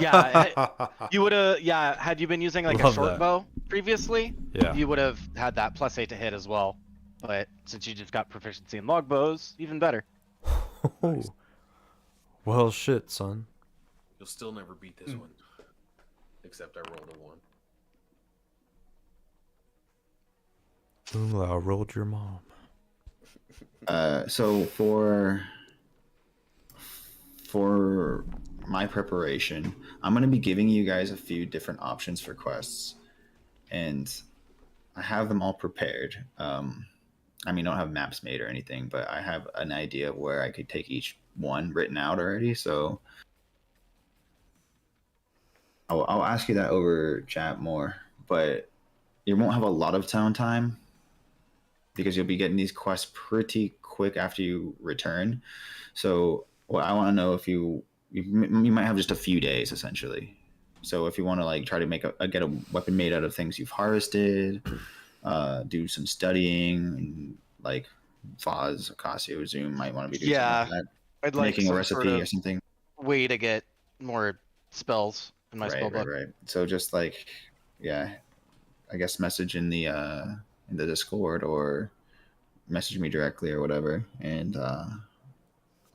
Yeah. You would have. Yeah. Had you been using like a Love short that. bow previously, Yeah. you would have had that +8 to hit as well. But since you just got proficiency in longbows, even better. Oh. Well, shit, son. You'll still never beat this one. Except I rolled a 1. Umlau rolled your mom. So for for my preparation, I'm going to be giving you guys a few different options for quests, and I have them all prepared. I mean, I don't have maps made or anything, but I have an idea of where I could take each one written out already. So I'll ask you that over chat more, but you won't have a lot of town time because you'll be getting these quests pretty quick after you return. So what I want to know if you might have just a few days essentially. So if you want to like try to make get a weapon made out of things you've harvested, do some studying, and like Foz, Ocasio, Zoom might want to be doing something like that. I'd like Making a some recipe sort of or something. way to get more spells in my spell book. Right. So just like, yeah, I guess message in the Discord or message me directly or whatever, and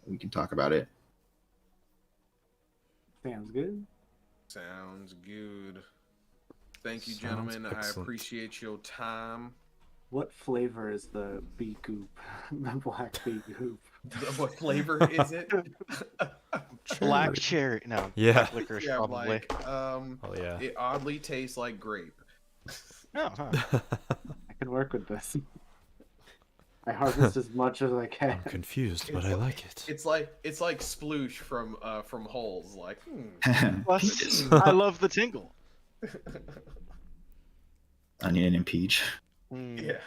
we can talk about it. Sounds good. Sounds good. Thank you, Sounds gentlemen. I excellent. appreciate your time. What flavor is the bee goop? The black bee goop. What flavor is it? Black cherry. No. Yeah. Black licorice, Yeah, probably. like Oh yeah. it oddly tastes like grape. Oh, huh. I can work with this. I harvest as much as I can. I'm confused, but I like it. It's like sploosh from holes. Like, Plus, I love the tingle. Onion and peach. yeah.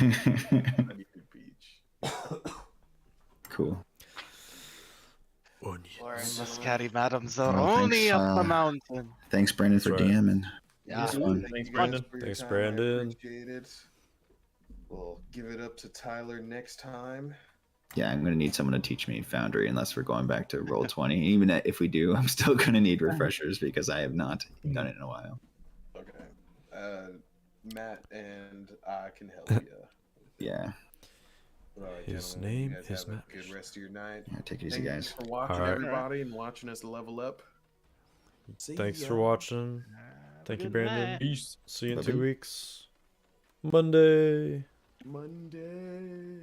I need a peach. Cool. Lauren Muscati Madams are Well, only thanks, up the mountain. Thanks, Brandon, for That's right. DMing. Yeah. It's fun. Thanks, you guys Brandon. for your Thanks, time. I Brandon. appreciate it. We'll give it up to Tyler next time. Yeah, I'm gonna need someone to teach me Foundry unless we're going back to roll 20. Even if we do, I'm still gonna need refreshers because I have not done it in a while. Okay. Matt and I can help you. Yeah. All right, His gentlemen, name you guys is have a Matt. good rest of your night. Yeah, take it easy, Thank guys. you for watching, All right. everybody, and watching us level up. See Thanks ya. for watching. Thank you, Good Brandon. night. Peace. See you in Bye-bye. 2 weeks. Monday. Monday.